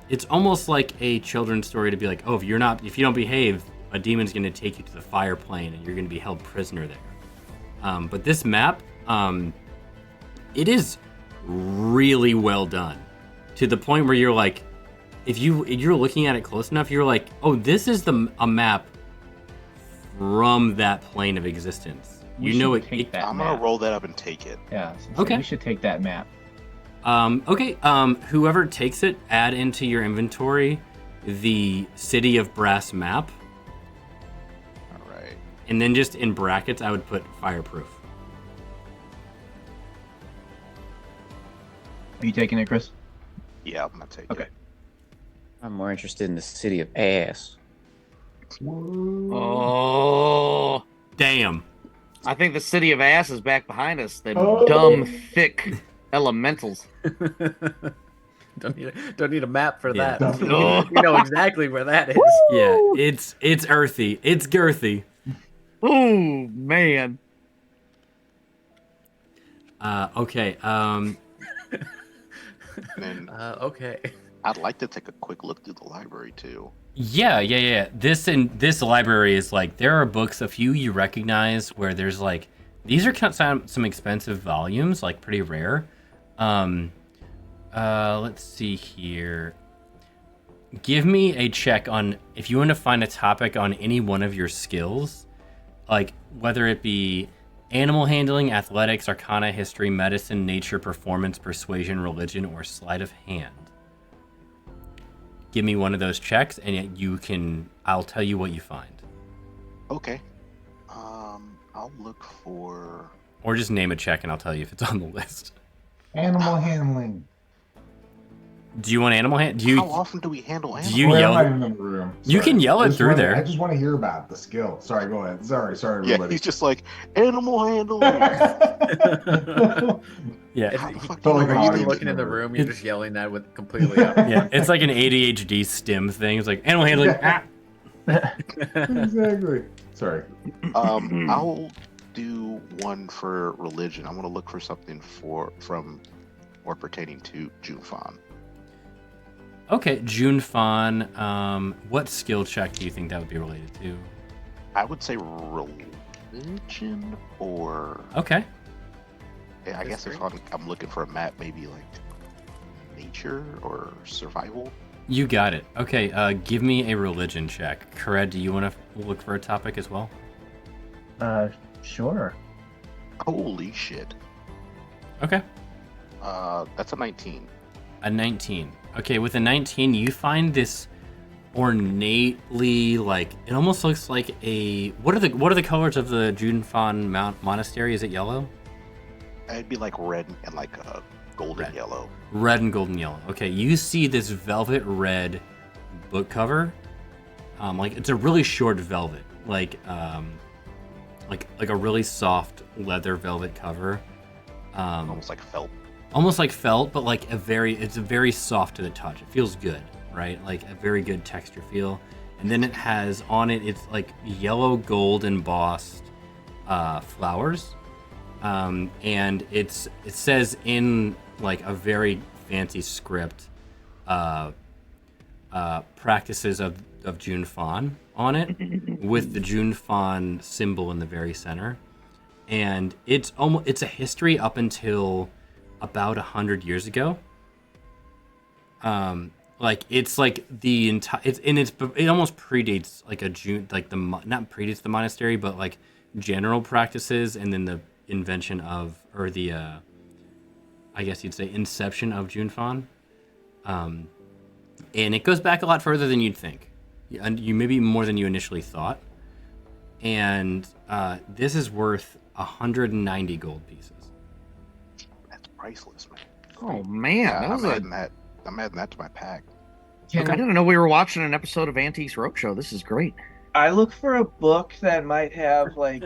It's almost like a children's story to be like, oh, if you don't behave, a demon's going to take you to the fire plane and you're going to be held prisoner there. But this map, it is really well done to the point where you're like, if you're looking at it close enough, you're like, oh, this is a map from that plane of existence. I'm gonna roll that up and take it. Yeah. Okay. We should take that map. Okay. Whoever takes it, add into your inventory the City of Brass map. All right. And then just in brackets, I would put fireproof. Are you taking it, Chris? Yeah, I'm gonna take it. I'm more interested in the city of ass. Oh, damn. I think the city of ass is back behind us. Them dumb, thick elementals. Don't need a map for that. No. We know exactly where that is. Yeah, it's earthy. It's girthy. Oh man. Okay. Okay. I'd like to take a quick look through the library too. Yeah. This library is like, there are books, a few you recognize where there's like, these are some expensive volumes, like pretty rare. Let's see here. Give me a check on if you want to find a topic on any one of your skills, like whether it be animal handling, athletics, arcana, history, medicine, nature, performance, persuasion, religion, or sleight of hand. Give me one of those checks, and I'll tell you what you find. Okay. I'll look for. Or just name a check, and I'll tell you if it's on the list. Animal handling. Do you want animal hand? How often do we handle animals? Do you yell? I'm not in the room. You can yell it through there. I just want to hear about the skill. Sorry, go ahead. Sorry, everybody. Yeah, he's just like animal handling. Yeah. Felt like You're even looking in the room, you're just yelling that with completely out. Yeah, it's like an ADHD stim thing. It's like animal handling. Exactly. Sorry. I'll do one for religion. I want to look for something from or pertaining to Xonthal. Okay, Xonthal. What skill check do you think that would be related to? I would say religion or. Okay. Yeah, I guess if I'm looking for a map, maybe like nature or survival. You got it. Okay, give me a religion check. Kared, do you want to look for a topic as well? Sure. Holy shit. Okay. That's a 19. A 19. Okay, with a 19, you find this ornately, like, it almost looks like a. What are the colors of the Xonthal monastery? Is it yellow? It'd be like red and like a golden yellow. Red and golden yellow. Okay, you see this velvet red book cover. Like it's a really short velvet, like a really soft leather velvet cover. Almost like felt. Almost like felt, but like it's very soft to the touch. It feels good, right? Like a very good texture feel. And then it has on it, it's like yellow gold embossed flowers. And it says in like a very fancy script, practices of Xonthal on it, with the Xonthal symbol in the very center, and it's a history up until about 100 years ago. Like it's like the entire it almost predates like not predates the monastery, but like general practices, and then the invention of, or the I guess you'd say inception of Xonthal. And it goes back a lot further than you'd think. You maybe more than you initially thought. And this is worth 190 gold pieces. That's priceless, man. Oh man, Yeah, that was I'm adding that to my pack. I didn't know we were watching an episode of Antiques Roadshow. This is great. I look for a book that might have like.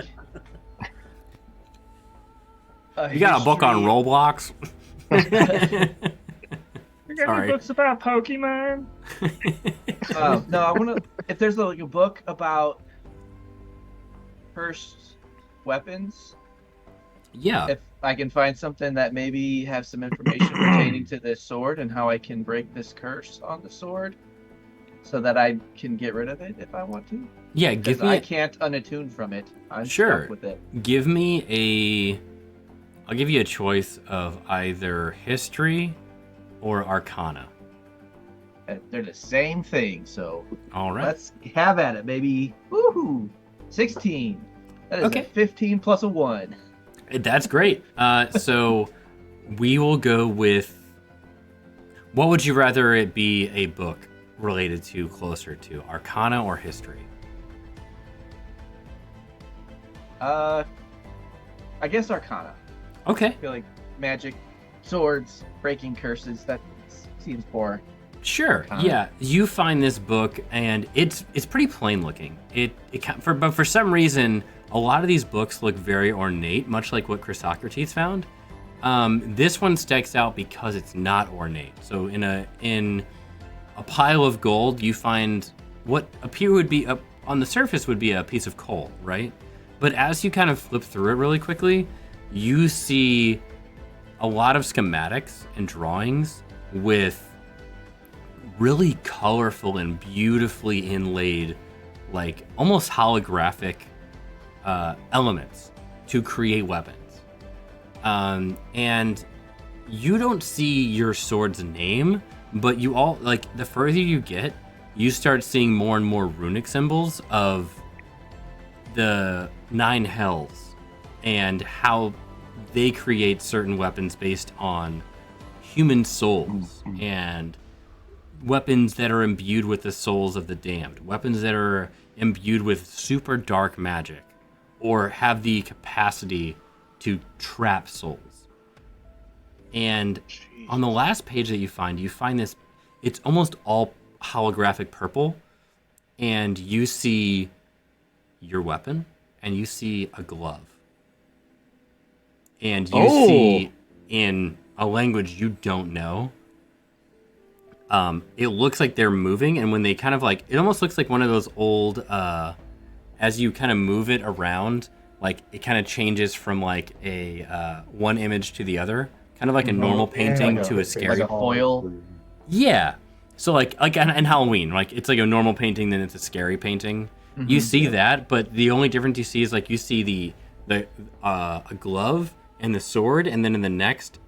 You got a book on history. Roblox? You got Sorry. any books about Pokemon? No, I want to. If there's like a book about cursed weapons, Yeah. if I can find something that maybe have some information pertaining to this sword and how I can break this curse on the sword, so that I can get rid of it if I want to. Yeah, Because I can't unattune from it. I'm Sure. stuck with it. I'll give you a choice of either history or arcana. They're the same thing, so All right. let's have at it, baby. Woohoo! 16. That is Okay. a 15 plus a 1. That's great. So we will go with, what would you rather it be a book related to closer to, arcana or history? I guess arcana. Okay. I feel like magic, swords, breaking curses, that seems boring. Sure. Yeah, you find this book, and it's pretty plain looking. But for some reason, a lot of these books look very ornate, much like what Chrysocrates found. This one sticks out because it's not ornate. So in a pile of gold, you find what would be on the surface would be a piece of coal, right? But as you kind of flip through it really quickly, you see a lot of schematics and drawings with really colorful and beautifully inlaid, like almost holographic elements to create weapons. And you don't see your sword's name, but you all, like, the further you get, you start seeing more and more runic symbols of the 9 hells and how they create certain weapons based on human souls, and weapons that are imbued with the souls of the damned, weapons that are imbued with super dark magic or have the capacity to trap souls. And on the last page that you find this, it's almost all holographic purple, and you see your weapon, and you see a glove. And you see, in a language you don't know, it looks like they're moving, and when they kind of like, it almost looks like one of those old, as you kind of move it around, like it kind of changes from like a one image to the other, kind of like a normal painting to a scary. Like a foil. Yeah. So like in Halloween, like it's like a normal painting, then it's a scary painting. Mm-hmm. You see that, but the only difference you see is like you see a glove and the sword, and then in the next,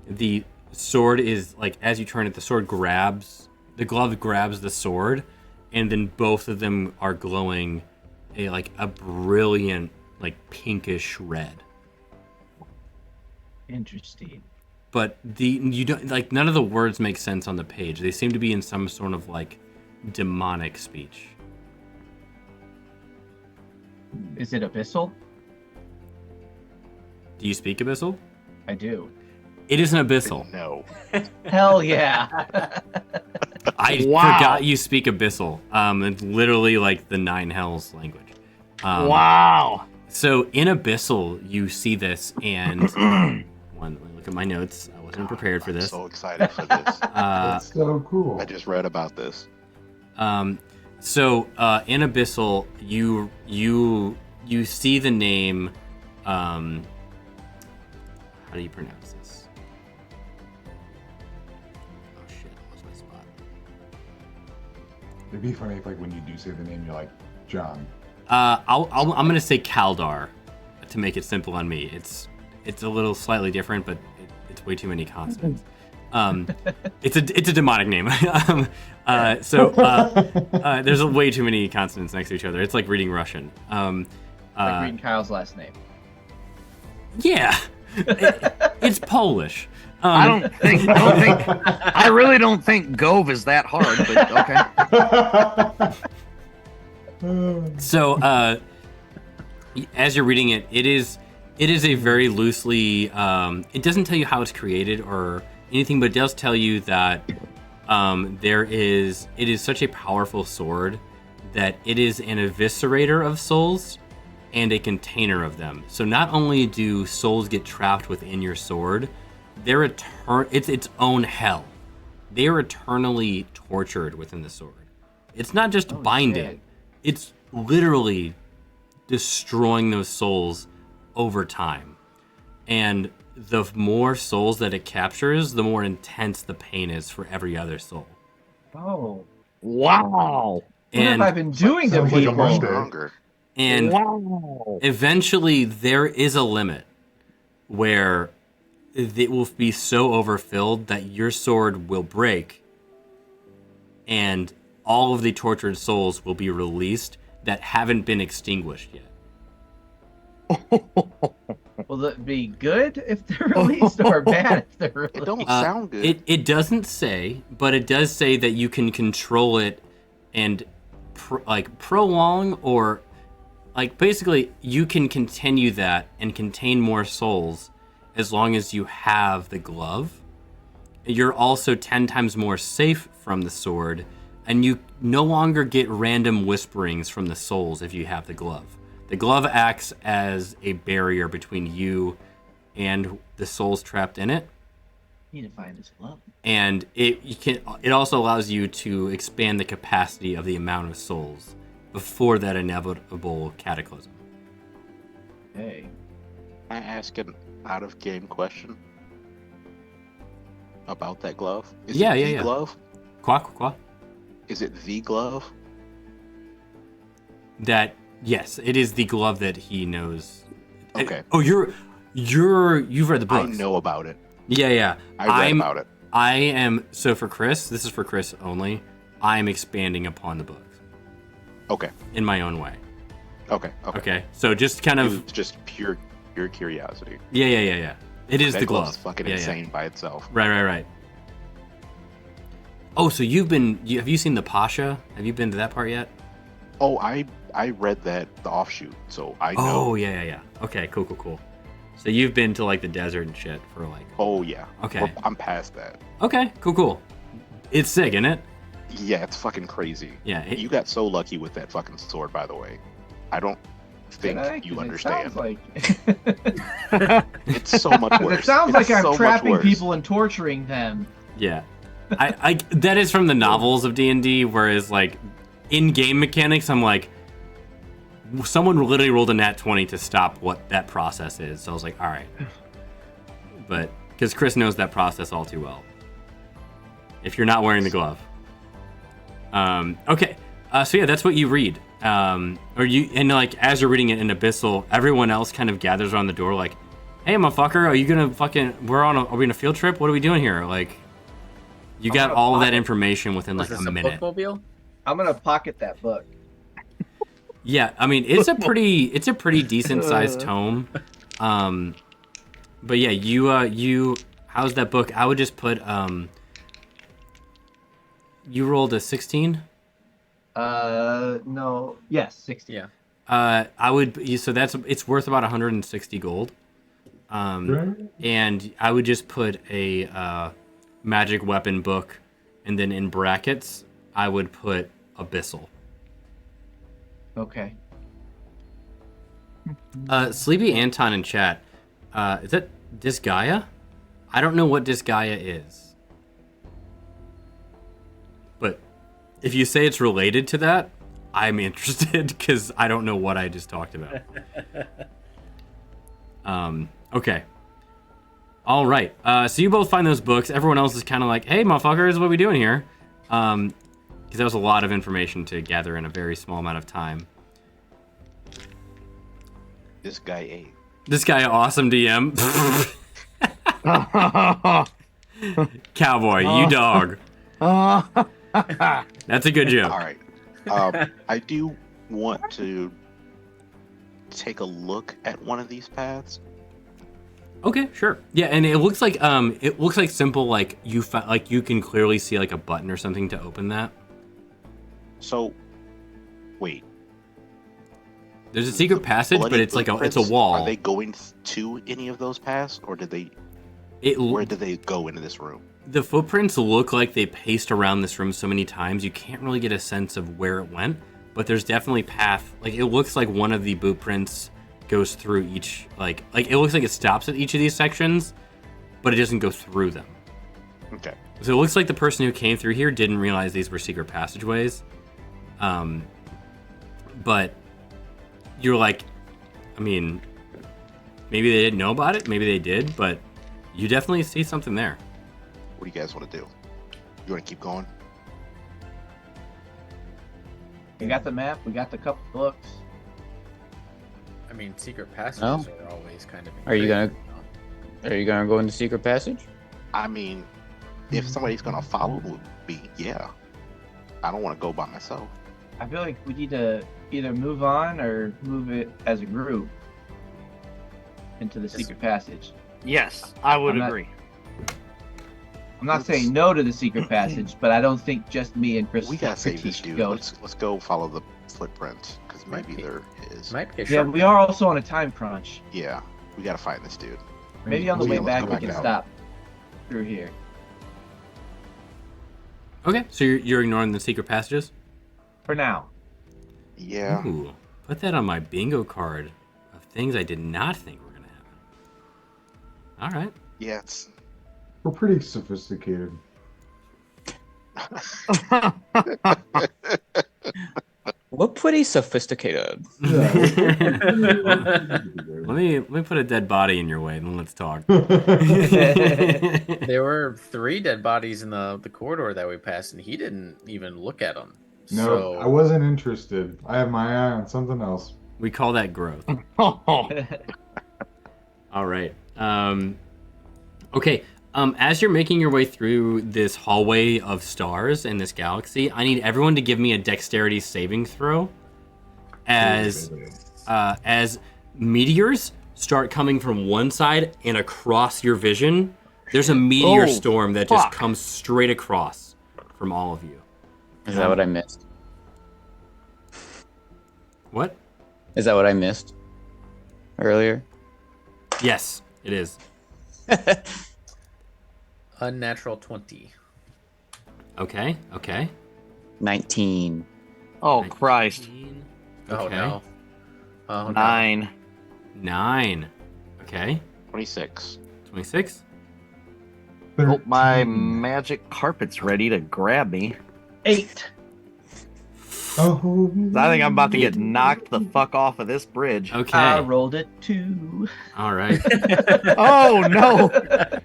the sword is like, as you turn it, the glove grabs the sword, and then both of them are glowing a brilliant, like pinkish red. Interesting. But you don't, like, none of the words make sense on the page. They seem to be in some sort of like demonic speech. Is it abyssal? Do you speak Abyssal? I do. It is an Abyssal. No. Hell yeah. I forgot you speak Abyssal. It's literally like the 9 hells language. Wow. So in Abyssal, you see this, and let me look at my notes. I wasn't prepared for this. I'm so excited for this. That's so cool. I just read about this. So in Abyssal, you see the name. How do you pronounce this? Oh shit! I lost my spot. It'd be funny if, like, when you do say the name, you're like, John. I'm gonna say Kaldar to make it simple on me. It's a little slightly different, but it's way too many consonants. It's a demonic name. There's way too many consonants next to each other. It's like reading Russian. Like reading Kyle's last name. Yeah, it's Polish. I really don't think Gove is that hard, but okay. So, as you're reading it, it is a very loosely. It doesn't tell you how it's created or anything, but it does tell you that it is such a powerful sword that it is an eviscerator of souls and a container of them. So not only do souls get trapped within your sword, it's its own hell. They are eternally tortured within the sword. It's not just binding. Shit. It's literally destroying those souls over time. And the more souls that it captures, the more intense the pain is for every other soul. Oh. Wow. What have I been doing to Sounds like a people? Monday. Stronger. And Wow. eventually there is a limit where it will be so overfilled that your sword will break and all of the tortured souls will be released that haven't been extinguished yet. Will it be good if they're released or bad if they're released? It don't sound good. It doesn't say, but it does say that you can control it and prolong or basically you can continue that and contain more souls as long as you have the glove. You're also 10 times more safe from the sword, and you no longer get random whisperings from the souls if you have the glove. The glove acts as a barrier between you and the souls trapped in it. Need to find his glove. And it also allows you to expand the capacity of the amount of souls before that inevitable cataclysm. Hey. Can I ask an out-of-game question about that glove? Is it the glove? Quoi? Is it the glove? Yes, it is the glove that he knows. Okay. You've read the books. I know about it. Yeah. I read about it. I am, so for Chris, this is for Chris only, I'm expanding upon the books. Okay. In my own way. Okay. So just kind of... It's just pure curiosity. Yeah. It is that the glove. glove's fucking insane by itself. Right. Oh, so have you seen the Pasha? Have you been to that part yet? Oh, I read the offshoot, so I know. Oh, yeah. Okay, cool. So you've been to the desert and shit for Oh, yeah. Okay. I'm past that. Okay, cool. It's sick, isn't it? Yeah, it's fucking crazy. Yeah. You got so lucky with that fucking sword, by the way. I don't think you understand. It sounds like... It's so much worse. It sounds like I'm so trapping people and torturing them. Yeah. I that is from the novels of D&D, whereas in-game mechanics, I'm like, someone literally rolled a nat 20 to stop what that process is. So I was like, all right. But because Chris knows that process all too well. If you're not wearing the glove. Okay. So yeah, that's what you read. As you're reading it in Abyssal, everyone else kind of gathers around the door like, hey, motherfucker, are you gonna are we on a field trip? What are we doing here? You got all of that information within a minute. Bookmobile? I'm gonna pocket that book. Yeah, I mean it's a pretty decent sized tome. But yeah, you how's that book? I would just put you rolled a 16? No. Yes, 16. Yeah. I would it's worth about 160 gold. And I would just put a magic weapon book, and then in brackets I would put Abyssal. Okay. Sleepy Anton in chat. Is that Disgaea? I don't know what Disgaea is. But if you say it's related to that, I'm interested because I don't know what I just talked about. Okay. All right. So you both find those books. Everyone else is kind of like, hey, motherfuckers, what are we doing here? Because because that was a lot of information to gather in a very small amount of time. This guy ate. This guy, awesome DM. Cowboy, you dog. That's a good joke. All right. I do want to take a look at one of these paths. Okay, sure. Yeah, and it looks like simple, like you can clearly see like a button or something to open that. So, wait. There's a secret passage, but it's like it's a Footprints, wall. Are they going to any of those paths, or did they? Where did they go into this room? The footprints look like they paced around this room so many times you can't really get a sense of where it went, but there's definitely path. Like it looks like one of the boot prints goes through each, like it looks like it stops at each of these sections, but it doesn't go through them. Okay. So it looks like the person who came through here didn't realize these were secret passageways. But you're like, I mean, maybe they didn't know about it, maybe they did, but you definitely see something there. What do you guys want to do? You want to keep going? We got the map. We got the couple books. I mean, secret passages are always kind of. Are you gonna go in the secret passage? I mean, if somebody's gonna follow me, yeah. I don't want to go by myself. I feel like we need to either move on or move it as a group into the secret passage. Yes, I would agree. I'm not saying no to the secret passage, but I don't think just me and Chris. We gotta save this dude. Go. Let's go follow the footprints because maybe there is. Might be a Yeah, we are also on a time crunch. Yeah, we gotta find this dude. Maybe on the way Let's back go we back can out. stop through here. Okay, so you're ignoring the secret passages? For now. Yeah. Ooh, put that on my bingo card of things I did not think were gonna happen. All right. Yeah, it's. We're pretty sophisticated. We're pretty sophisticated. Let me put a dead body in your way and then let's talk. There were 3 dead bodies in the corridor that we passed, and he didn't even look at them. No, So I wasn't interested. I have my eye on something else. We call that growth. All right. Okay. As you're making your way through this hallway of stars in this galaxy, I need everyone to give me a dexterity saving throw as meteors start coming from one side and across your vision. There's a meteor storm that just comes straight across from all of you. Is that what I missed? What? Is that what I missed earlier? Yes, it is. unnatural 20. Okay. 19. Oh, Christ. Oh Okay. no. Oh no. 9. Okay. 26. 26. Oh, my magic carpet's ready to grab me. 8. Oh, I think I'm about to get knocked the fuck off of this bridge. Okay. I rolled it 2. All right. Oh, no.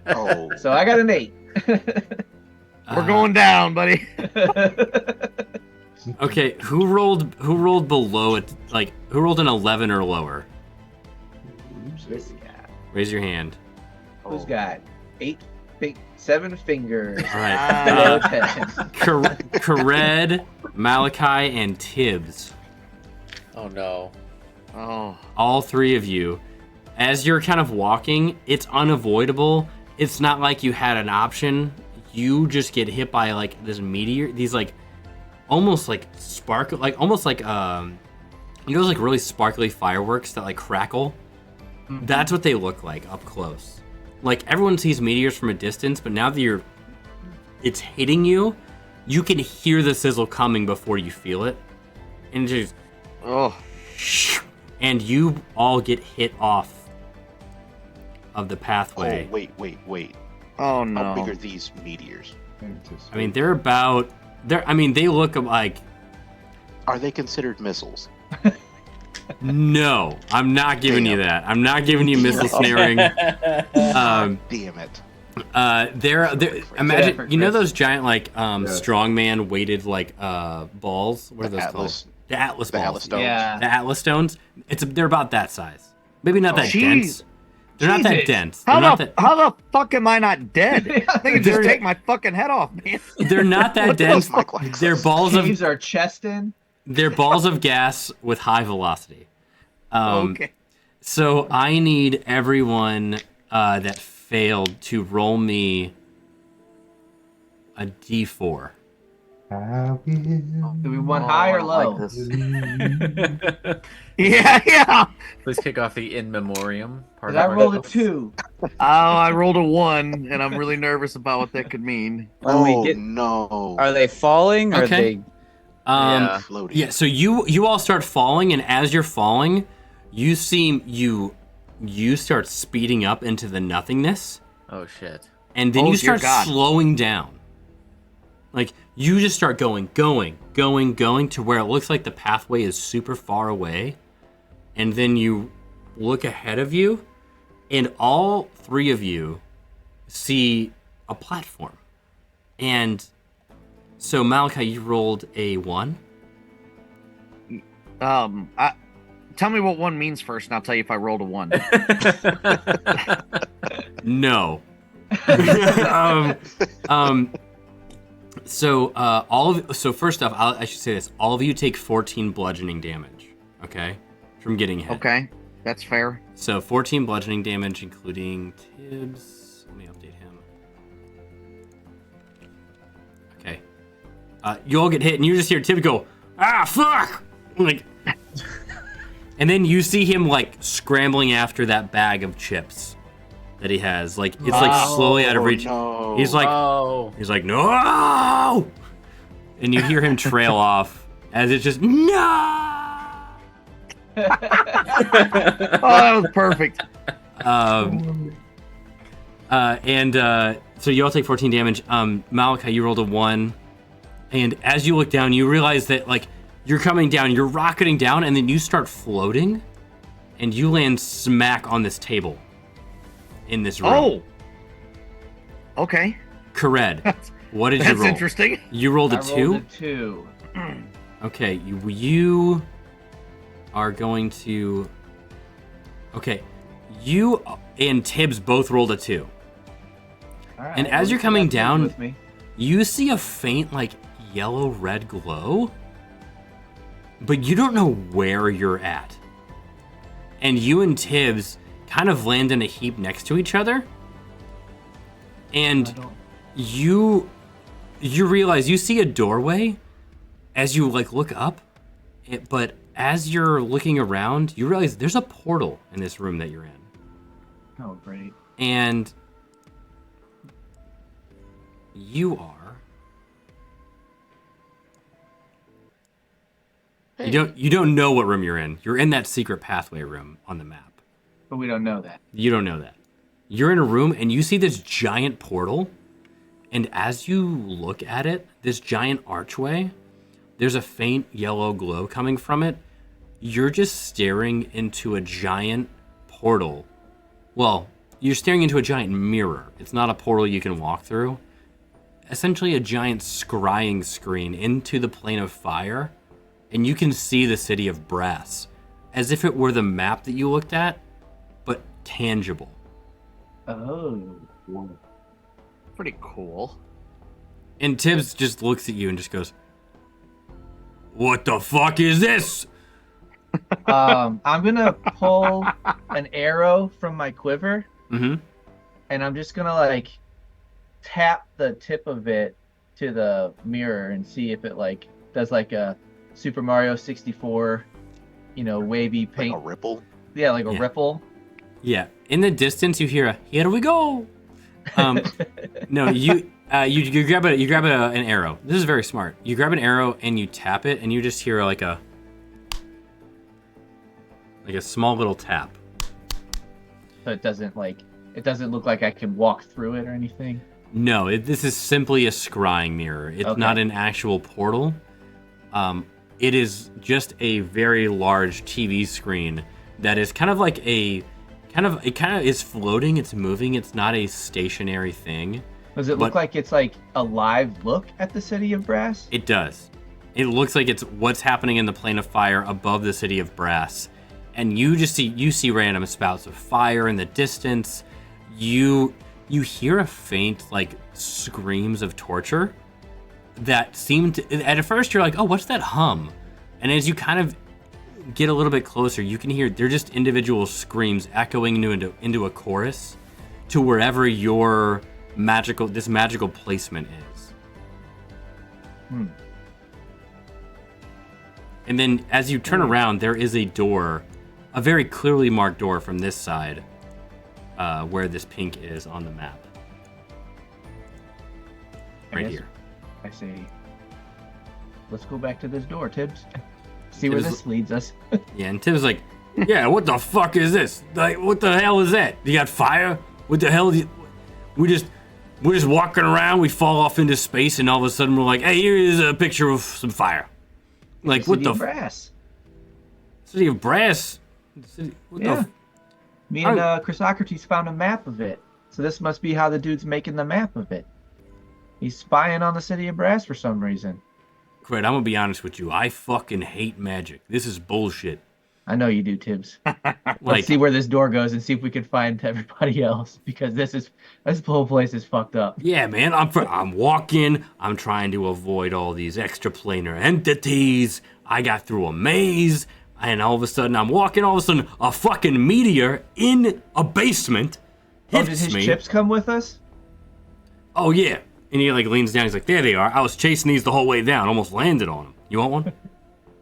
Oh. So I got an 8. We're going down, buddy. Okay, who rolled below it? Like, who rolled an 11 or lower? This guy. Raise your hand. Who's got 7 fingers? All right. Below 10. Kared, Malachi, and Tibbs. Oh no. Oh. All 3 of you. As you're kind of walking, it's unavoidable. It's not like you had an option. You just get hit by like this meteor, these like almost like sparkle, like almost like those like really sparkly fireworks that like crackle. Mm-hmm. That's what they look like up close. Like everyone sees meteors from a distance, but now that it's hitting you, you can hear the sizzle coming before you feel it, and just and you all get hit off of the pathway. Oh, wait. Oh, no. How big are these meteors? I mean, they look like. Are they considered missiles? No, I'm not giving you that. I'm not giving you missile snaring. Damn it. They're imagine effort, you know Chris. those giant like strongman weighted like balls. What are those Atlas. called? The Atlas The balls. Atlas stones. Yeah. The Atlas stones. They're about that size. Maybe not that Jeez. dense. They're not that Jesus. dense. They're not that. How the fuck am I not dead? They can just take my fucking head off, man. They're not that What the dense. Mike likes They're us. balls of. Caves are chest in. They're balls of gas with high velocity. Okay. So I need everyone that failed to roll me a d4. Do we want high or low? Yeah. Please kick off the in memoriam part. 'Cause I of our rolled a show. 2. Oh, I rolled a 1, and I'm really nervous about what that could mean. Oh no. Are they falling? Or Okay. are Yeah. Floating. Yeah, so you all start falling, and as you're falling, you start speeding up into the nothingness, Oh shit. and then Oh, you dear start God. slowing down. Like you just start going to where it looks like the pathway is super far away, and then you look ahead of you, and all three of you see a platform. And so Malachi, you rolled a 1. Tell me what 1 means first, and I'll tell you if I rolled a 1. No. So first off, I should say this: all of you take 14 bludgeoning damage. Okay, from getting hit. Okay, that's fair. So 14 bludgeoning damage, including Tibbs. Let me update him. Okay. You all get hit, and you just hear Tibbs go, "Ah, fuck!" Like, and then you see him like scrambling after that bag of chips that he has. Like it's like slowly out of reach. No. He's like, he's like, no! And you hear him trail off as it's just, no! Oh, that was perfect. So you all take 14 damage. Malachi, you rolled a 1. And as you look down, you realize that, like, you're coming down, you're rocketing down, and then you start floating, and you land smack on this table in this room. Oh. Okay. Kared, what did you That's roll? interesting. You rolled a I 2? rolled a 2. Okay, you are going to... Okay, you and Tibbs both rolled a 2. All right, And well, as you're you coming got Tibbs down, with me. you see a faint, like, yellow-red glow, but you don't know where you're at. And you and Tibbs kind of land in a heap next to each other, and you realize you see a doorway as you like look up, but as you're looking around, you realize there's a portal in this room that you're in, Oh, great. and you are. You don't know what room you're in. You're in that secret pathway room on the map. But we don't know that. You don't know that. You're in a room and you see this giant portal, and as you look at it, this giant archway, there's a faint yellow glow coming from it. You're just staring into a giant portal. Well, you're staring into a giant mirror. It's not a portal you can walk through. Essentially a giant scrying screen into the plane of fire, and you can see the city of Brass, as if it were the map that you looked at, but tangible. Oh. Pretty cool. And Tibbs just looks at you and just goes, "What the fuck is this?" I'm gonna pull an arrow from my quiver, Mm-hmm. and I'm just gonna like tap the tip of it to the mirror and see if it like does like a Super Mario 64, wavy paint. Like a ripple. Yeah, like a Yeah. ripple. Yeah. In the distance, you hear a "Here we go." No, you grab an arrow. This is very smart. You grab an arrow and you tap it, and you just hear like a small little tap. So it doesn't look like I can walk through it or anything. No, this is simply a scrying mirror. It's Okay. not an actual portal. It is just a very large TV screen that is kind of like a it kind of is floating. It's moving. It's not a stationary thing. Does it look like it's like a live look at the city of Brass? It does. It looks like it's what's happening in the plane of fire above the city of Brass, and you see random spouts of fire in the distance. You hear a faint like screams of torture that seem to. At first, you're like, oh, what's that hum? And as you kind of get a little bit closer, you can hear they're just individual screams echoing into a chorus to wherever your magical placement is. And then as you turn around, there is a door, a very clearly marked door from this side, where this pink is on the map. Right here. I say, let's go back to this door, Tibbs. See where this leads us. Yeah, and Tibbs like, yeah, what the fuck is this? Like, what the hell is that? You got fire? What the hell? We're just walking around. We fall off into space, and all of a sudden we're like, hey, here is a picture of some fire. Like, what the? City of Brass. City of Brass. Me and Chrysocrates found a map of it. So this must be how the dude's making the map of it. He's spying on the city of Brass for some reason. Cred, I'm gonna be honest with you. I fucking hate magic. This is bullshit. I know you do, Tibbs. Like, Let's see where this door goes and see if we can find everybody else, because this whole place is fucked up. Yeah, man. I'm walking. I'm trying to avoid all these extraplanar entities. I got through a maze, and all of a sudden I'm walking. All of a sudden, a fucking meteor in a basement hits did his me. chips come with us? Oh yeah. And he like leans down. He's like, "There they are. I was chasing these the whole way down. Almost landed on them. You want one?"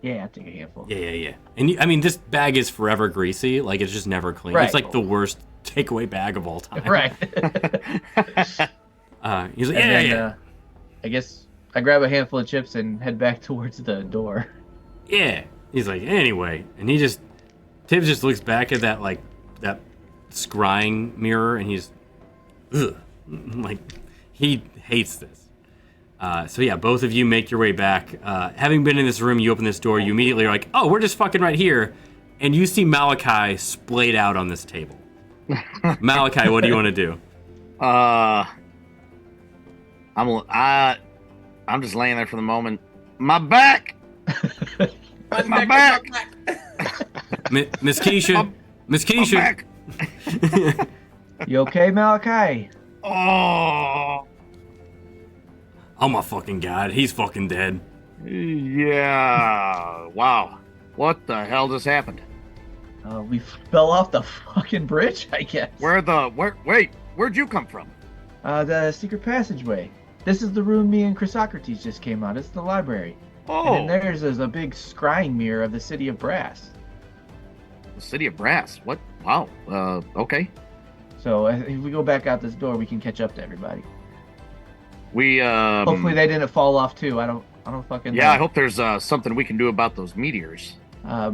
Yeah, I'll take a handful. Yeah. And I mean, this bag is forever greasy. Like, it's just never clean. Right. It's like the worst takeaway bag of all time. Right. He's like, yeah. I guess I grab a handful of chips and head back towards the door. Yeah. He's like, anyway. And Tibbs just looks back at that scrying mirror, and he's, ugh. Like, he hates this. So yeah, both of you make your way back. Having been in this room, you open this door, you immediately are like, oh, we're just fucking right here. And you see Malachi splayed out on this table. Malachi, what do you want to do? I'm just laying there for the moment. My back! My back! Miss Keisha. Miss Keisha. You okay, Malachi? Oh my fucking god, he's fucking dead. Yeah. Wow. What the hell just happened? We fell off the fucking bridge, I guess. Where'd you come from? The secret passageway. This is the room me and Chrysocrates just came out. It's the library. Oh. And then there's a big scrying mirror of the city of Brass. The city of Brass? What? Wow. Okay. So if we go back out this door, we can catch up to everybody. We Hopefully they didn't fall off too. I don't fucking know. Yeah, I hope there's something we can do about those meteors.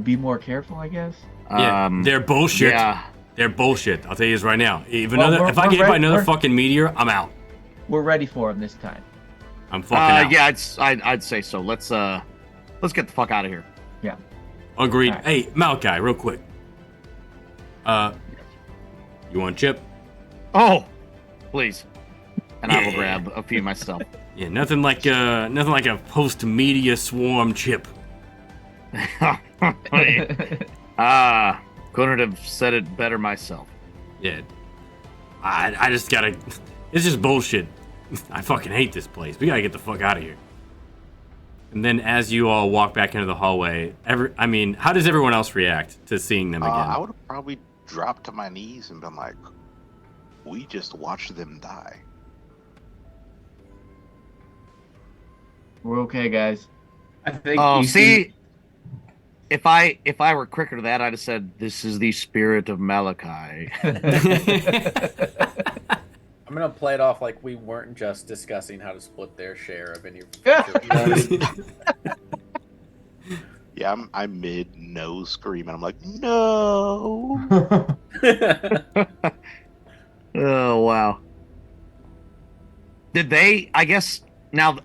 Be more careful, I guess. Yeah, they're bullshit. Yeah. They're bullshit. I'll tell you this right now. If I Well, get hit by another fucking meteor, I'm out. We're ready for him this time. I'm fucking out. Yeah, I'd say so. Let's get the fuck out of here. Yeah. Agreed. Right. Hey, Malachi, real quick. You want a chip? Oh, please. And I will Yeah. grab a few myself. Yeah, nothing like a post-media swarm chip. Couldn't have said it better myself. Yeah. I just gotta. It's just bullshit. I fucking hate this place. We gotta get the fuck out of here. And then as you all walk back into the hallway, how does everyone else react to seeing them again? I would have probably dropped to my knees and been like, we just watched them die. We're okay, guys. I think. Oh, you see, if I were quicker to that, I'd have said, "This is the spirit of Malachi." I'm gonna play it off like we weren't just discussing how to split their share of any. Yeah, I'm mid no scream, and I'm like, no. Oh wow. Did they? I guess now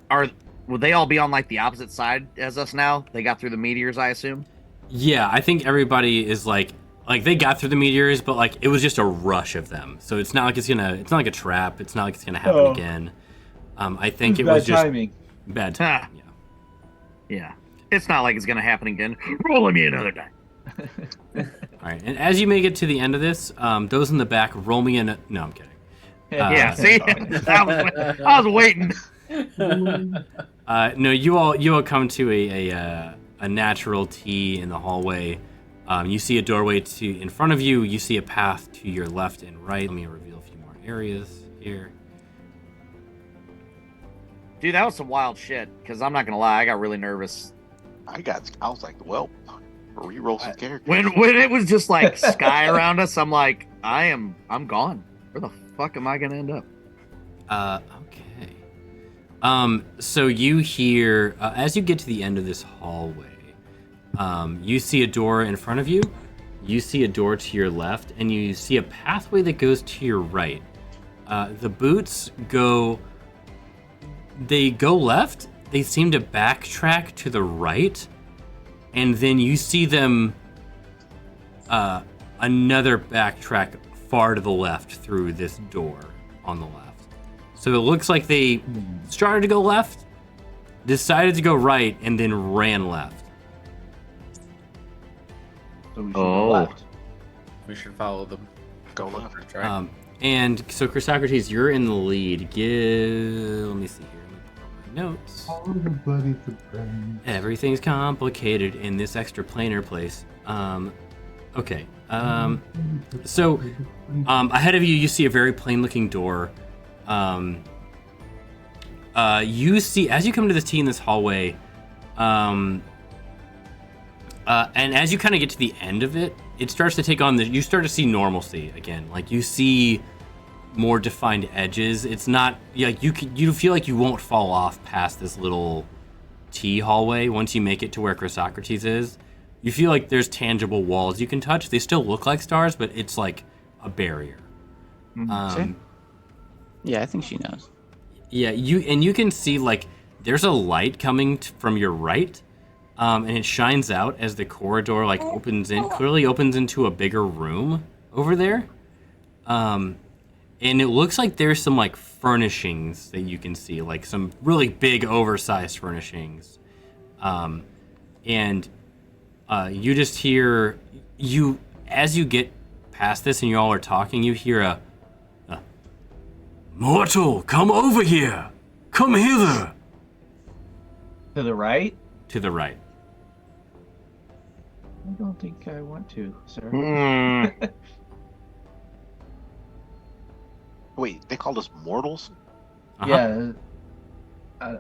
would they all be on like the opposite side as us now? They got through the meteors, I assume. Yeah, I think everybody is like Like they got through the meteors, but like it was just a rush of them. So it's not like it's not like a trap. It's not like it's gonna happen again. I think it was just timing. bad timing. Yeah. It's not like it's gonna happen again. Roll me another die. All right, and as you make it to the end of this, those in the back roll me in. No, I'm kidding. Yeah, see, I was waiting. No, you all come to a natural T in the hallway. You see a doorway in front of you. You see a path to your left and right. Let me reveal a few more areas here. Dude, that was some wild shit. Because I'm not gonna lie, I got really nervous. I was like, well, re-roll some characters. When it was just like sky around us, I'm like, I'm gone. Where the fuck am I gonna end up? Okay. So you hear as you get to the end of this hallway, you see a door in front of you. You see a door to your left, and you see a pathway that goes to your right. The boots go left. They seem to backtrack to the right, and then you see them another backtrack far to the left through this door on the left. So it looks like they started to go left, decided to go right, and then ran left. So we should go left. We should follow them. Go left. Right? And so, Chrysocrates, you're in the lead. Let me see here. Let me pull up my notes. All the bloody footprints. Everything's complicated in this extra planar place. Okay. So, ahead of you, you see a very plain-looking door. You see, as you come to this T in this hallway, and as you kind of get to the end of it, it starts to take on you start to see normalcy again. Like you see more defined edges. It's not like you feel like you won't fall off past this little T hallway once you make it to where Chrysocrates is. You feel like there's tangible walls you can touch. They still look like stars, but it's like a barrier. Yeah, I think she knows. Yeah, you can see like there's a light coming from your right. And it shines out as the corridor like clearly opens into a bigger room over there. And it looks like there's some like furnishings that you can see, like some really big oversized furnishings. And you just hear as you get past this and you all are talking, you hear a "Mortal, come over here. Come hither." To the right? To the right. I don't think I want to, sir. Wait, they called us mortals? Yeah. I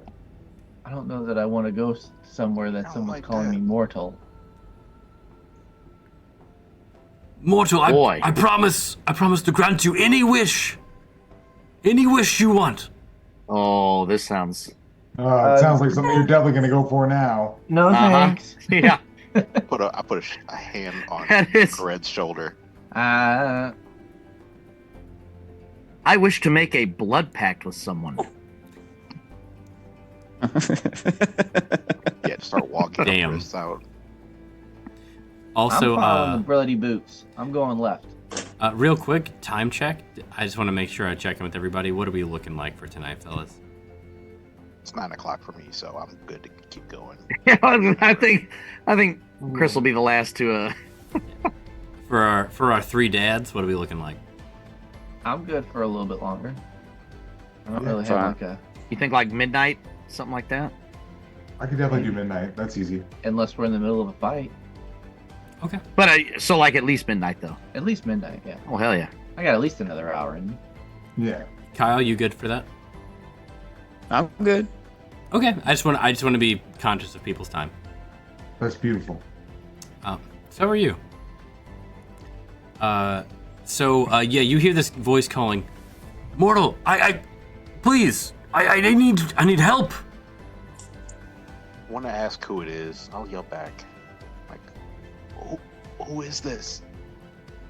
don't know that I want to go somewhere that someone's calling me mortal. Mortal, I promise to grant you any wish you want. Oh, this sounds. It sounds like something you're definitely gonna go for now. No thanks. Yeah. I put a hand on Red's shoulder. I wish to make a blood pact with someone. Yeah, start walking. Damn. Out. Also, I'm following the bloody boots. I'm going left. Real quick, time check. I just want to make sure I check in with everybody. What are we looking like for tonight, fellas? It's 9 o'clock for me, so I'm good to keep going. I think Chris will be the last to. For our three dads, what are we looking like? I'm good for a little bit longer. I don't really have like a. You think like midnight, something like that? I could definitely do midnight. That's easy. Unless we're in the middle of a fight. Okay. But so like at least midnight though. At least midnight, yeah. Oh hell yeah! I got at least another hour in me. Yeah. Kyle, you good for that? I'm good. Okay. I just want to be conscious of people's time. That's beautiful. So are you. Yeah, you hear this voice calling, "Mortal, please, I need help." I want to ask who it is. I'll yell back. Like, who is this?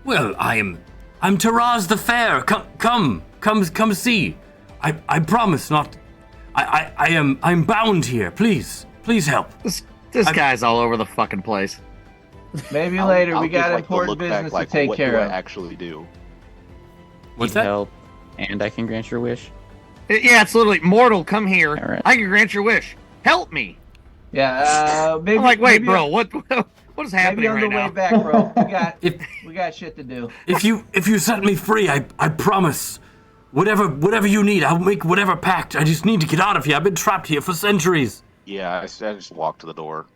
Well, I'm Taraz the Fair. Come see. I promise not. I'm bound here. Please help. This guy's all over the fucking place. Maybe I'll- later. I'll We give, got like, the important look back, business like, to take what care do I of. actually do? What's Need that? help, and I can grant your wish. Yeah, it's literally mortal. Come here. All right. I can grant your wish. Help me. Yeah. Maybe. I'm like, wait, maybe bro, what is Maybe happening on right the now? way back, bro. If We got shit to do. if you set me free, I promise. Whatever you need, I'll make whatever pact. I just need to get out of here. I've been trapped here for centuries. Yeah, I just walked to the door.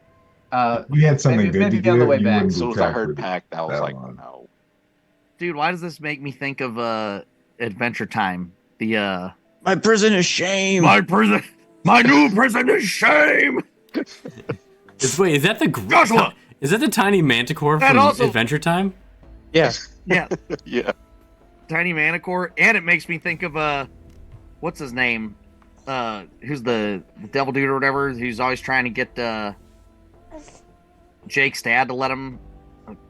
We had something Maybe- good maybe to on do. the way you back. wouldn't As be soon as I trapped heard with packed, I was that like, long. no. Dude, why does this make me think of Adventure Time? The My prison is shame. my new prison is shame. Wait, is that the Joshua! Is that the tiny manticore That from also- Adventure Time? Yeah. Yeah, Yeah. Tiny Manicore, and it makes me think of what's his name? Who's the devil dude or whatever? Who's always trying to get Jake's dad to let him.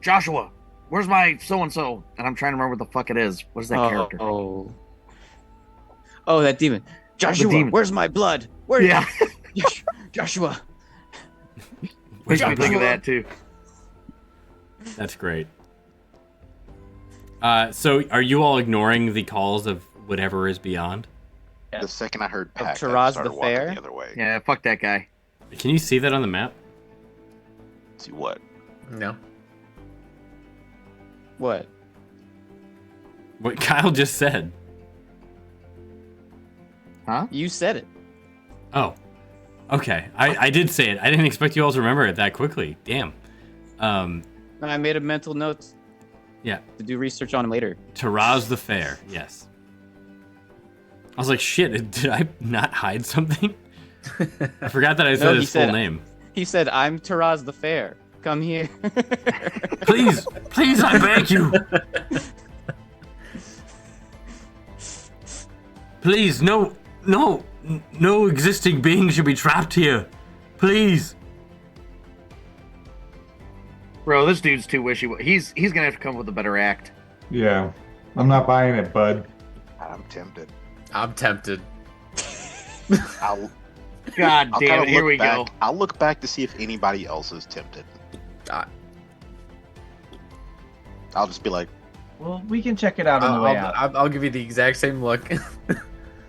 Joshua, where's my so and so? And I'm trying to remember what the fuck it is. What is that character? Oh, that demon. Joshua, demon. where's my blood? Where? Yeah, Joshua. makes me think of that too. That's great. So are you all ignoring the calls of whatever is beyond? The second I heard packed, I Taraz started the walking Fair? the other way. Yeah, fuck that guy. Can you see that on the map? See what? No. What? What Kyle just said. You said it. Oh, okay. I did say it. I didn't expect you all to remember it that quickly. Damn. And I made a mental note Yeah. to do research on him later. Taraz the Fair. Yes. I was like, shit. Did I not hide something? I forgot that I said he his full said- name. He said, "I'm Taraz the Fair. Come here." Please, I beg you. Please, no existing being should be trapped here. Please. Bro, this dude's too wishy. He's gonna have to come up with a better act. Yeah, I'm not buying it, bud. I'm tempted. I'm tempted. I'll God I'll damn kinda it! Here look we back. go. I'll look back to see if anybody else is tempted. Uh, I'll just be like, Well, we can check it out on the way out. I'll give you the exact same look.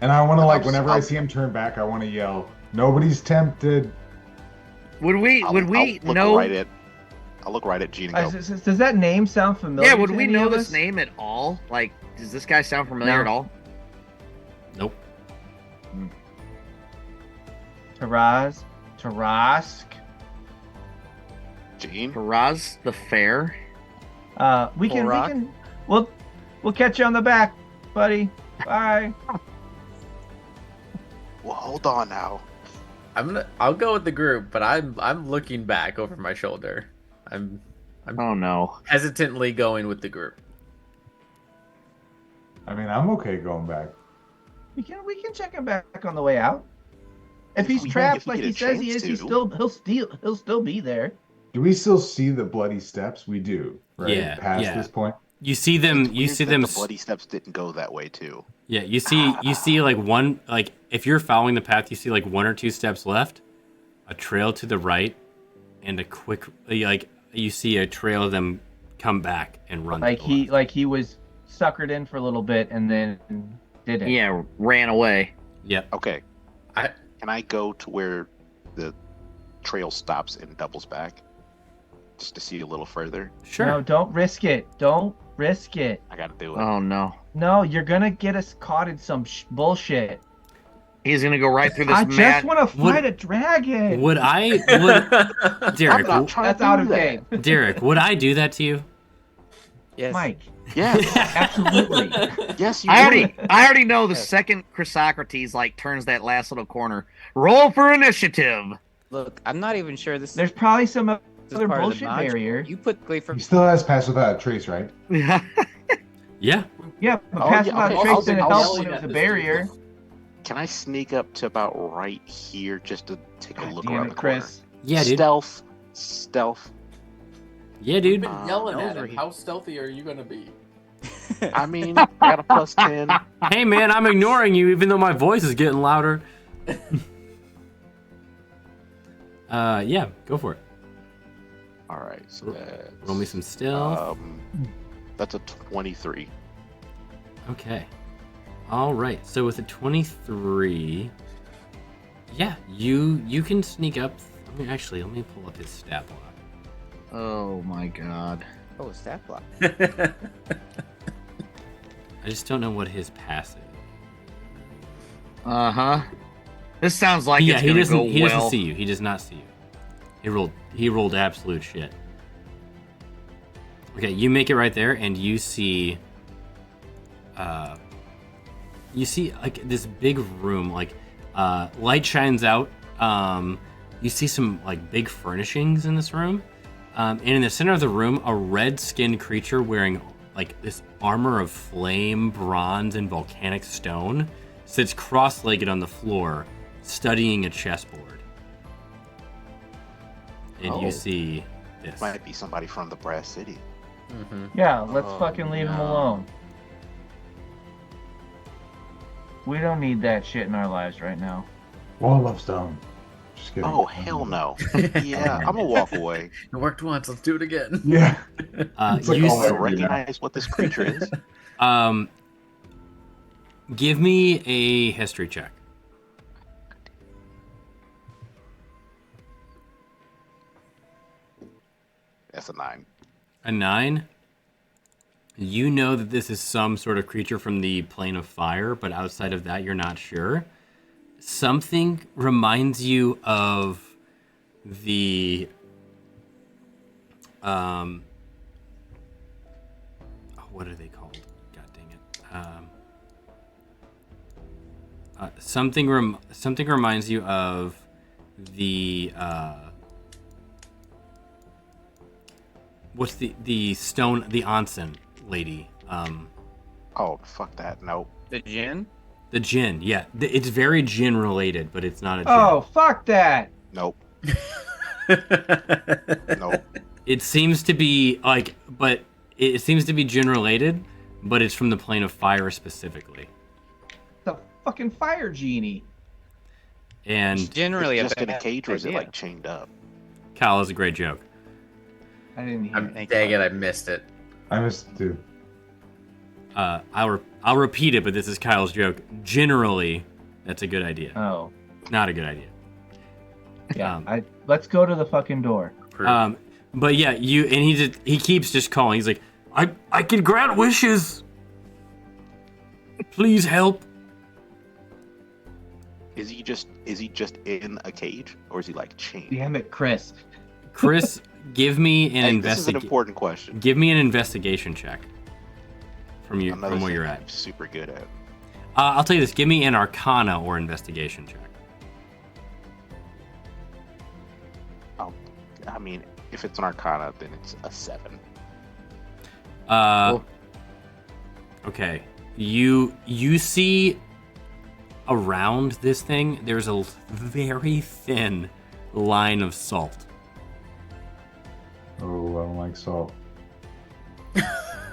And I want to I'll just- whenever I I'll- see him turn back, I want to yell, "Nobody's tempted." Would we I'll look know? I'll look right at Gene and go, Does that name sound familiar? Yeah, would to we any know of this us? name at all? Like, does this guy sound familiar No. at all? Nope. Tarask. Gene? Faraz the Fair. We can. Rock? We'll catch you on the back, buddy. Bye. Well, hold on now. I'll go with the group, but I'm looking back over my shoulder. I'm Oh no. hesitantly going with the group. I mean, I'm okay going back. We can check him back on the way out. If he's we- trapped if we like get he a says he chance is, to. he'll still be there. Do we still see the bloody steps? We do, right? Yeah, Past yeah. this point. You see them. It's You weird see that them. The bloody steps didn't go that way too. Yeah. You see like one like if you're following the path, you see like one or two steps left, a trail to the right, and a quick like you see a trail of them come back and run. Like to the left. he was suckered in for a little bit and then didn't. Yeah, ran away. Yep. Okay. Can I go to where the trail stops and doubles back? Just to see a little further? Sure. No, don't risk it. Don't risk it. I gotta do it. Oh no. No, you're gonna get us caught in some bullshit. He's gonna go right through this I mad. just want to fight a dragon. Would I? Derek? I'm not trying That's to out do of that. game. Derek, would I do that to you? Yes. Mike, Yes. absolutely. Yes, you I would. already know the second Chrysocrates like turns that last little corner. Roll for initiative. Look, I'm not even sure this There's probably some is other part of the bullshit module. barrier. You put Glee for He still has pass without a trace, right? Yeah. Yeah, but Oh, pass yeah, without okay, trace didn't I'll help yell when it at was a this barrier. Can I sneak up to about right here just to take a God look damn around it, the corner? Chris. Yeah, dude. Stealth. Yeah, dude. Been yelling those at were him. he- How stealthy are you gonna be? I mean, I got a plus 10. Hey, man, I'm ignoring you, even though my voice is getting louder. Yeah, go for it. All right, so that's, Roll me some stealth. that's a 23. Okay. All right. So with a 23, yeah, you can sneak up. Let me pull up his stat block. Oh my god. Oh, stat block. I just don't know what his pass is. Uh-huh. This sounds like Yeah, it's he gonna doesn't. go He well. doesn't see you. He does not see you. He rolled absolute shit. Okay, you make it right there, and you see. You see like this big room, like light shines out. You see some like big furnishings in this room, and in the center of the room, a red-skinned creature wearing like this armor of flame, bronze, and volcanic stone sits cross-legged on the floor, studying a chessboard. And you see this. Might be somebody from the Brass City. Yeah, let's fucking leave him alone. We don't need that shit in our lives right now. Wall of stone. Just kidding. Oh, hell no. Yeah, I'm gonna walk away. It worked once. Let's do it again. Yeah. It's like you all s- I over you now. recognize what this creature is. Give me a history check. That's a 9. A 9. You know that this is some sort of creature from the plane of fire, but outside of that, you're not sure. Something reminds you of the what are they called? God dang it. Something reminds you of the what's the stone, the onsen lady. Oh, fuck that. Nope. The djinn? The djinn, yeah. It's very djinn related, but it's not a djinn. Oh, fuck that! Nope. Nope. It seems to be like, but it seems to be djinn related, but it's from the plane of fire specifically. The fucking fire genie. And Generally, Just a in a bad cage, or is it idea. like chained up? Kyle is a great joke. I didn't hear. Dang it, I missed it. I missed it too. I'll repeat it, but this is Kyle's joke. Generally, that's a good idea. Oh, Not a good idea. yeah. Let's go to the fucking door. But yeah, he keeps just calling. He's like, I can grant wishes. Please help. Is he just in a cage, or is he like chained? Damn it, Chris. Chris, give me an Hey, this is an important question. Give me an investigation check from Another where thing you're I'm at. super good at. I'll tell you this. Give me an Arcana or investigation check. Oh, I mean, if it's an Arcana, then it's a 7. Okay. You see around this thing, there's a very thin line of salt. Oh, I don't like salt.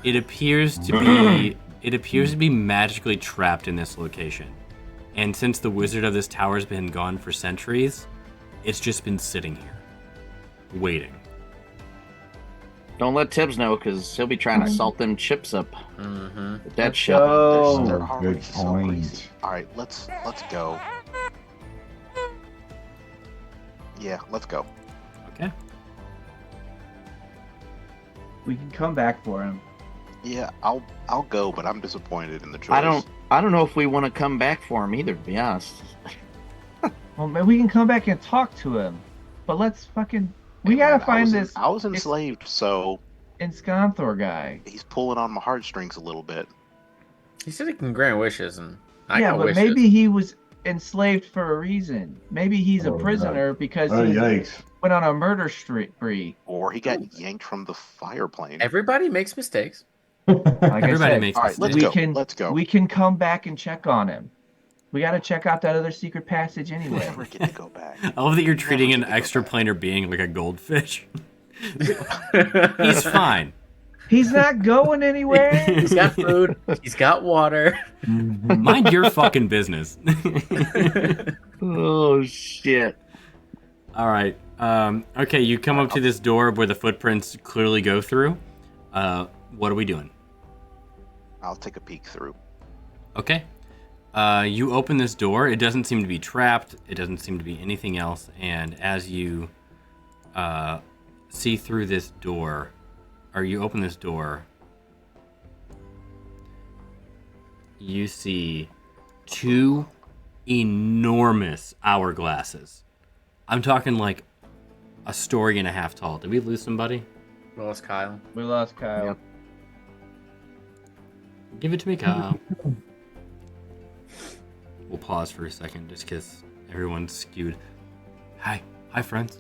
It appears to be magically trapped in this location. And since the wizard of this tower has been gone for centuries, it's just been sitting here, waiting. Don't let Tibbs know, because he'll be trying to salt them chips up with that shit. Oh, They're good already so point. greasy. All right, let's go. Yeah, let's go. Okay. we can come back for him. Yeah, I'll go, but I'm disappointed in the choice. I don't know if we want to come back for him either, to be honest. Well, maybe we can come back and talk to him. But let's fucking. We gotta find this I was enslaved, so Xonthal guy. he's pulling on my heartstrings a little bit. He said he can grant wishes, and I Yeah, got but wishes. maybe he was enslaved for a reason. Maybe he's a Oh, prisoner because Oh, he yikes. went on a murder spree. Or he got yanked from the fire plane. Everybody makes mistakes. Like Everybody I said, makes All right, let's mistakes. go. Let's go. We can come back and check on him. We got to check out that other secret passage We anyway. never get to go back. I love that you're treating an get to go back. extraplanar being like a goldfish. He's fine. He's not going anywhere. He's got food. He's got water. Mind your fucking business. Oh shit! All right. Okay, you come up to this door where the footprints clearly go through. What are we doing? I'll take a peek through. Okay. You open this door. It doesn't seem to be trapped. It doesn't seem to be anything else. And as you see through this door, or you open this door, you see 2 enormous hourglasses. I'm talking like a story and a half tall. Did we lose somebody? We lost Kyle. We lost Kyle. Yep. Give it to me, Kyle. We'll pause for a second just because everyone's skewed. Hi, friends.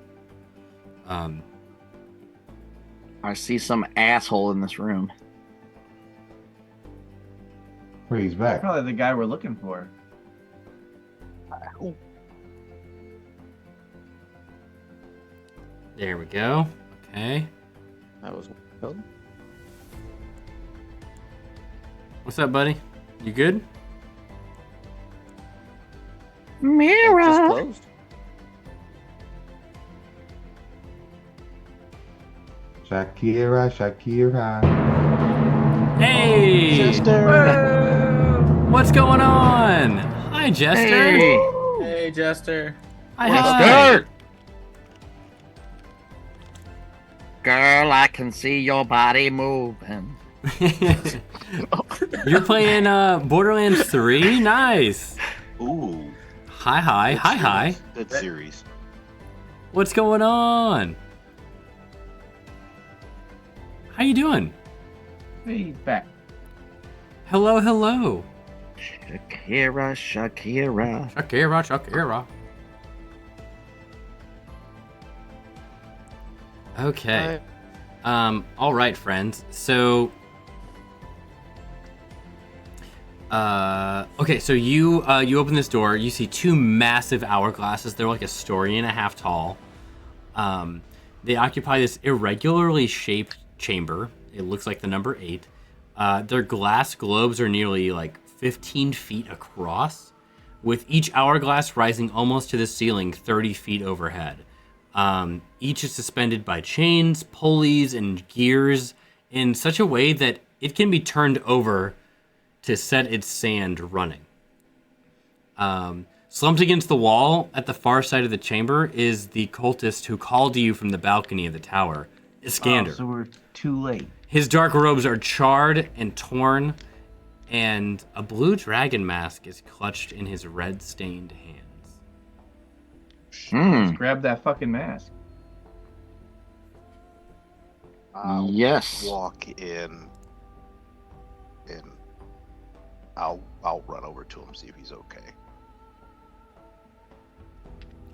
I see some asshole in this room. Wait, he's back. Probably the guy we're looking for. There we go. Okay. That was What's up, buddy? You good? just Mirror. closed. Shakira. Hey! What's going on? Hi, Jester. Hey. Hey, Jester. Hi. Girl, I can see your body moving. You're playing Borderlands 3? Nice. Ooh. Hi. Good series. What's going on? How you doing? Hey, he's back. Hello. Shakira. Shakira. Okay. All right, friends. So, okay. So you open this door. You see 2 massive hourglasses. They're like a story and a half tall. They occupy this irregularly shaped chamber. It looks like the number 8. Their glass globes are nearly like 15 feet across, with each hourglass rising almost to the ceiling 30 feet overhead. Each is suspended by chains, pulleys, and gears in such a way that it can be turned over to set its sand running. Slumped against the wall at the far side of the chamber is the cultist who called to you from the balcony of the tower, Iskander. Oh, so we're too late. His dark robes are charred and torn, and a blue dragon mask is clutched in his red-stained hands. Let's grab that fucking mask. I'll Yes. walk in, and I'll run over to him, see if he's okay.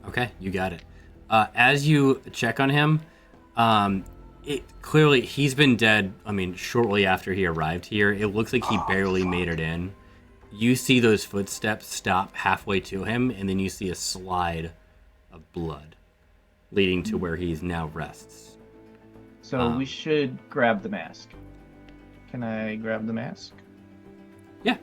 Okay, you got it. As you check on him, clearly he's been dead. I mean, shortly after he arrived here, it looks like he barely made it in. You see those footsteps stop halfway to him, and then you see a slide of blood leading to where he now rests. So we should grab the mask. Can I grab the mask? Yeah.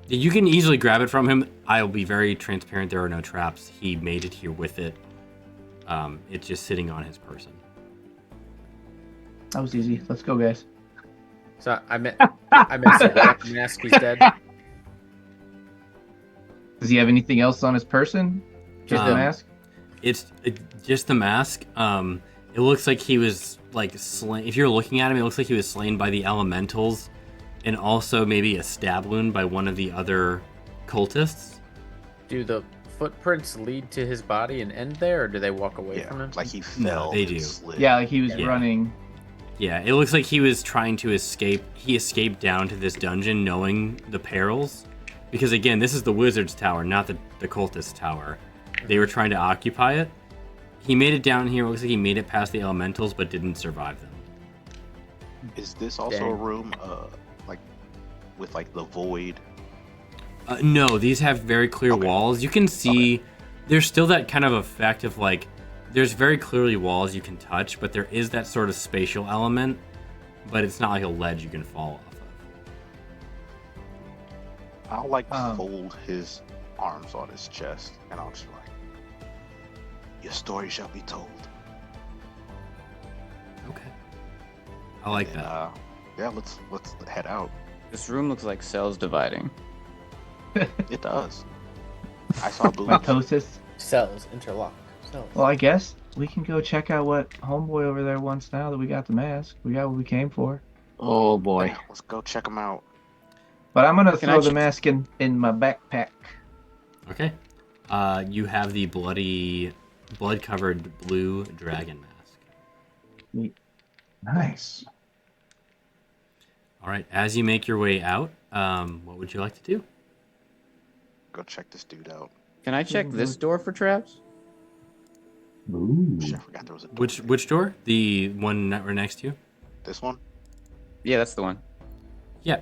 You can easily grab it from him. I'll be very transparent. There are no traps. He made it here with it. It's just sitting on his person. That was easy. Let's go, guys. So I meant the mask. He's dead. Does he have anything else on his person? Just the mask? It's just the mask. It looks like he was like slain. If you're looking at him, it looks like he was slain by the elementals, and also maybe a stab wound by one of the other cultists. Do the footprints lead to his body and end there, or do they walk away from him? Like he fell. they and do. slid. Yeah, like he was running. Yeah, it looks like he was trying to escape. He escaped down to this dungeon knowing the perils. Because again, this is the wizard's tower, not the cultist tower. They were trying to occupy it. He made it down here. It looks like he made it past the elementals, but didn't survive them. Is this also a room, like, with like the void? No, these have very clear walls. You can see there's still that kind of effect of like, there's very clearly walls you can touch, but there is that sort of spatial element, but it's not like a ledge you can fall off of. I'll like fold his arms on his chest, and I'll just like, your story shall be told. Okay. I like And, that. yeah, let's head out. This room looks like cells dividing. It does. I saw boobs. Mitosis. Cells interlock. Cells. Well, I guess we can go check out what homeboy over there wants now that we got the mask. We got what we came for. Oh boy. Yeah, let's go check them out. But I'm gonna Can throw I the ch- mask in my backpack. Okay. You have the blood-covered blue dragon mask. Nice. All right. As you make your way out, what would you like to do? Go check this dude out. Can I check this door for traps? Ooh. Shit, I forgot there was a door. Which door? The one that we're next to? This one? Yeah, that's the one. Yeah.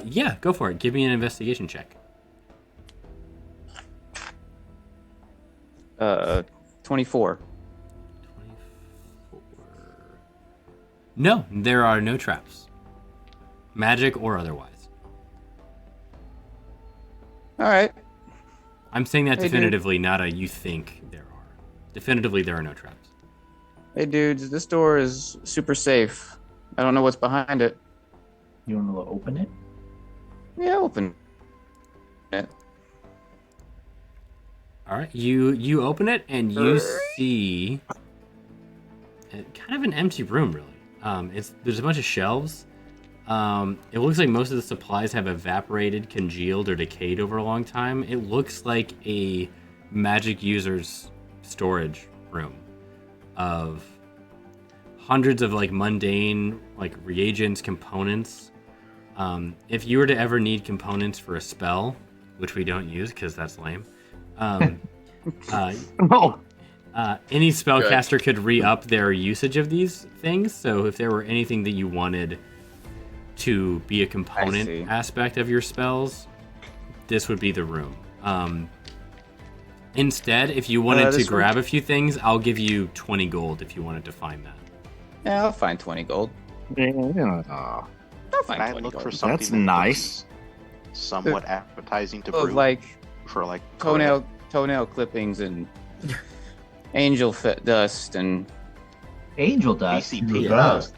Yeah. Go for it. Give me an investigation check. 24. 24. No, there are no traps. Magic or otherwise. All right. I'm saying that Hey, dude. definitively, not a you think there are. Definitively, there are no traps. Hey, dudes, this door is super safe. I don't know what's behind it. You want to open it? Yeah, open it. All right, you open it and you see kind of an empty room, really. There's a bunch of shelves. It looks like most of the supplies have evaporated, congealed, or decayed over a long time. It looks like a magic user's storage room of hundreds of like mundane like reagents, components. If you were to ever need components for a spell, which we don't use because that's lame, Oh, any spellcaster could re-up their usage of these things. So if there were anything that you wanted to be a I see. component aspect of your spells, this would be the room. Instead, if you wanted to this room- grab a few things, I'll give you 20 gold if you wanted to find that. Yeah, I'll find 20 gold. yeah. I'll Can find I 20 look for gold. something That's that nice. looks somewhat appetizing to Of brew like for like toenail clippings and angel dust and Angel dust. PCP. Dust.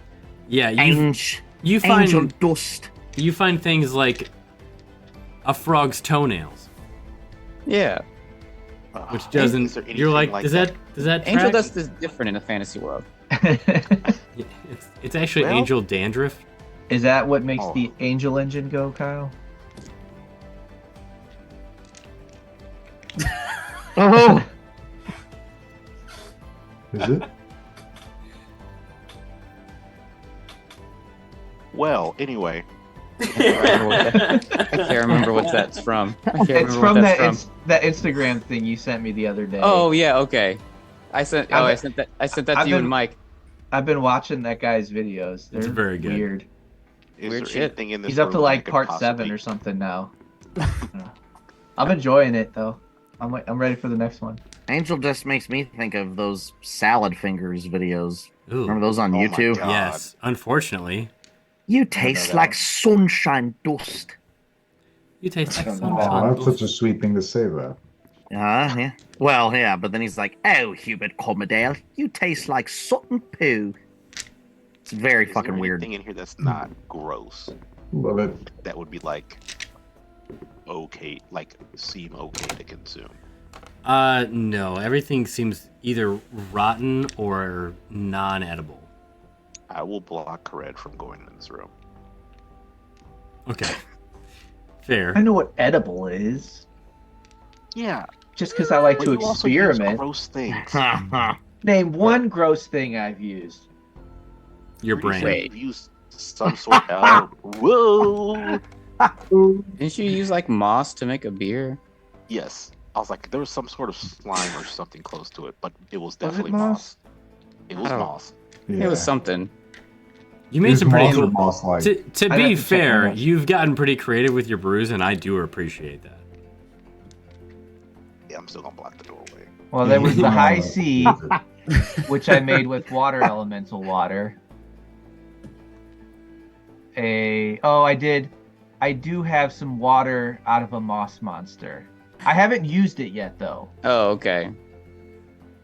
Yeah, you Angel find dust. you find things like a frog's toenails, yeah. which doesn't. Is there You're anything like, does that Angel track? dust is different in a fantasy world. Yeah, it's actually Well- angel dandruff. Is that what makes Oh. the angel engine go, Kyle? Oh, Is it? Well, anyway, I can't remember what that's from. I can't It's remember from what that that's from. that Instagram thing you sent me the other day. Oh yeah, okay. I sent I've that to I've you and been- Mike. I've been watching that guy's videos. They're very good. Weird. is Weird there shit. anything in this He's up to room like that could part possibly- 7 or something now. I'm enjoying it though. I'm ready for the next one. Angel just makes me think of those salad fingers videos. Ooh, Remember those on Oh my YouTube? God. yes. Unfortunately, You taste that like one. sunshine dust. you taste like don't know. Oh, sunshine. that's such a sweet thing to say, though. Yeah. Well, yeah, but then he's like, "Oh, Hubert Commodale, you taste like Sutton poo." It's very Is fucking there weird. anything in here that's not gross? Love it. That would be like okay, like seem okay to consume. No. Everything seems either rotten or non-edible. I will block Kared from going in this room. Okay. Fair. I know what edible is. Yeah, Just because I like but to you also use experiment. gross things. Name one gross thing I've used. Your Pretty brain. sure you've used some sort of whoa. Didn't you use like moss to make a beer? Yes, I was like, there was some sort of slime or something close to it, but it was it definitely moss? moss. It was Oh. moss. It was something. You made some pretty cool. Moss-like. To I'd be have to check fair, my notes. you've gotten pretty creative with your brews, and I do appreciate that. Yeah, I'm still gonna block the doorway. Well, there was the high C, which I made with water elemental water. I do have some water out of a moss monster. I haven't used it yet though. Oh, okay.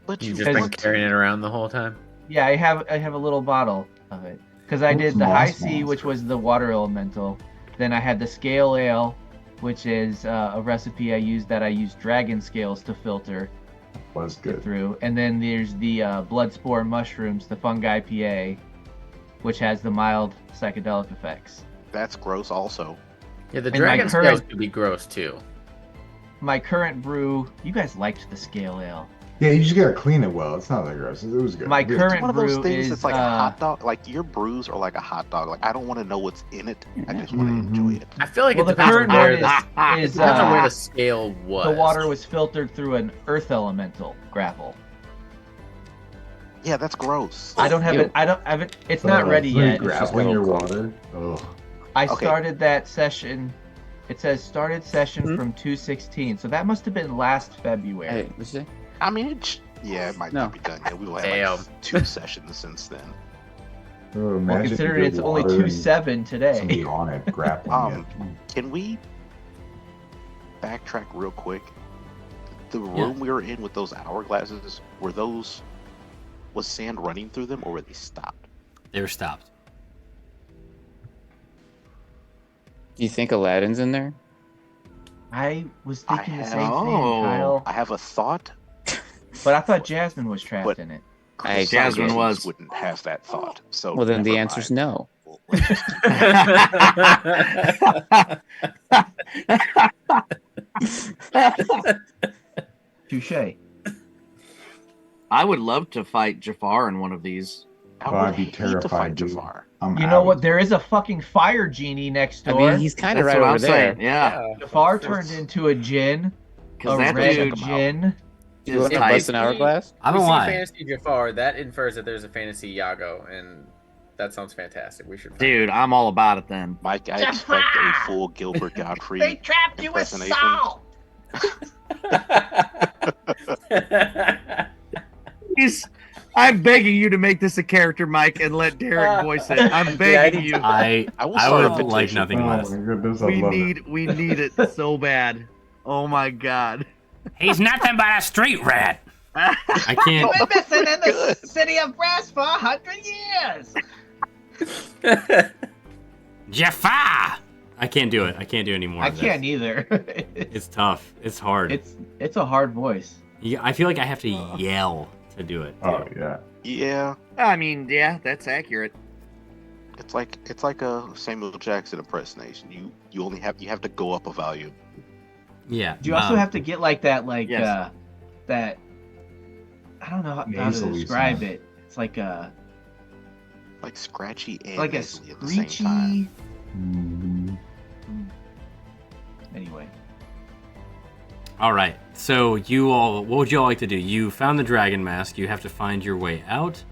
But You've you just been want carrying it around the whole time. Yeah, I have a little bottle of it because I did the Moss high C, which monster. was the water elemental. Then I had the scale ale, which is a recipe I used dragon scales to filter Was it good. through. And then there's the blood spore mushrooms, the fungi PA, which has the mild psychedelic effects. That's gross also. Yeah, the And my dragon current- scales could be gross too. My current brew, you guys liked the scale ale. Yeah, you just gotta clean it well. It's not that gross. It was good. My It was current It's one of those brew things is that's like a hot dog. Like your brews are like a hot dog. Like I don't want to know what's in it. I just want to enjoy it. I feel like well, it the depends current on where one the, is depends on where the scale was. the water was filtered through an earth elemental grapple. Yeah, that's gross. I don't have it. I don't have it. It's not ready yet. Grappling your water. Ugh. I Okay. started that session. It says started session from 2/16, so that must have been last February. Hey, what's it? I mean, it might No. not be done yet. We will have Damn. like 2 sessions since then. Oh, Well, imagine considering good it's only water and 2/7 today. Somebody on it grappling it. Can we backtrack real quick? The Yeah. room we were in with those hourglasses, was sand running through them or were they stopped? They were stopped. Do you think Aladdin's in there? I was thinking the have- same thing, Oh. Kyle. I have a thought. But I thought Jasmine was trapped But- in it. I- Jasmine Scientists was. wouldn't have that thought. So Well, then the never answer's mind. no. Well, let's just Touche. I would love to fight Jafar in one of these. I Oh, I'd would be hate to terrified, fight dude. Jafar. I'm You know out. what? There is a fucking fire genie next I door. mean, he's kind of That's right what over I'm there. saying. Yeah, Jafar turned into a djinn, a because that red dude djinn. You want to If bust an hourglass? I we don't see lie. fantasy Jafar, that infers that there's a fantasy Yago, and that sounds fantastic. We should find Dude, I'm all about it then. Mike, I expect a full Gilbert Godfrey trapped you with impersonation. salt. I'm begging you to make this a character, Mike, and let Derek voice it. I'm begging you. I will I start a would like petition. nothing Oh less. my goodness, I We love it. need it so bad. Oh my god. He's nothing but a street rat. I can't. missing in the city of Brass for 100 years. Jafar. I can't do it. I can't do any more. I of this. can't either. It's tough. It's hard. It's a hard voice. I feel like I have to yell to do it. Oh yeah. Yeah, I mean, yeah, that's accurate. it's like a Samuel Jackson impersonation. You have to go up a volume. Yeah. Do you also have to get like that, Yes. that? I don't know how to Nasally describe sound. it. It's like a Like scratchy and like a nasally at the same time. screechy. Mhm. Anyway, All right. So you all, what would you all like to do? You found the dragon mask. You have to find your way out.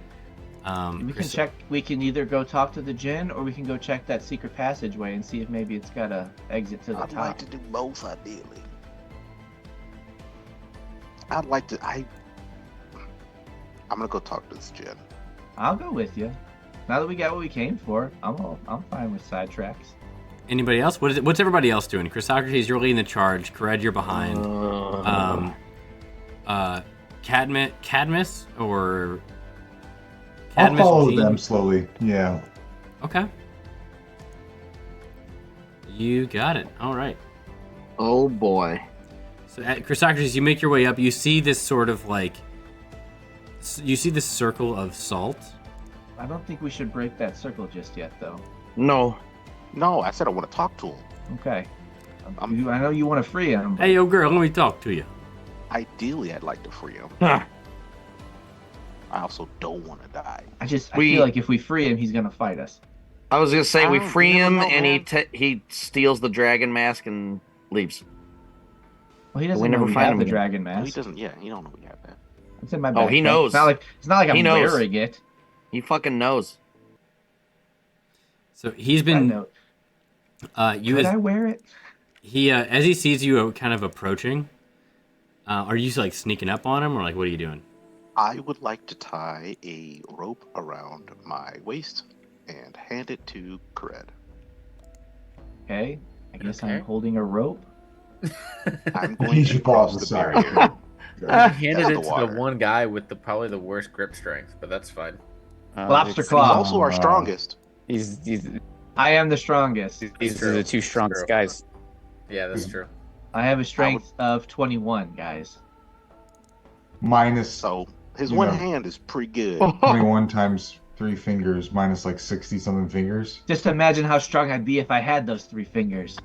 we can Chris- check. We can either go talk to the djinn, or we can go check that secret passageway and see if maybe it's got a exit to the I'd top. like to do both ideally. I'd like to. I'm gonna go talk to this Jen. I'll go with you. Now that we got what we came for, I'm fine with sidetracks. Anybody else? What's everybody else doing? Chrysocrates, you're leading the charge. Kared, you're behind. Cadmus or I'll Cadmus follow Jean? them slowly. Yeah. Okay. You got it. All right. Oh boy. So at Chrysocrates, you make your way up. You see this sort of like, you see this circle of salt. I don't think we should break that circle just yet, though. No. No, I said I want to talk to him. Okay. I know you want to free him. Hey, yo, girl, let me talk to you. Ideally, I'd like to free him. Huh. I also don't want to die. I feel like if we free him, he's gonna fight us. I was gonna say we Oh, free you never him know, and man. he steals the dragon mask and leaves. Well, he doesn't We know never we find have him the again. dragon No, he mask. doesn't. Yeah, he don't know we have that. It's in my Oh, he backpack. knows. It's not like I'm He knows. wearing it. He fucking knows. So he's Side been. note, You could as I wear it? he as he sees you kind of approaching. Are you like sneaking up on him, or like what are you doing? I would like to tie a rope around my waist and hand it to Kared. Okay. I guess Okay. I'm holding a rope. I'm going He to should cross pause the the side. barrier. handed out it the to water. the one guy with probably the worst grip strength, but that's fine. Lobster He's claw. also our strongest. He's I am the strongest. these true. are the two strongest guys. Yeah, that's true. I have a strength of 21, guys. Minus So his You one know. hand is pretty good. 21 times 3 fingers minus like 60 something fingers. Just imagine how strong I'd be if I had those 3 fingers.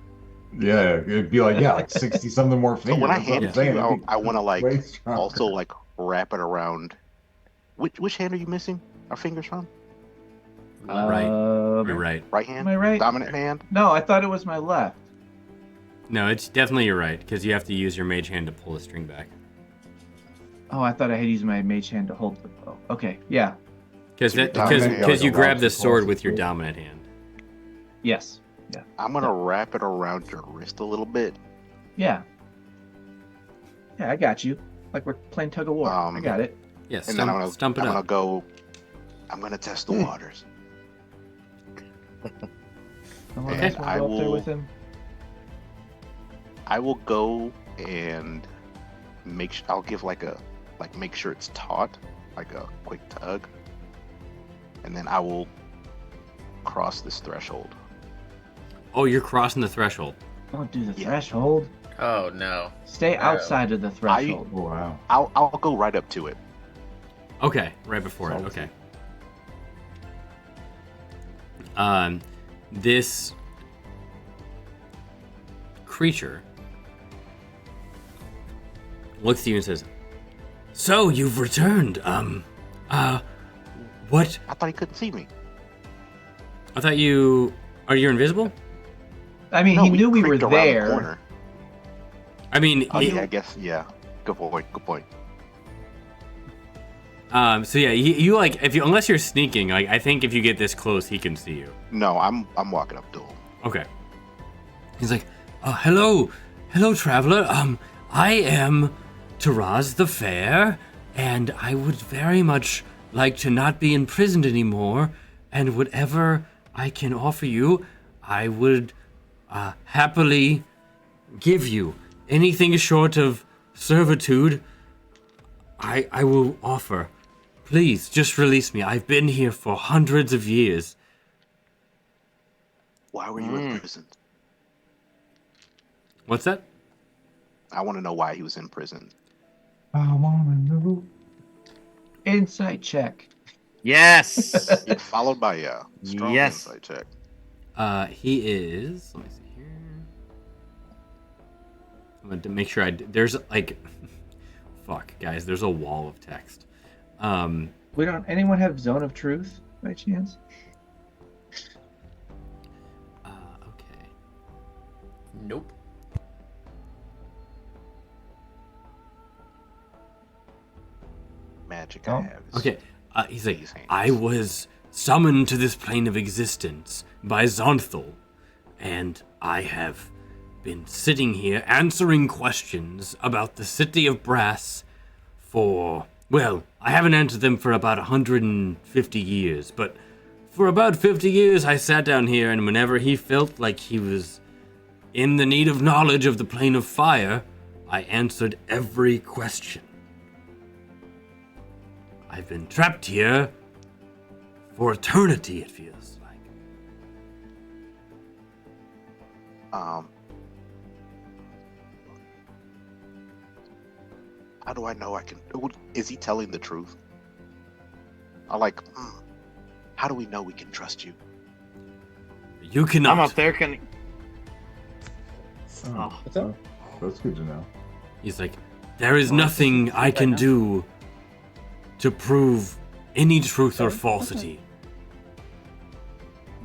Yeah, it'd be like 60 something more So fingers. when I That's what hand I'm it to saying. you, It'd be I want to like way stronger. also like wrap it around. Which hand are you missing our fingers from? Right. Um, You're right. Right hand? Am I right? Dominant hand? No, I thought it was my left. No, it's definitely you're right because you have to use your mage hand to pull the string back. Oh, I thought I had used my mage hand to hold the bow. Okay, yeah. Because Your dominant hand because you like a grab the lobster sword claw with your situation. dominant hand. Yes. I'm gonna wrap it around your wrist a little bit. Yeah. Yeah, I got you. Like we're playing tug of war. I got it. Yeah, And then stump it I'm up. gonna test the waters. Someone And else wanna I go up there will- with him? I will go and I'll give make sure it's taut, like a quick tug, and then I will cross this threshold. Oh, you're crossing the threshold. Don't do the Yeah. threshold. Oh no. Stay outside of the threshold. Oh, wow. I'll go right up to it. Okay, right before it. Salty. Okay. This creature looks at you and says, "So you've returned. What? I thought he couldn't see me. I thought you are you invisible? I mean, No, he knew we were creeped around the there. corner. I mean, Oh yeah, I guess yeah. Good point. Good point. so yeah, you like unless you're sneaking, like I think if you get this close, he can see you. No, I'm walking up to him. Okay. He's like, hello, traveler. I am Taraz the Fair, and I would very much like to not be imprisoned anymore, and whatever I can offer you, I would happily give you. Anything short of servitude, I will offer. Please, just release me. I've been here for hundreds of years. Why were you in prison? What's that? I want to know why he was in prison. I wanna know. Insight check. Yes. Yeah, followed by a strong Yes. insight check. He is. Let me see here. I'm gonna make sure there's like, fuck, guys. There's a wall of text. Anyone have Zone of Truth by chance? Okay. Nope. Magic Oh, I have. is- Okay. He's like, These hands. I was summoned to this plane of existence by Xonthal, and I have been sitting here answering questions about the city of Brass for, well, I haven't answered them for about 150 years, but for about 50 years I sat down here, and whenever he felt like he was in the need of knowledge of the plane of fire, I answered every question. I've been trapped here for eternity, it feels like. How do I know I can? Is he telling the truth? I like. How do we know we can trust you? You cannot. I'm up there. Can Oh, What's up? That's good to know. He's like, there is nothing I can do to prove any truth or falsity.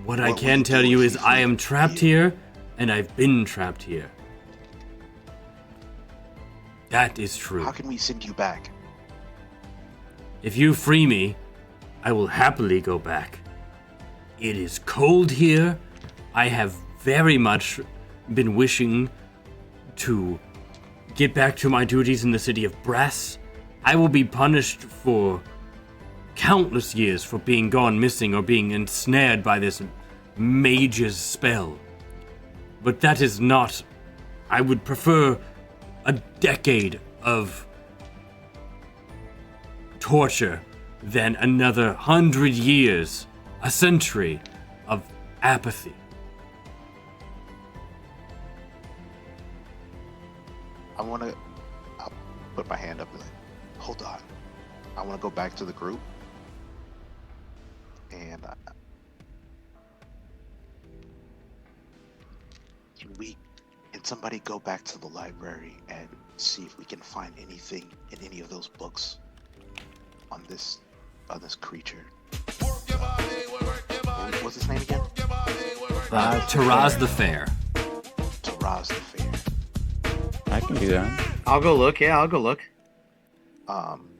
What I What will can you tell do you if is you I feel am trapped here, and I've been trapped here. That is true. How can we send you back? If you free me, I will happily go back. It is cold here. I have very much been wishing to get back to my duties in the city of Brass. I will be punished for countless years for being gone missing or being ensnared by this mage's spell. But that is not... I would prefer a decade of torture than another 100 years, a century of apathy. I'll put my hand up and like, hold on. I want to go back to the group. And can somebody go back to the library and see if we can find anything in any of those books on this creature? What's his name again? Taraz the Fair. Taraz the Fair. I can do that. I'll go look. Yeah, I'll go look.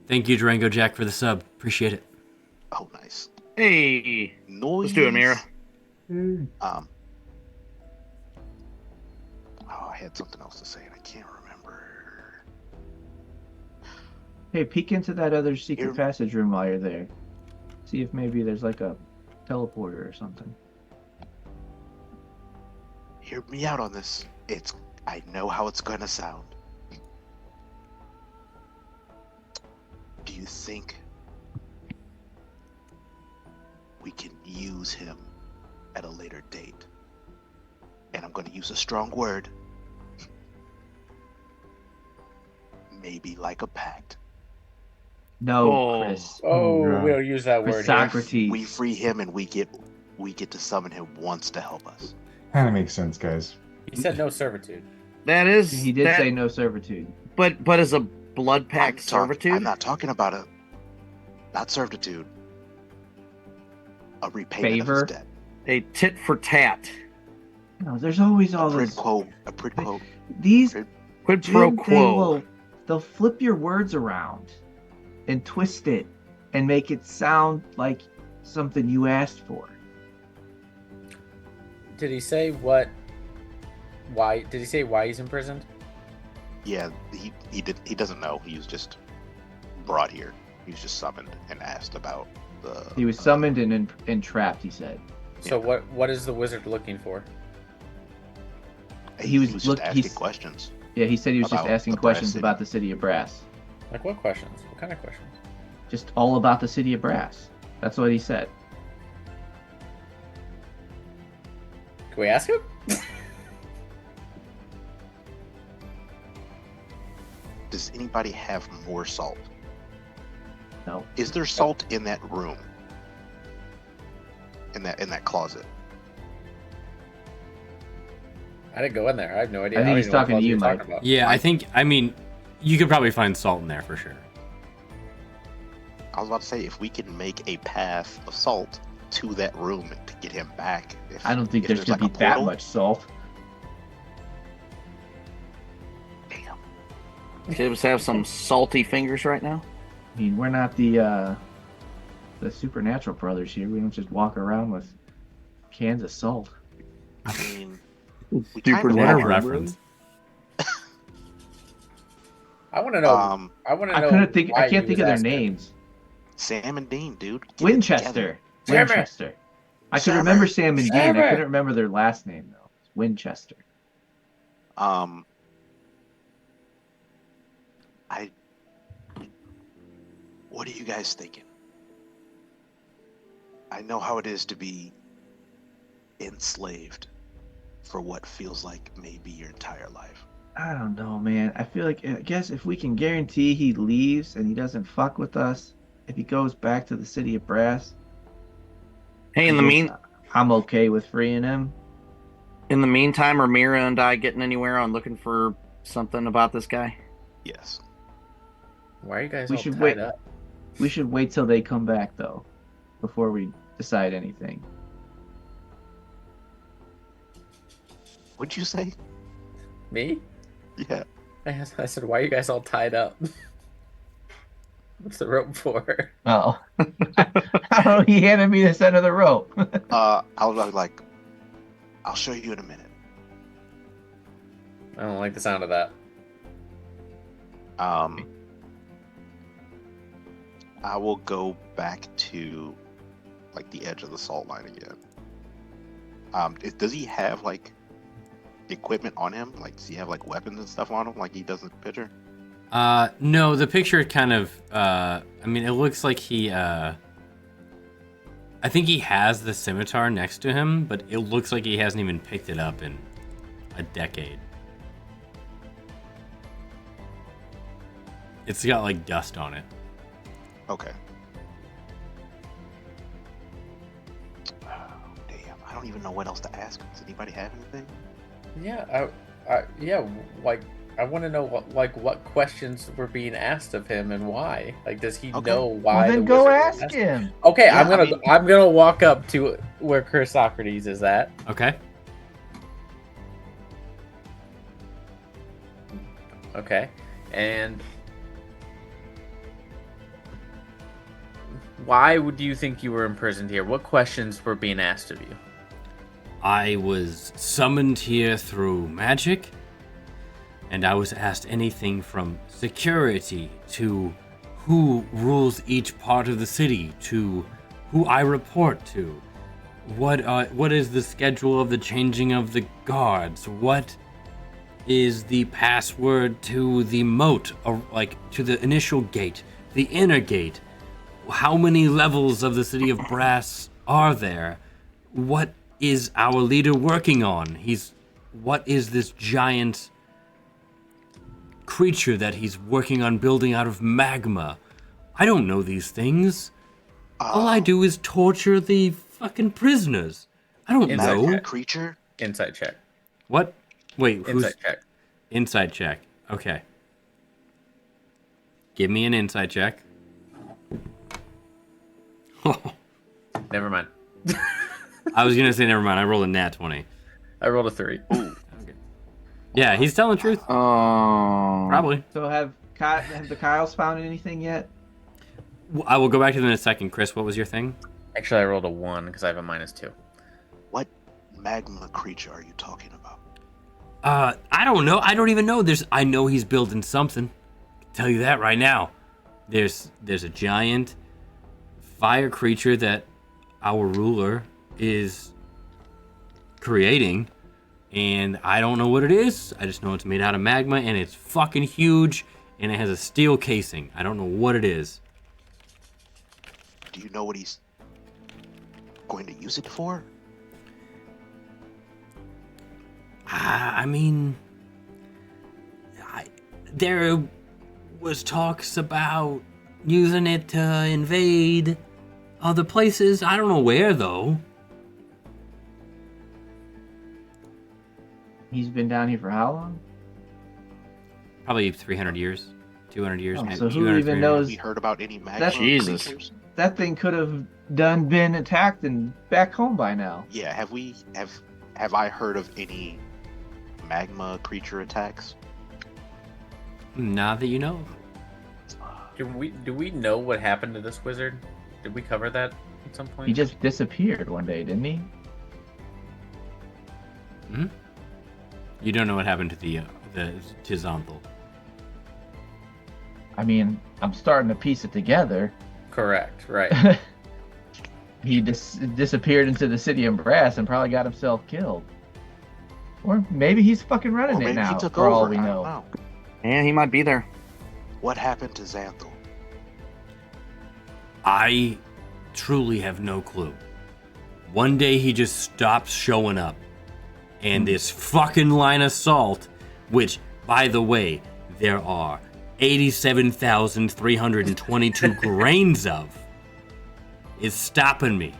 Thank you, Durango Jack, for the sub. Appreciate it. Oh, nice. Hey, Noise. let's do it, Mira. Oh, I had something else to say and I can't remember. Hey, peek into that other secret passage room while you're there. See if maybe there's like a teleporter or something. Hear me out on this. I know how it's gonna sound. Do you think we can use him at a later date? And I'm gonna use a strong word. maybe like a pact. No, Chris. Oh, we'll use that word. Socrates. We free him and we get to summon him once to help us. Kind of makes sense, guys. He said no servitude. That is. He did say no servitude. But as a blood pact servitude? I'm not talking about not servitude. A repayment Favor? of his debt. A tit for tat. No, there's always all A this. quid quo. These quid pro Jim, quo. They'll flip your words around and twist it and make it sound like something you asked for. Did he say what? Why? Did he say why he's imprisoned? Yeah, he doesn't know. He was just brought here. He was just summoned and asked about the. He was summoned and entrapped. He said. So what is the wizard looking for? He was just asking questions. Yeah, he said he was just about asking the Brass questions City. about the city of Brass. Like what questions? What kind of questions? Just all about the city of Brass. That's what he said. Can we ask him? Does anybody have more salt? No. Is there salt in that room? In that closet? I didn't go in there. I have no idea. I think don't he's even know what talking to you, you're Mike. talking about. Yeah, I mean, you could probably find salt in there for sure. I was about to say, if we can make a path of salt to that room to get him back. I don't think there's going like to a be that portal. much salt. Damn. Tibbs have some salty fingers right now. I mean, we're not the Supernatural brothers here. We don't just walk around with cans of salt. I mean, we Super kinda What a have- reference. I want to know. I want to I know. couldn't think. why I can't he think was of their asking. names. Sam and Dean, dude. Get it Winchester. together. Damn it. Winchester. I could Damn remember it. Sam and Dean. Damn I it. couldn't remember their last name though. It's Winchester. What are you guys thinking? I know how it is to be enslaved for what feels like maybe your entire life. I don't know, man. I feel like I guess if we can guarantee he leaves and he doesn't fuck with us, if he goes back to the city of Brass, Hey, in the I'm okay with freeing him. meantime, are Mira and I getting anywhere on looking for something about this guy? Yes. Why are you guys We all should tied wait. up? We should wait till they come back though, before we decide anything. What'd you say? Me? Yeah. I said, why are you guys all tied up? What's the rope for? Oh, I don't know. He handed me this end of the rope. I was like, I'll show you in a minute. I don't like the sound of that. I will go back to like the edge of the salt line again. Does he have like equipment on him? Like, does he have like weapons and stuff on him like he does in the picture? No, the picture kind of, I mean, it looks like he, I think he has the scimitar next to him, but it looks like he hasn't even picked it up in a decade. It's got, like, dust on it. Okay. Oh, damn. I don't even know what else to ask him. Does anybody have anything? Yeah, like I want to know what questions were being asked of him and why. Like, does he know why? Well, then the go wizard ask asked? him. Okay, Yeah, I'm gonna walk up to where Socrates is at. Okay. Okay, and why would you think you were imprisoned here? What questions were being asked of you? I was summoned here through magic, and I was asked anything from security to who rules each part of the city to who I report to. What is the schedule of the changing of the guards? What is the password to the moat, or like to the initial gate, the inner gate? How many levels of the city of Brass are there? What is our leader working on? What is this giant creature that he's working on building out of magma? I don't know these things. All I do is torture the fucking prisoners. I don't know. Creature? Insight check. What? Wait, Insight check. Insight check. Okay. Give me an insight check. Never mind. I was gonna say never mind. I rolled a nat 20. I rolled a 3. Okay. Yeah, he's telling the truth. Probably. So have the Kyles found anything yet? I will go back to them in a second. Chris, what was your thing? Actually, I rolled a 1 because I have a -2. What magma creature are you talking about? I don't know. I don't even know. I know he's building something. I can tell you that right now. There's a giant fire creature that our ruler is creating, and I don't know what it is. I just know it's made out of magma, and it's fucking huge, and it has a steel casing. I don't know what it is. Do you know what he's going to use it for? I mean, there was talks about using it to invade other places. I don't know where, though. He's been down here for how long? Probably 300 years, 200 years. Oh, maybe so who 200, even 300. knows? Have we heard about any magma Jesus. creatures? That thing could have been attacked and back home by now. Yeah, have I heard of any magma creature attacks? Not that you know. Do we know what happened to this wizard? Did we cover that at some point? He just disappeared one day, didn't he? Hmm? You don't know what happened to the Xonthal. I mean, I'm starting to piece it together. Correct, right. He disappeared into the city of Brass and probably got himself killed. Or maybe he's fucking running Or it maybe now, he took for over. all we I know. don't know. Yeah, he might be there. What happened to Xanthal? I truly have no clue. One day he just stops showing up. And this fucking line of salt, which, by the way, there are 87,322 grains of, is stopping me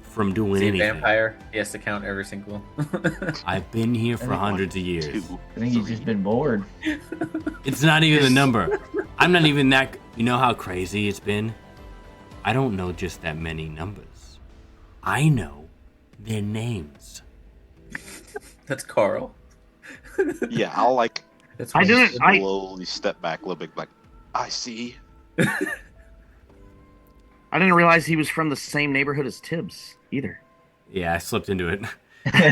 from doing Is he a anything. vampire? He has to count every single. I've been here for hundreds of years. I think he's just been bored. It's not even a number. I'm not even that. You know how crazy it's been? I don't know just that many numbers. I know their names. That's Carl. Yeah, I'll like That's I didn't. slowly step back a little bit, like, I see. I didn't realize he was from the same neighborhood as Tibbs either. Yeah, I slipped into it. I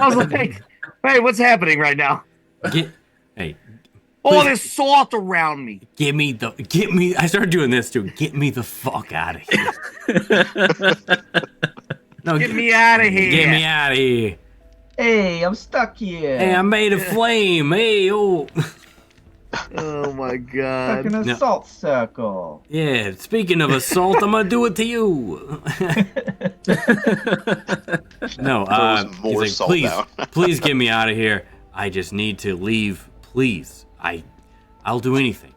was like, "Hey, what's happening right now? Hey, All please, this salt around me." get me. I started doing this too. Get me the fuck out of here. No, Get me out of here. Get me out of here. Hey, I'm stuck here. Hey, I made a flame. Hey, oh. Oh my god. Fucking assault circle. Yeah, speaking of assault, I'm gonna do it to you. No, Throws more he's salt like, please, down. please get me out of here. I just need to leave, please. I'll do anything.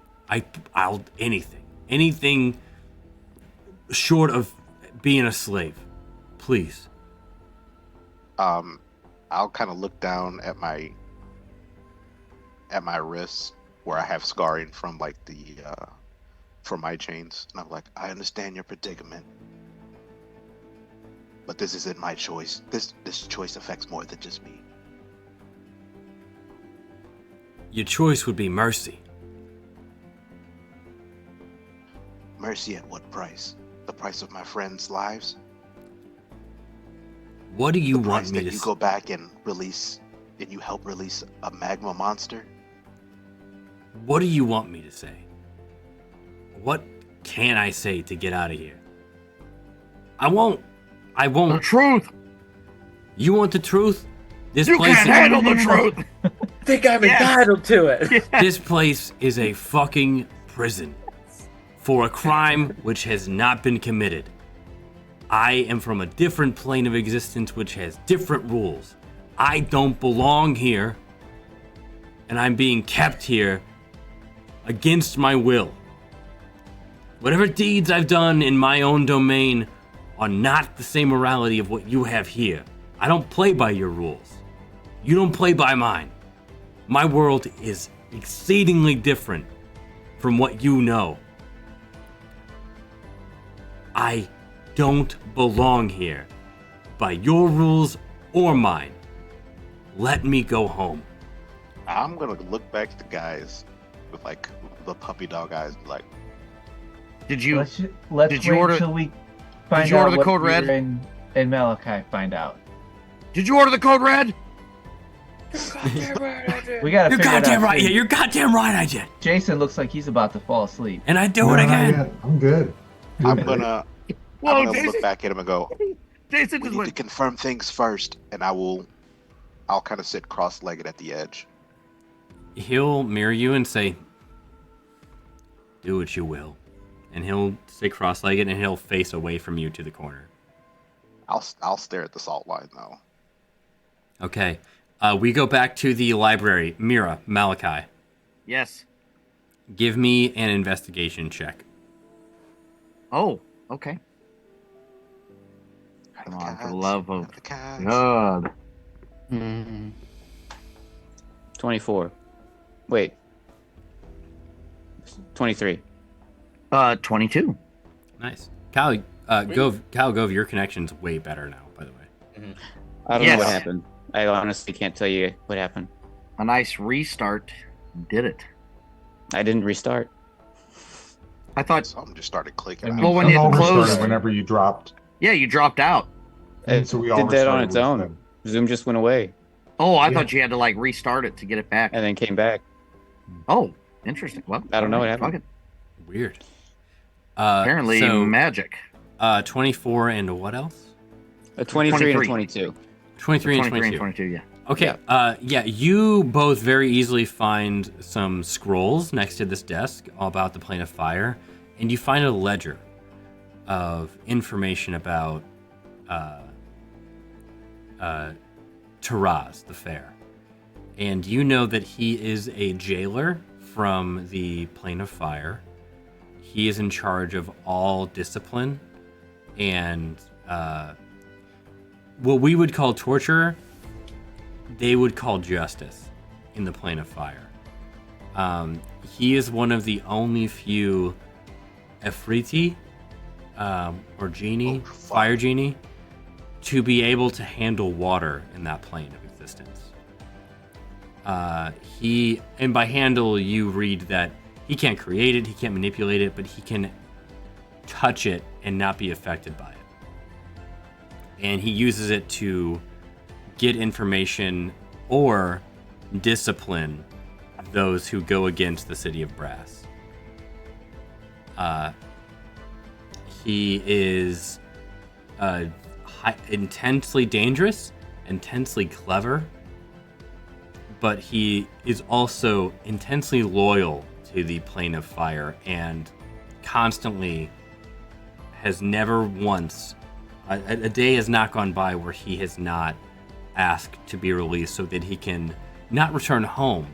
I'll anything short of being a slave, please. I'll kind of look down at my wrists where I have scarring from like from my chains, and I'm like, I understand your predicament, but this isn't my choice. This choice affects more than just me. Your choice would be mercy. Mercy at what price? The price of my friends' lives? What do you The want price me that to you go back and release, and you help release a magma monster? What do you want me to say? What can I say to get out of here? I won't. The truth. You want the truth? This You place can't handle the truth. I think I'm entitled to it. This place is a fucking prison for a crime which has not been committed. I am from a different plane of existence which has different rules. I don't belong here, and I'm being kept here against my will. Whatever deeds I've done in my own domain are not the same morality of what you have here. I don't play by your rules. You don't play by mine. My world is exceedingly different from what you know. I don't belong here by your rules or mine. Let me go home. I'm gonna look back at the guys with like the puppy dog eyes, and be like, Did you? Let's did wait you order- till we find you order out the what code red? Vera and Malachi find out. Did you order the code red? We gotta You're figure it goddamn out right. soon. Yeah, you're goddamn right. I did. Jason looks like he's about to fall asleep. And I do No, it not again. yet. I'm good. I'm gonna Whoa, look Jason! back at him and go, Jason we just need to went. confirm things first, and I'll kind of sit cross-legged at the edge. He'll mirror you and say, "Do what you will," and he'll sit cross-legged and he'll face away from you to the corner. I'll stare at the salt line though. Okay. We go back to the library. Mira, Malachi, Yes. give me an investigation check. Oh, okay. Come on, for the love of God. God. 24. Wait. 23. 22. Nice. Kyle, Gove, your connection's way better now, by the way. I don't know what Yes. happened. I honestly can't tell you what happened. A nice restart did it. I didn't restart. I thought, Something just started clicking. I mean, out. well, when Some you overstarted closed, whenever you dropped. yeah, you dropped out. And It so we did all that on restarted its with own. them. Zoom just went away Oh, I Yeah. thought you had to like restart it to get it back. and then came back. Oh, interesting. Well, I don't know what alright, happened. fuck it. Weird. Apparently, so, magic. 24 and what else? A 23 and a 23. 22. 23 and 22. 22, yeah. Okay, yeah, you both very easily find some scrolls next to this desk about the plane of fire, and you find a ledger of information about Taraz, the Fair. And you know that he is a jailer from the plane of fire. He is in charge of all discipline and what we would call torture, they would call justice in the plane of fire. He is one of the only few Efriti, or genie, fire genie, to be able to handle water in that plane of existence. And by handle, you read that he can't create it, he can't manipulate it, but he can touch it and not be affected by it. And he uses it to get information or discipline those who go against the city of Brass. He is intensely dangerous, intensely clever, but he is also intensely loyal to the Plane of Fire and constantly has never once, a day has not gone by where he has not asked to be released so that he can not return home,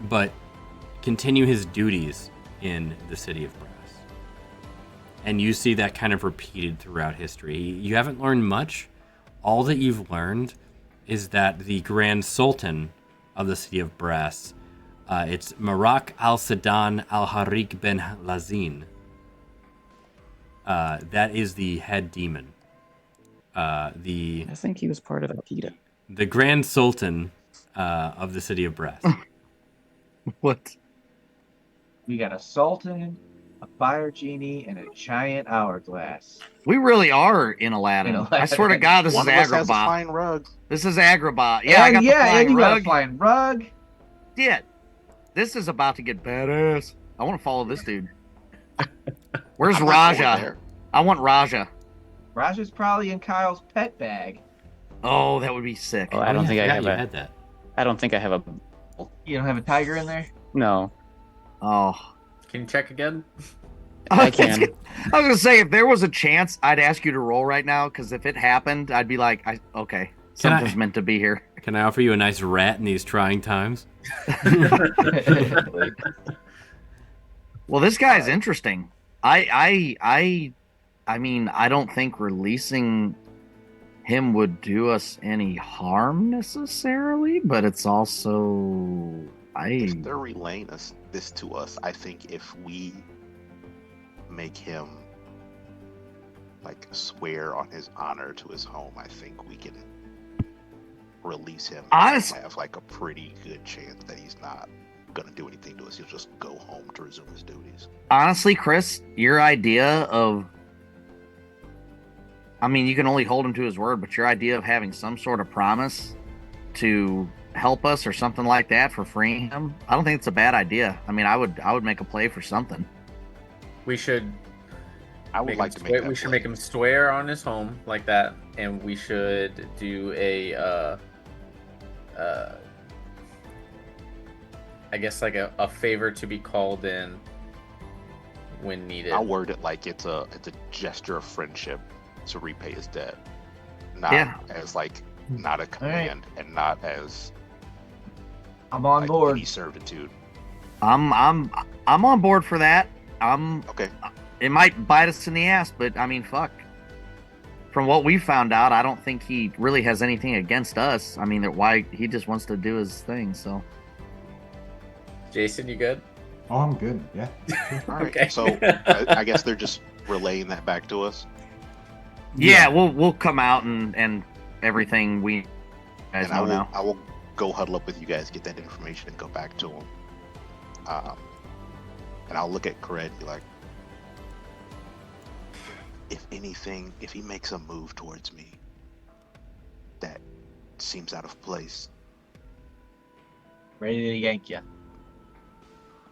but continue his duties in the city of Brass. And you see that kind of repeated throughout history. You haven't learned much. All that you've learned is that the Grand Sultan of the city of Brass, it's Marak al-Sadan al-Harik ben Lazin. That is the head demon. I think he was part of Akita. The Grand Sultan of the city of Brass. What? We got a sultan, a fire genie, and a giant hourglass. We really are in Aladdin. I swear to God, this One is of us has a Agrabah. flying rug. This is Agrabah. Yeah, I got the and flying you got a rug. flying rug. Yeah, this is about to get badass. I want to follow this dude. Where's I'm not going Raja? there. I want Raja. Raja's probably in Kyle's pet bag. Oh, that would be sick. Oh, I don't think I have you a. had that. I don't think I have a. You don't have a tiger in there? No, Oh, Can you check again? I can. I was gonna say if there was a chance, I'd ask you to roll right now because if it happened, I'd be like, okay, Can I- something's meant to be here. Can I offer you a nice rat in these trying times? Well, this guy's interesting. I mean, I don't think releasing him would do us any harm necessarily, but it's also If they're relaying this to us, I think if we make him like swear on his honor to his home, I think we can release him. Honestly, have like a pretty good chance that he's not gonna do anything to us. He'll just go home to resume his duties. honestly, Chris, your idea of, I mean, you can only hold him to his word, but your idea of having some sort of promise to help us or something like that for freeing him, I don't think it's a bad idea. I mean, I would make a play for something. We should. I would like to make that. We should play. make him swear on his home like that, and we should do a. I guess like a favor to be called in when needed. I'll word it like it's a gesture of friendship to repay his debt, not Yeah. as like not a command and not as I'm on like, board. any servitude. I'm on board for that. Okay. It might bite us in the ass, but I mean, fuck. From what we found out, I don't think he really has anything against us. I mean, why he just wants to do his thing. So Jason, you good? Oh, I'm good. Yeah. All right. Okay. So I guess they're just relaying that back to us. yeah, we'll come out and everything we guys And know now. I will go huddle up with you guys, get that information, and go back to him. And I'll look at Kared and be like, if anything, if he makes a move towards me that seems out of place, Ready to yank you.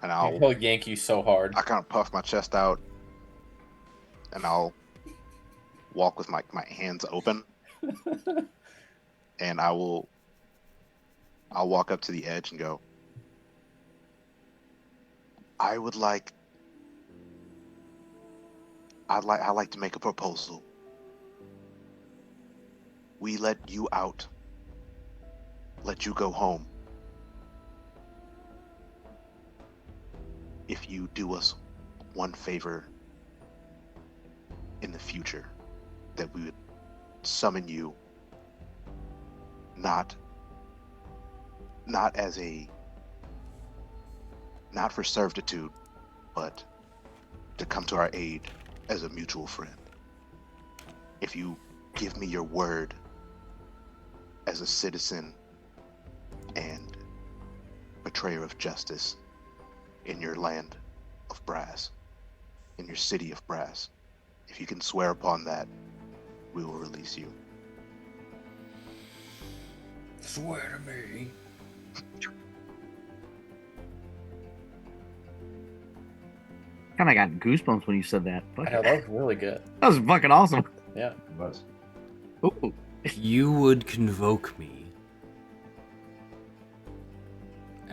and I'll He'll yank you so hard. I kind of puff my chest out, and I'll walk with my hands open, and I'll walk up to the edge and go, I'd like to make a proposal. We let you out, let you go home, if you do us one favor in the future, that we would summon you not for servitude, but to come to our aid as a mutual friend. If you give me your word as a citizen and betrayer of justice in your land of Brass, in your city of Brass, if you can swear upon that, we will release you. Swear to me. Kind of got goosebumps when you said that. Fuck I know, it. that was really good. That was fucking awesome. Yeah. It was. Ooh. You would convoke me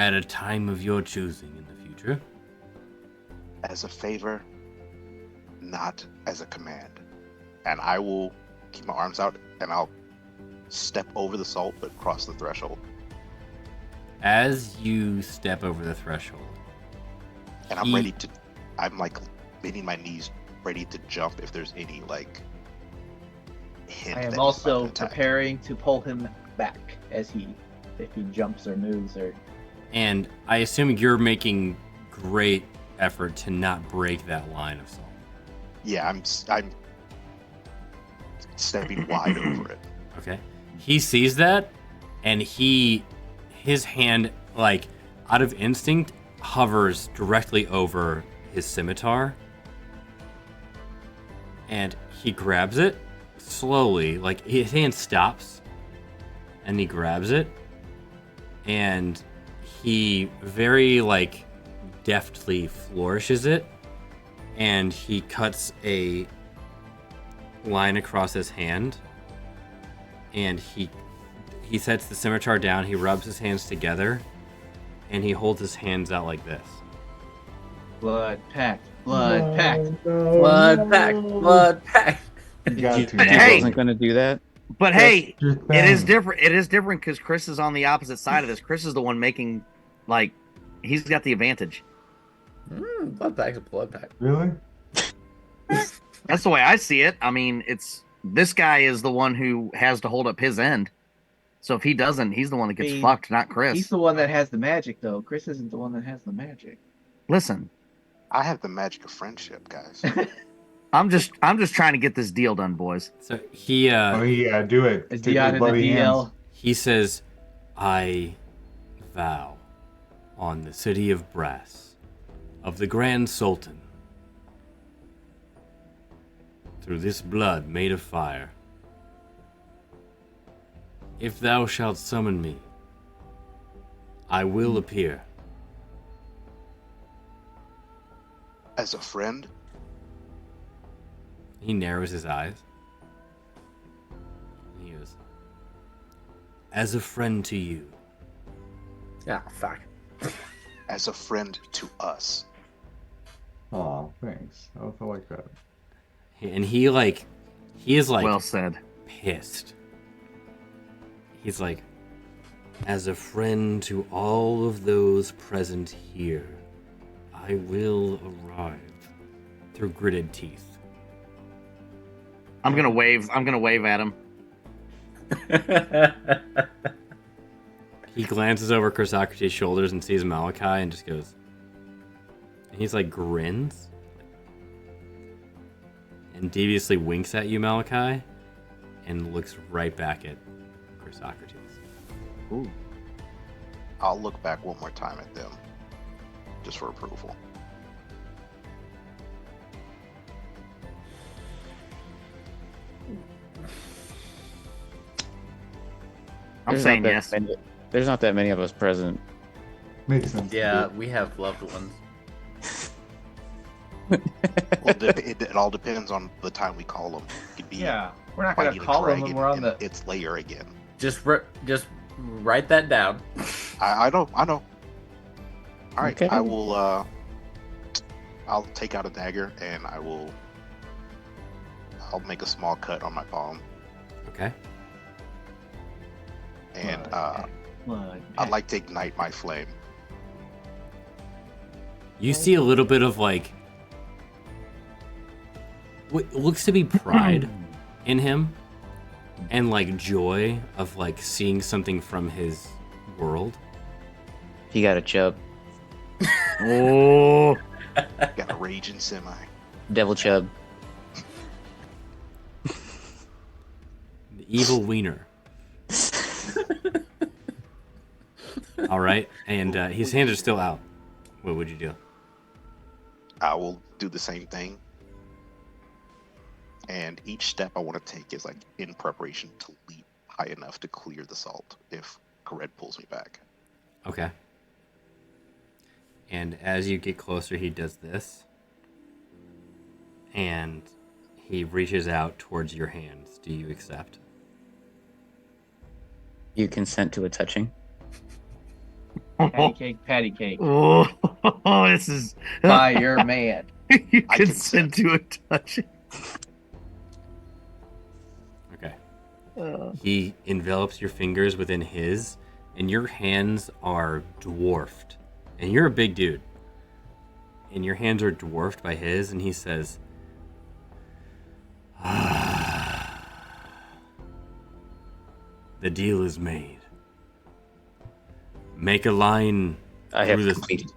at a time of your choosing in the future. As a favor, not as a command. And I will keep my arms out and I'll step over the salt but cross the threshold. As you step over the threshold, And I'm like bending my knees, ready to jump if there's any like hint. I that am he's also about to attack. preparing to pull him back if he jumps or moves or. and I assume you're making great effort to not break that line of salt. Yeah, I'm stepping wide over it. Okay. He sees that, and his hand, like, out of instinct, hovers directly over his scimitar. And he grabs it slowly, like, his hand stops, and he grabs it, and he very, like, deftly flourishes it, and he cuts a line across his hand, and he sets the scimitar down, he rubs his hands together, and he holds his hands out like this. Blood pact. Blood pact. Blood pact. Blood pact. You got to. But man. hey, wasn't going to do that. But hey, your it is thing. different. It is different because Chris is on the opposite side of this. Chris is the one making, like, he's got the advantage. Blood pact is blood pact. Really? That's the way I see it. I mean, it's this guy is the one who has to hold up his end. So if he doesn't, he's the one that gets fucked, not Chris. He's the one that has the magic, though. Chris isn't the one that has the magic. Listen, I have the magic of friendship, guys. I'm just trying to get this deal done, boys. So he Oh yeah, do it. Is Take Dion those in the bloody DL? hands. he says, I vow on the city of brass of the Grand Sultan, through this blood made of fire, if thou shalt summon me, I will appear. As a friend, He narrows his eyes. He goes, as a friend to you. Yeah, fuck. as a friend to us. Aw, thanks. I like that. And he is like Well said. pissed. He's like, as a friend to all of those present here, I will arrive through gritted teeth. I'm gonna wave at him. He glances over Chrysocrates' shoulders and sees Malachi and just goes, and he's like grins and deviously winks at you, Malachi, and looks right back at Chrysocrates. Ooh. I'll look back one more time at them, just for approval. I'm There's saying not that yes. many- there's not that many of us present. Makes sense. Yeah, we have loved ones. Well, it all depends on the time we call them. It could be Yeah, we're not gonna fighting a call him when dragon we're on in the. its lair again. Just write that down. I know. All right, Okay. I will. I'll take out a dagger and I'll make a small cut on my palm, Okay. and Blood I'd pact. like to ignite my flame. You see a little bit of like what looks to be pride in him, and like joy of like seeing something from his world. He got a chub. Oh, Got a raging semi. Devil chub. The evil wiener. All right, and his hands are still out. What would you do? I will do the same thing. And each step I want to take is like in preparation to leap high enough to clear the salt if Kared pulls me back. Okay. And as you get closer, he does this. And he reaches out towards your hands. Do you accept? You consent to a touching? Patty cake, patty cake. Oh, this is By your man. You I consent to a touch. Okay. He envelops your fingers within his, and your hands are dwarfed. And you're a big dude. And your hands are dwarfed by his, and he says, the deal is made. Make a line I have through the completed.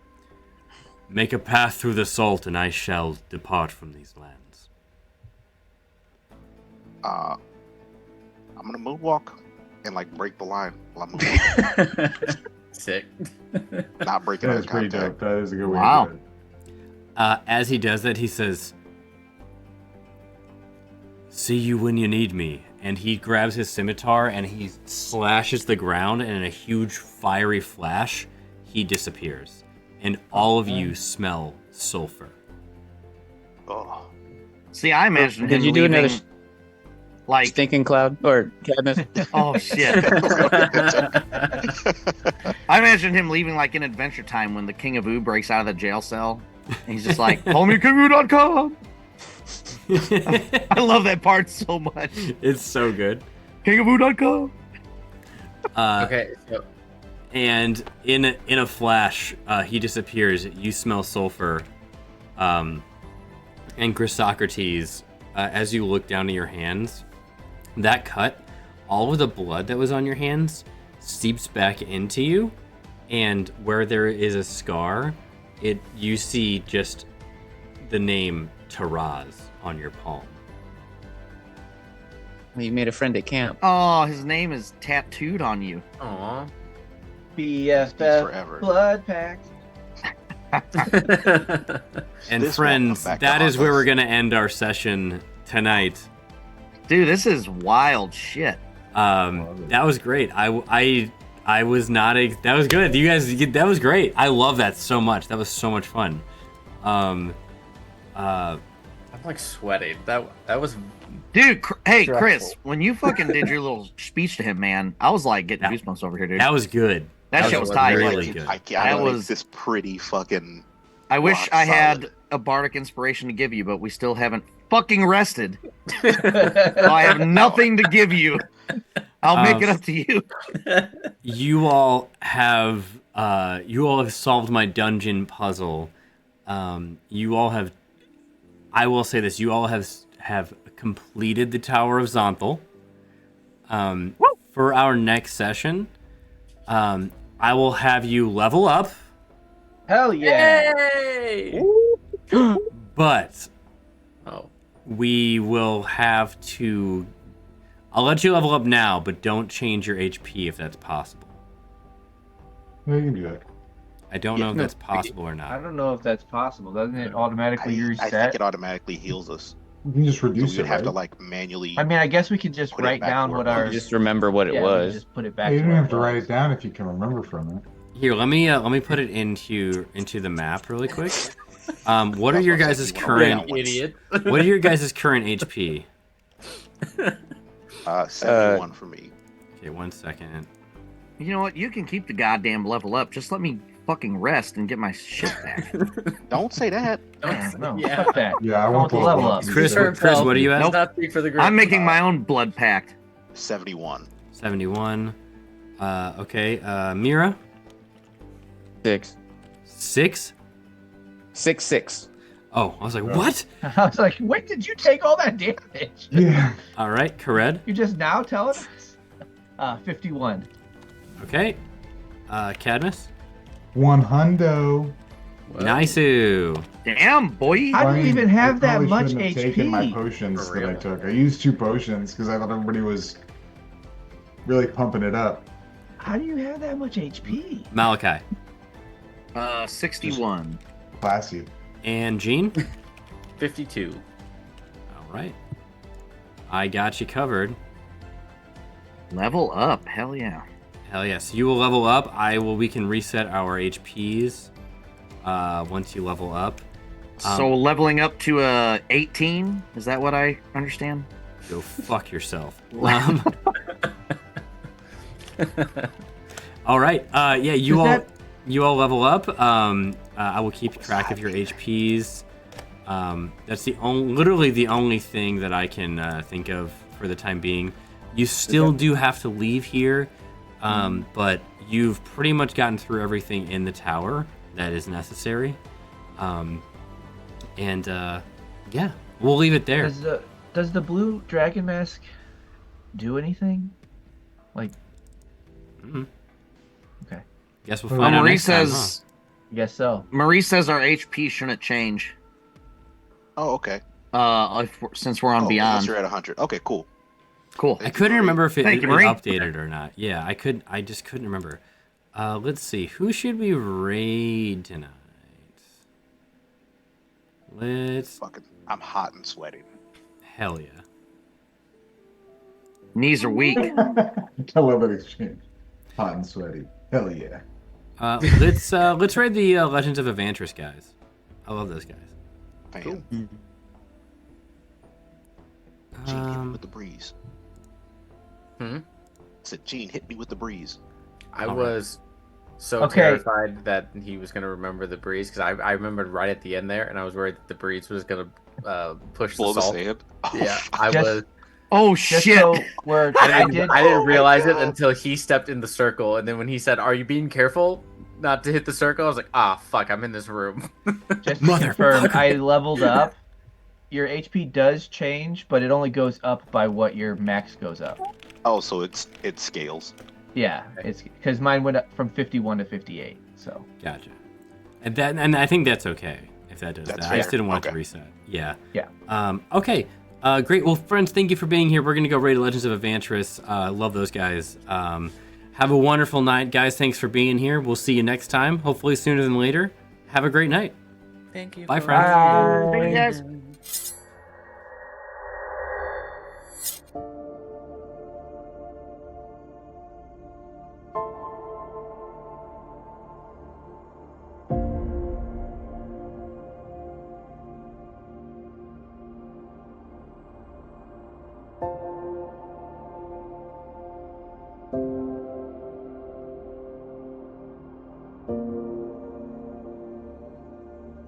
Make a path through the salt, and I shall depart from these lands. I'm gonna moonwalk and like break the line while I'm moonwalking. Sick. Not breaking That eye is pretty dope. contact. That is a good way Wow. to do it. As he does that, he says, see you when you need me. And he grabs his scimitar and he slashes the ground, and in a huge fiery flash, he disappears. And all of you smell sulfur. Oh, See, I imagine Did him you do leaving, another like, stinking cloud or Cadmus? oh shit. I imagine him leaving like in Adventure Time when the King of Ooh breaks out of the jail cell. And he's just like, call me kingofoo.com. I love that part so much. It's so good. Kingofoo.com. Okay. So, And in a flash, he disappears. You smell sulfur. And Chrysocrates, as you look down at your hands, that cut, all of the blood that was on your hands seeps back into you, and where there is a scar, you see just the name Taraz on your palm. You made a friend at camp. Oh, his name is tattooed on you. aw. BFF forever. blood pact. And This won't friends, come back to that is haunt where us. we're gonna end our session tonight. Dude, this is wild shit. That was great. I was not. That was good. You guys, that was great. I love that so much. That was so much fun. I'm like sweating. That was Dude, hey, Stressful. Chris, when you fucking did your little speech to him, man, I was like getting goosebumps over here, dude. that was good. That shit was tight. really Like, good. I That make was- this pretty fucking. I wish rock I had solid. a bardic inspiration to give you, but we still haven't fucking rested. I have nothing to give you. I'll make it up to you. You all have solved my dungeon puzzle. You all have. I will say this: you all have completed the Tower of Xonthal. For our next session, I will have you level up, Hell yeah. Yay! but Oh. we will have to. I'll let you level up now, but don't change your HP if that's possible. Yeah, you can do that. I don't know if no, that's possible or I not. don't know if that's possible. Doesn't it automatically I reset? think it automatically heals us. You can just So reduce we'd it, have right? to like manually. I mean, I guess we could just Put it write back down where what it our. was. Just remember what it yeah, we was. just put it Yeah, back. you to don't where have to write was. it down if you can remember from it. Here, let me put it into the map really quick. What are your guys' current? Idiot. What are your guys' current HP? 71 for me. Okay, 1 second. You know what? You can keep the goddamn level up. Just let me fucking rest and get my shit back. Don't say that. No, Yeah. fuck that. Yeah, I Go want with the the level up. Chris, Serve Chris, what are you Does at? not speak for the group. I'm making my own blood pact. 71. 71. Okay. Mira, 6. 6. 6, 6. Oh, I was like, what? I was like, when did you take all that damage? Yeah. All right, Kared. You just now telling us? 51. Okay. Cadmus. 100. Nice-oo. Damn, boy. How do you even have that probably much shouldn't have taken my HP? potions For that I real? took. I used 2 potions because I thought everybody was really pumping it up. How do you have that much HP? Malachi. 61. Classy. And Gene. 52. All right. I got you covered. Level up. Hell yeah. Hell yes. You will level up. We can reset our HPs once you level up. So leveling up to 18? Is that what I understand? Go fuck yourself. All right. Yeah, you Does all. that- you all level up. I will keep track of your HPs. That's literally the only thing that I can think of for the time being. You still do have to leave here, but you've pretty much gotten through everything in the tower that is necessary. Yeah, we'll leave it there. Does the blue dragon mask do anything? Like, okay. Guess we'll find out next time, huh? I guess so. Marie says our HP shouldn't change. Oh, okay. Since we're on Beyond. Unless you're at 100. Okay, cool. Cool. I couldn't remember if it Thank you, was Marie. updated or not. Yeah, I just couldn't remember. Let's see. Who should we raid tonight? I'm hot and sweating. Hell yeah. Knees are weak. I love that exchange. Hot and sweaty. Hell yeah. Let's raid the Legends of Evantris guys. I love those guys. Cool. Gene, hit me with the breeze. I said, Gene, hit me with the breeze. I was so terrified that he was going to remember the breeze, because I remembered right at the end there, and I was worried that the breeze was going to push Blow the salt. sand? Yeah, I was. Oh shit! So I didn't realize it until he stepped in the circle, and then when he said, "Are you being careful not to hit the circle?" I was like, "Ah, fuck! I'm in this room." Just to confirm, I leveled up. Your HP does change, but it only goes up by what your max goes up. Oh, so it scales. Yeah, it's because mine went up from 51 to 58. So gotcha. And I think that's okay if that does that. Fair. I just didn't want it to reset. Yeah. Okay. Great. Well, friends, thank you for being here. We're gonna go raid Legends of Evantris. Love those guys. Have a wonderful night, guys. Thanks for being here. We'll see you next time. Hopefully sooner than later. Have a great night. Thank you. Bye, friends. Thank you, guys.